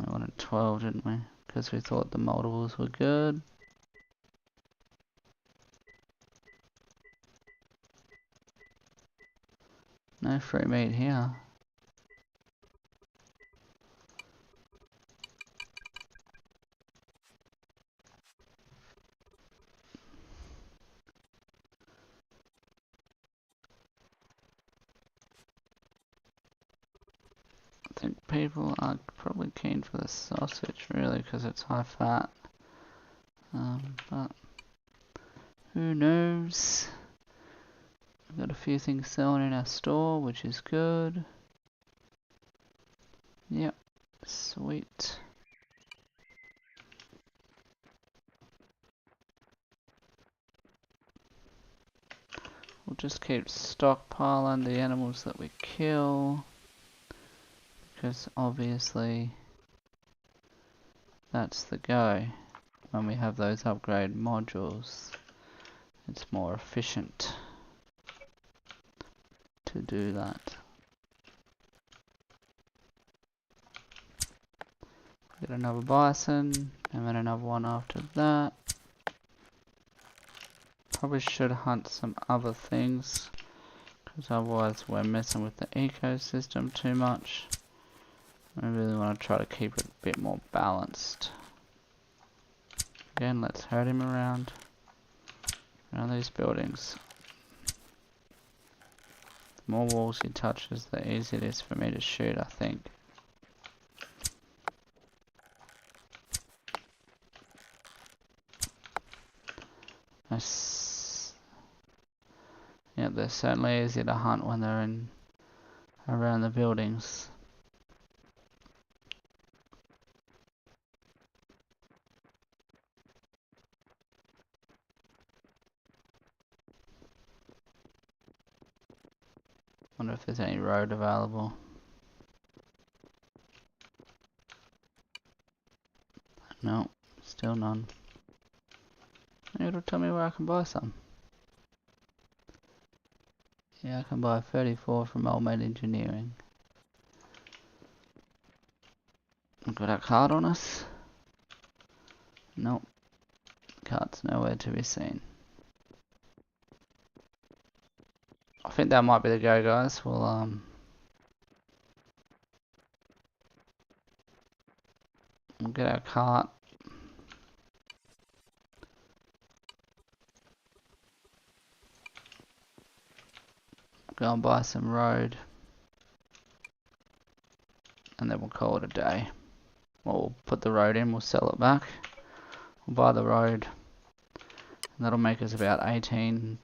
We wanted 12, didn't we? Because we thought the multiples were good. No free meat here. I think people are probably keen for the sausage, really, because it's high fat. But who knows? We've got a few things selling in our store, which is good. Yep, sweet. We'll just keep stockpiling the animals that we kill, because obviously that's the go. When we have those upgrade modules, it's more efficient to do that. Get another bison, and then another one after that. Probably should hunt some other things, because otherwise we're messing with the ecosystem too much. I really want to try to keep it a bit more balanced. Again, let's herd him around these buildings. The more walls he touches, the easier it is for me to shoot, I think. Yeah, they're certainly easier to hunt when they're in around the buildings. Wonder if there's any road available. No, still none. Maybe it'll tell me where I can buy some. Yeah, I can buy 34 from Old Mate Engineering. We've got our card on us. Nope. Card's nowhere to be seen. I think that might be the go, guys. We'll get our cart. Go and buy some road. And then we'll call it a day. Well, we'll put the road in, we'll sell it back. We'll buy the road. And that'll make us about $18.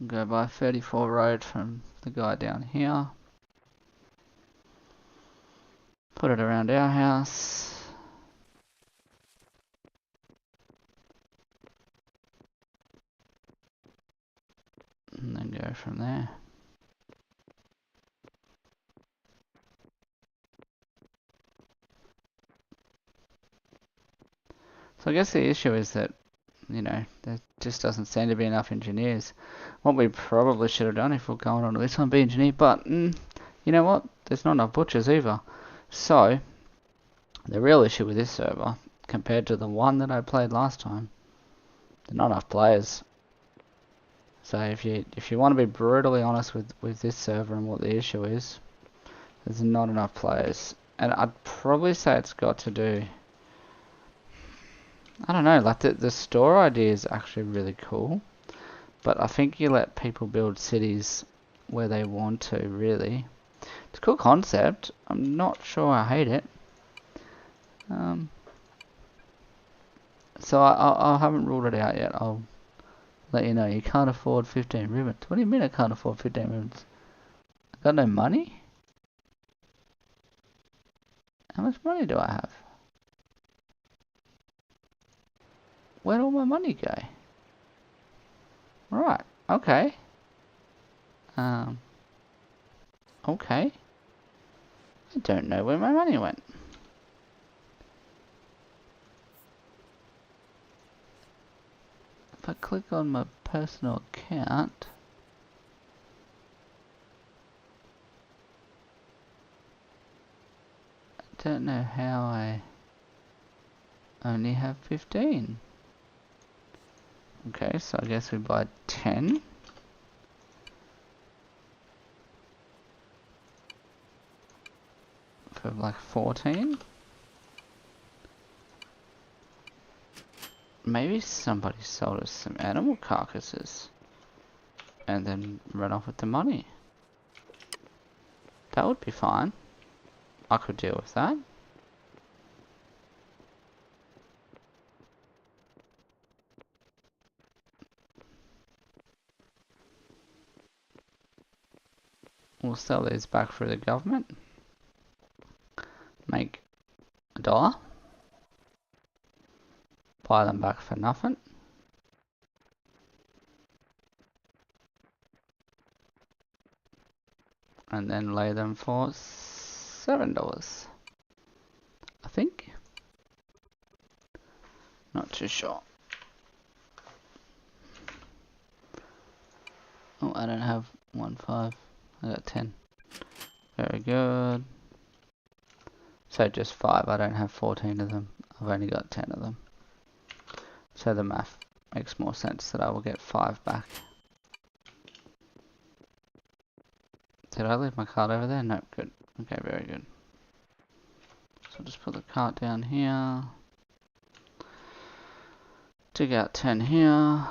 Go by 34 road from the guy down here. Put it around our house. And then go from there. So I guess the issue is that, you know, there just doesn't seem to be enough engineers. What we probably should have done if we're going on to this one, be engineer, but you know what? There's not enough butchers either. So, the real issue with this server, compared to the one that I played last time, there's not enough players. So if you want to be brutally honest with this server and what the issue is, there's not enough players. And I'd probably say it's got to do, I don't know, like the store idea is actually really cool, but I think you let people build cities where they want to, really. It's a cool concept. I'm not sure I hate it. So I haven't ruled it out yet. I'll let you know. You can't afford 15 ribbons. What do you mean I can't afford 15 ribbons? I got no money? How much money do I have? Where'd all my money go? Right, okay. Okay. I don't know where my money went. If I click on my personal account, I don't know how I only have 15. Okay, so I guess we buy 10. For like 14. Maybe somebody sold us some animal carcasses and then run off with the money. That would be fine. I could deal with that. We'll sell these back through the government. Make $1. Buy them back for nothing. And then lay them for $7. I think. Not too sure. Oh, I don't have 1.5. I got 10. Very good. So just 5. I don't have 14 of them. I've only got 10 of them. So the math makes more sense that I will get 5 back. Did I leave my card over there? No, good. Okay, very good. So I'll just put the cart down here. Dig out 10 here.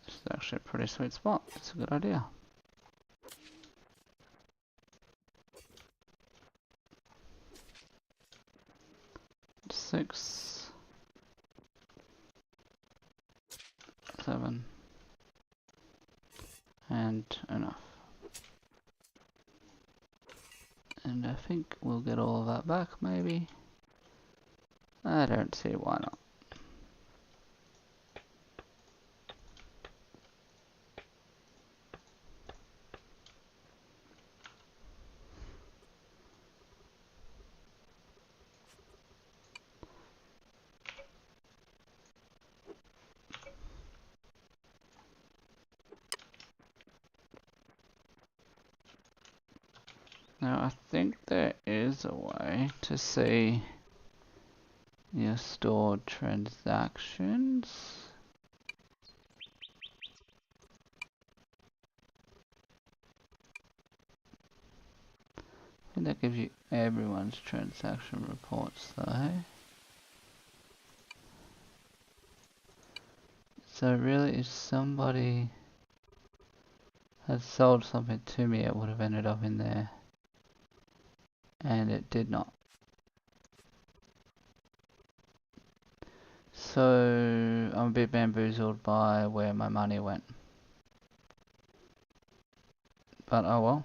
This is actually a pretty sweet spot. It's a good idea. Six, 7, and enough. And I think we'll get all of that back, maybe. I don't see why not. Now I think there is a way to see your stored transactions. If you think that gives you everyone's transaction reports though. So really, if somebody had sold something to me, it would have ended up in there. And it did not. So I'm a bit bamboozled by where my money went. But oh well,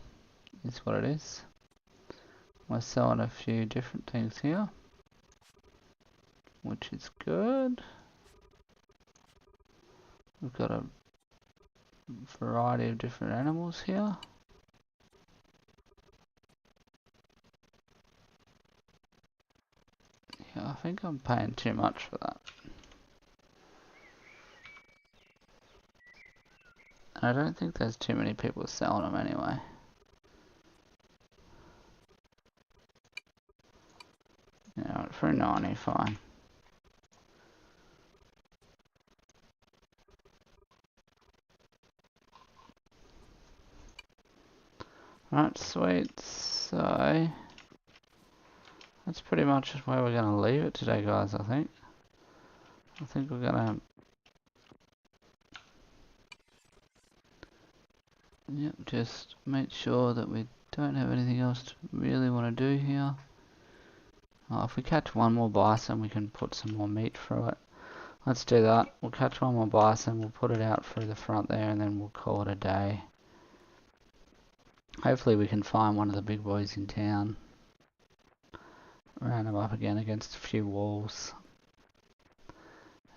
it's what it is. We're selling a few different things here, which is good. We've got a variety of different animals here. Yeah, I think I'm paying too much for that. I don't think there's too many people selling them anyway. Yeah, for 90, fine. Right, sweet. So that's pretty much where we're gonna leave it today, guys. I think we're gonna, yep, just make sure that we don't have anything else to really want to do here. If we catch one more bison, we can put some more meat through it. Let's do that. We'll catch one more bison, we'll put it out through the front there, and then we'll call it a day. Hopefully we can find one of the big boys in town. Round them up again against a few walls.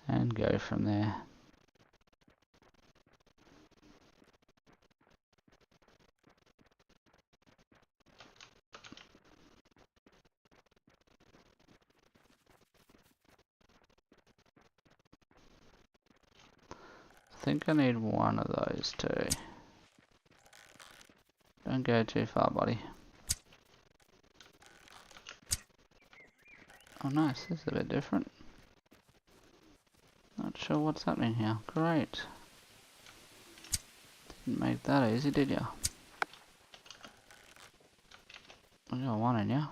And go from there. I think I need one of those too. Don't go too far, buddy. Oh nice, this is a bit different. Not sure what's happening here. Great. Didn't make that easy, did ya? We got one in ya.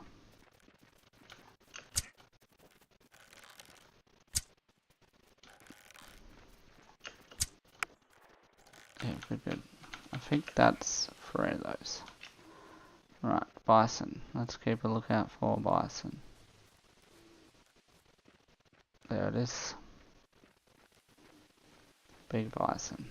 Yeah, good. I think that's 3 of those. Right, bison. Let's keep a lookout for bison. There it is. Big bison.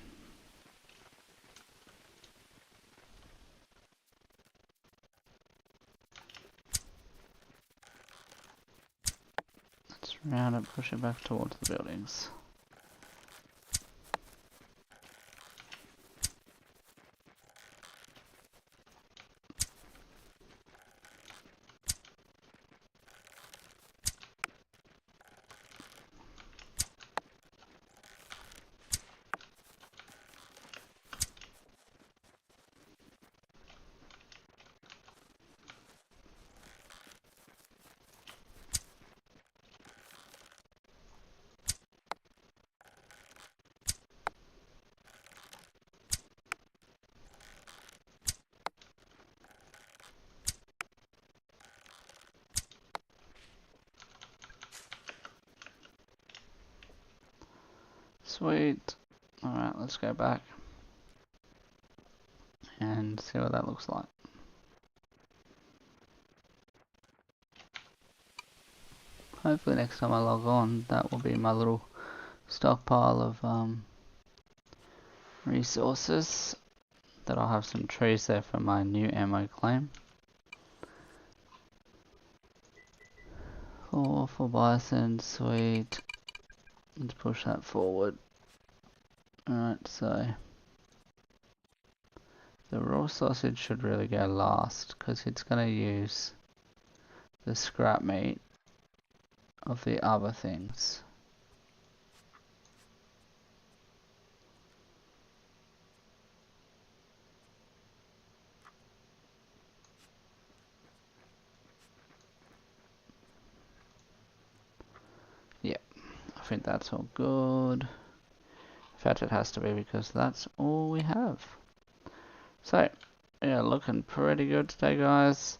Let's round it, push it back towards the buildings. Sweet. Alright, let's go back and see what that looks like. Hopefully next time I log on, that will be my little stockpile of resources. That I'll have some trees there for my new ammo claim. For bison, sweet. Let's push that forward. Alright, so the raw sausage should really go last because it's going to use the scrap meat of the other things. Yep, I think that's all good. In fact, it has to be because that's all we have. So, yeah, looking pretty good today, guys.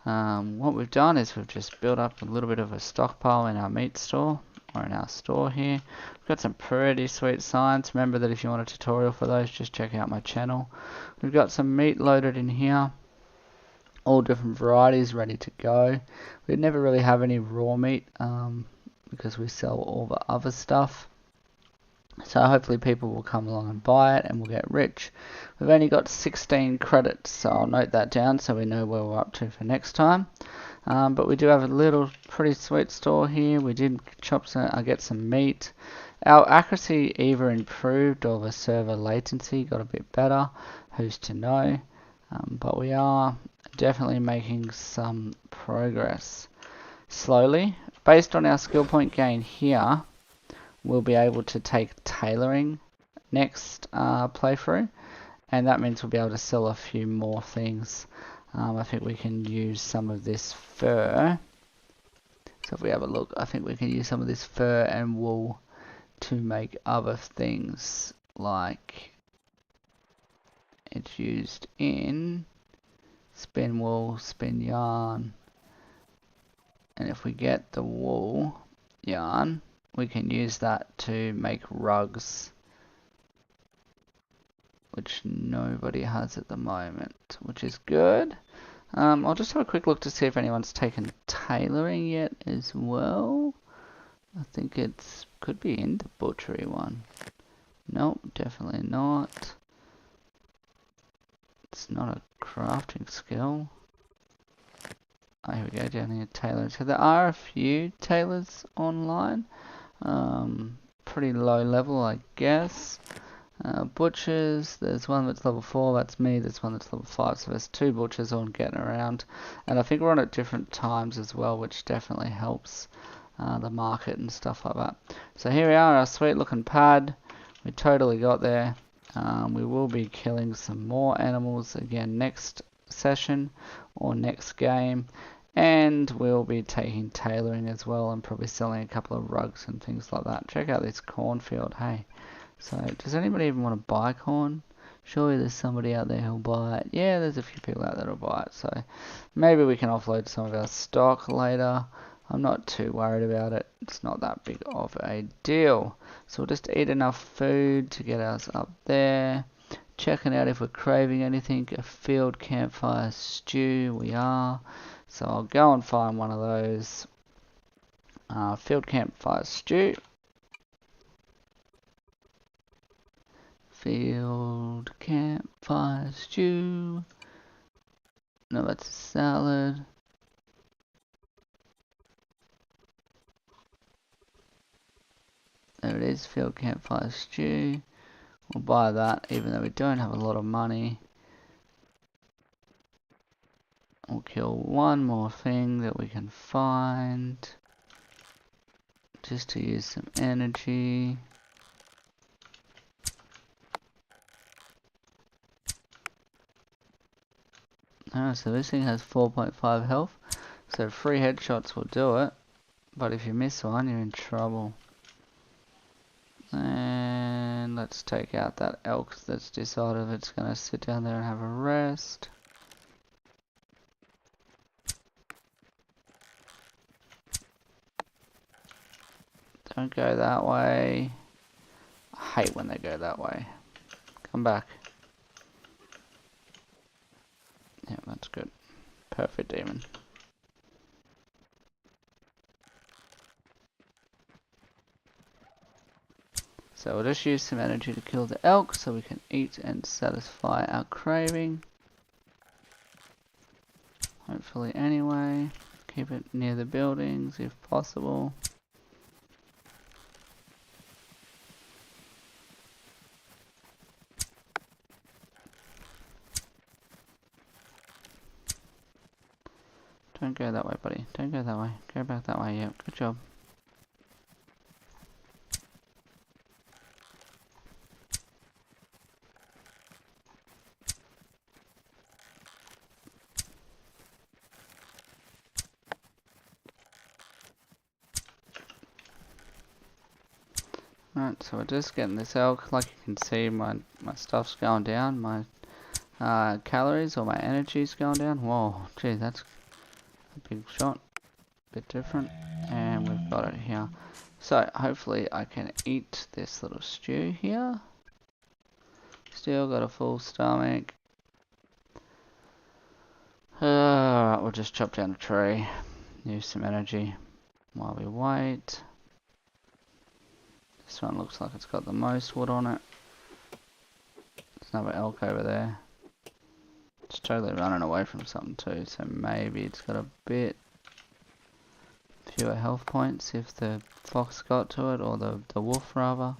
What we've done is we've just built up a little bit of a stockpile in our meat store, or in our store here. We've got some pretty sweet signs. Remember that if you want a tutorial for those, just check out my channel. We've got some meat loaded in here, all different varieties ready to go. We never really have any raw meat because we sell all the other stuff. So hopefully people will come along and buy it and we'll get rich. We've only got 16 credits, so I'll note that down so we know where we're up to for next time. But we do have a little pretty sweet store here. We did get some meat. Our accuracy either improved or the server latency got a bit better. Who's to know? But we are definitely making some progress. Slowly. Based on our skill point gain here, we'll be able to take tailoring next playthrough, and that means we'll be able to sell a few more things. I think we can use some of this fur. So if we have a look, I think we can use some of this fur and wool to make other things, like it's used in spin wool, spin yarn, and if we get the wool yarn, we can use that to make rugs, which nobody has at the moment, which is good. I'll just have a quick look to see if anyone's taken tailoring yet as well. I think it's could be in the butchery one. Nope, definitely not. It's not a crafting skill. Oh, here we go, down here, tailoring. So there are a few tailors online. Pretty low level, I guess. Butchers, there's one that's level 4, that's me, there's one that's level 5, so there's 2 butchers all getting around. And I think we're on at different times as well, which definitely helps the market and stuff like that. So here we are, our sweet looking pad. We totally got there. We will be killing some more animals again next session or next game. And we'll be taking tailoring as well and probably selling a couple of rugs and things like that. Check out this cornfield, hey. So, does anybody even want to buy corn? Surely there's somebody out there who'll buy it. Yeah, there's a few people out there who'll buy it. So, maybe we can offload some of our stock later. I'm not too worried about it. It's not that big of a deal. So, we'll just eat enough food to get us up there. Checking out if we're craving anything. A field campfire stew, we are. So I'll go and find one of those. Field campfire stew. Field campfire stew. No, that's a salad. There it is, field campfire stew. We'll buy that, even though we don't have a lot of money. We'll kill one more thing that we can find, just to use some energy. So this thing has 4.5 health, so 3 headshots will do it, but if you miss one, you're in trouble. And let's take out that elk that's decided it's going to sit down there and have a rest. Don't go that way. I hate when they go that way. Come back. Yeah, that's good. Perfect, demon. So we'll just use some energy to kill the elk so we can eat and satisfy our craving. Hopefully anyway. Keep it near the buildings if possible. Don't go that way, buddy. Don't go that way. Go back that way. Yep, good job. Right, so we're just getting this elk. Like you can see, my stuff's going down. My calories or my energy's going down. Whoa, gee, that's big shot, bit different, and we've got it here. So hopefully I can eat this little stew here. Still got a full stomach. Alright, we'll just chop down a tree, use some energy while we wait. This one looks like it's got the most wood on it. There's another elk over there. It's totally running away from something too, so maybe it's got a bit fewer health points if the fox got to it, or the wolf rather.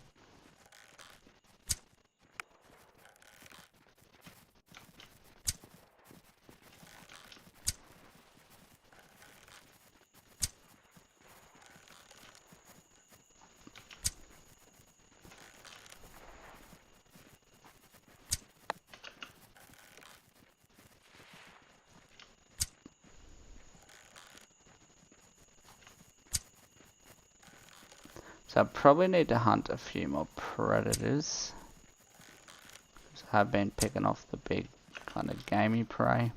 So I probably need to hunt a few more predators. I have been picking off the big kind of gamey prey.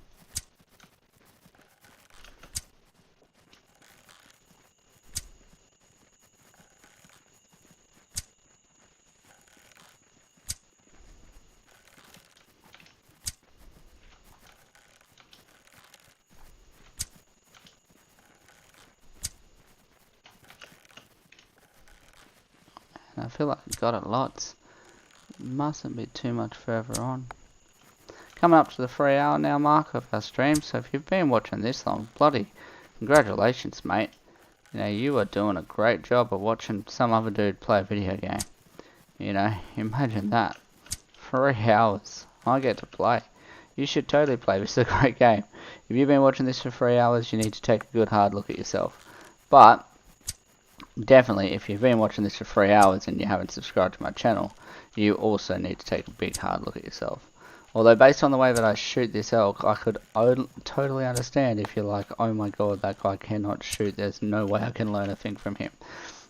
And I feel like I got it lots. Mustn't be too much further on. Coming up to the 3 hour now mark of our stream, so if you've been watching this long, bloody congratulations, mate. You know, you are doing a great job of watching some other dude play a video game. You know, imagine that. 3 hours. I get to play. You should totally play. This is a great game. If you've been watching this for 3 hours, you need to take a good hard look at yourself. But definitely, if you've been watching this for 3 hours and you haven't subscribed to my channel, you also need to take a big hard look at yourself. Although based on the way that I shoot this elk, I could totally understand if you're like, oh my god, that guy cannot shoot, there's no way I can learn a thing from him.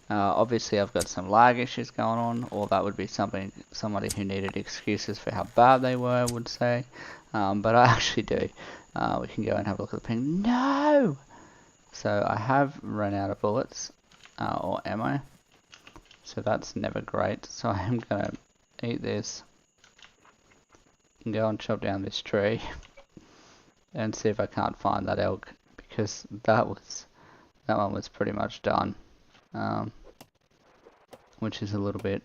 Obviously I've got some lag issues going on, or that would be somebody who needed excuses for how bad they were would say. But I actually do. We can go and have a look at the ping. No! So I have run out of bullets, or ammo. So that's never great. So I'm going to eat this. And go and chop down this tree. And see if I can't find that elk. Because that one was pretty much done. Which is a little bit,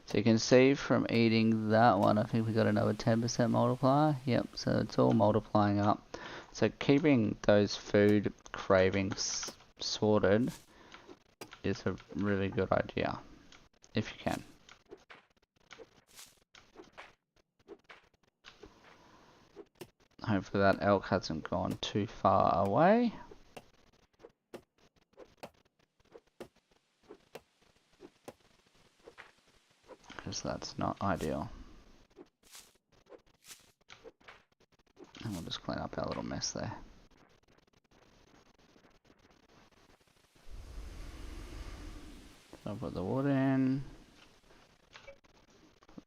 So you can see from eating that one, I think we got another 10% multiplier. Yep, so it's all multiplying up. So keeping those food cravings sorted is a really good idea, if you can. Hopefully that elk hasn't gone too far away. Because that's not ideal. And we'll just clean up our little mess there. So I'll put the wood in.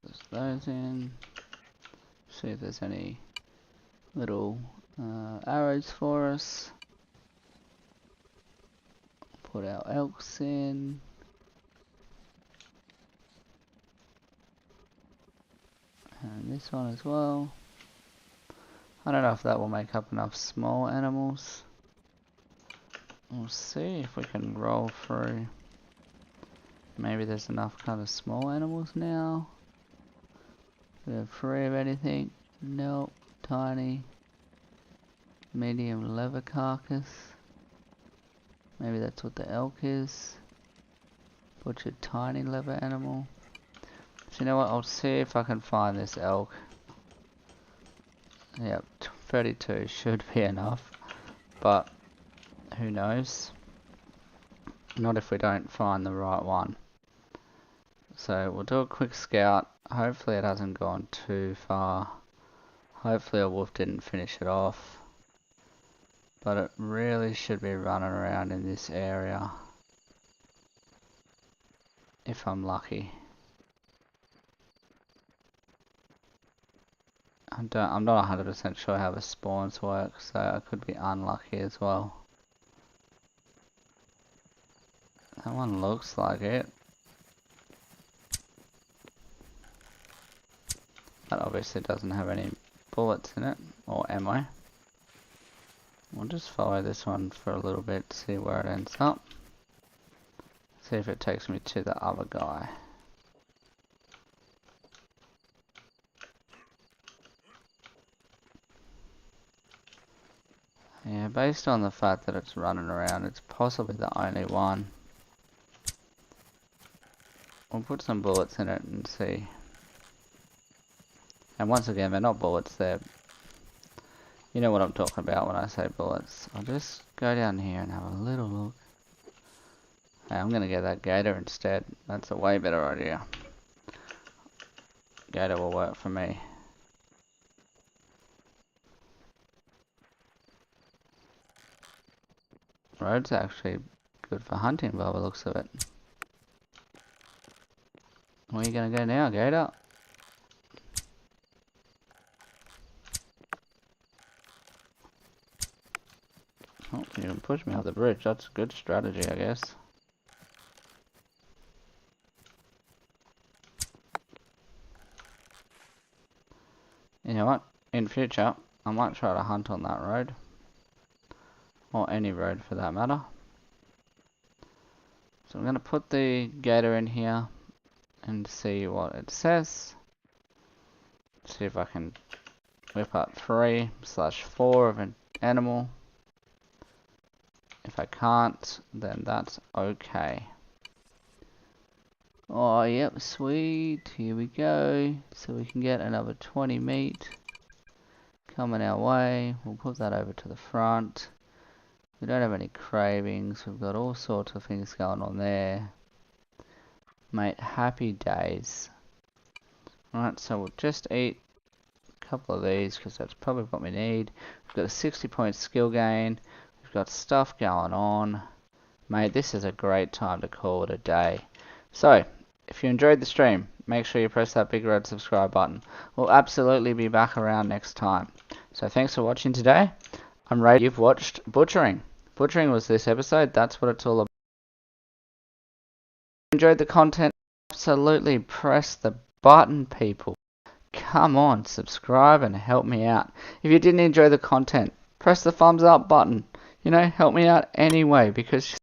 Put those in. See if there's any little arrows for us. Put our elks in. And this one as well. I don't know if that will make up enough small animals. We'll see if we can roll through. Maybe there's enough kind of small animals now. We have 3 of anything. Nope. Tiny. Medium leather carcass. Maybe that's what the elk is. Butchered tiny leather animal. So you know what, I'll see if I can find this elk. Yep, 32 should be enough. But who knows? Not if we don't find the right one. So we'll do a quick scout. Hopefully it hasn't gone too far. Hopefully a wolf didn't finish it off. But it really should be running around in this area. If I'm lucky. I'm not 100% sure how the spawns work, so I could be unlucky as well. That one looks like it. That obviously doesn't have any bullets in it, or ammo. We'll just follow this one for a little bit, see where it ends up. See if it takes me to the other guy. Yeah, based on the fact that it's running around, it's possibly the only one. We'll put some bullets in it and see. And once again, they're not bullets, they're... You know what I'm talking about when I say bullets. I'll just go down here and have a little look. Hey, I'm gonna get that gator instead. That's a way better idea. Gator will work for me. Road's actually good for hunting by the looks of it. Where are you gonna go now, gator? Oh, you can push me off the bridge. That's a good strategy, I guess. You know what? In future, I might try to hunt on that road. Or any road for that matter. So I'm going to put the gator in here and see what it says. See if I can whip up 3/4 of an animal. If I can't, then that's okay. Oh, yep, sweet. Here we go. So we can get another 20 meat coming our way. We'll put that over to the front. We don't have any cravings. We've got all sorts of things going on there. Mate, happy days. Right, so we'll just eat a couple of these because that's probably what we need. We've got a 60-point skill gain. We've got stuff going on. Mate, this is a great time to call it a day. So, if you enjoyed the stream, make sure you press that big red subscribe button. We'll absolutely be back around next time. So thanks for watching today. I'm Ray. You've watched Butchering. Butchering was this episode. That's what it's all about. If you enjoyed the content, absolutely press the button, people. Come on, subscribe and help me out. If you didn't enjoy the content, press the thumbs up button. You know, help me out anyway, because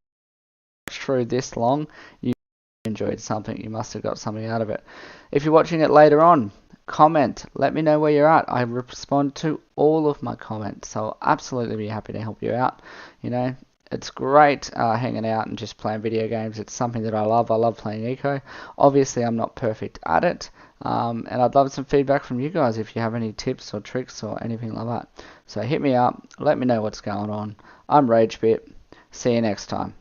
through this long, you enjoyed something. You must have got something out of it. If you're watching it later on, comment. Let me know where you're at. I respond to all of my comments, so I'll absolutely be happy to help you out. You know, it's great hanging out and just playing video games. It's something that I love. I love playing eco. Obviously, I'm not perfect at it, and I'd love some feedback from you guys if you have any tips or tricks or anything like that. So hit me up. Let me know what's going on. I'm RageBit. See you next time.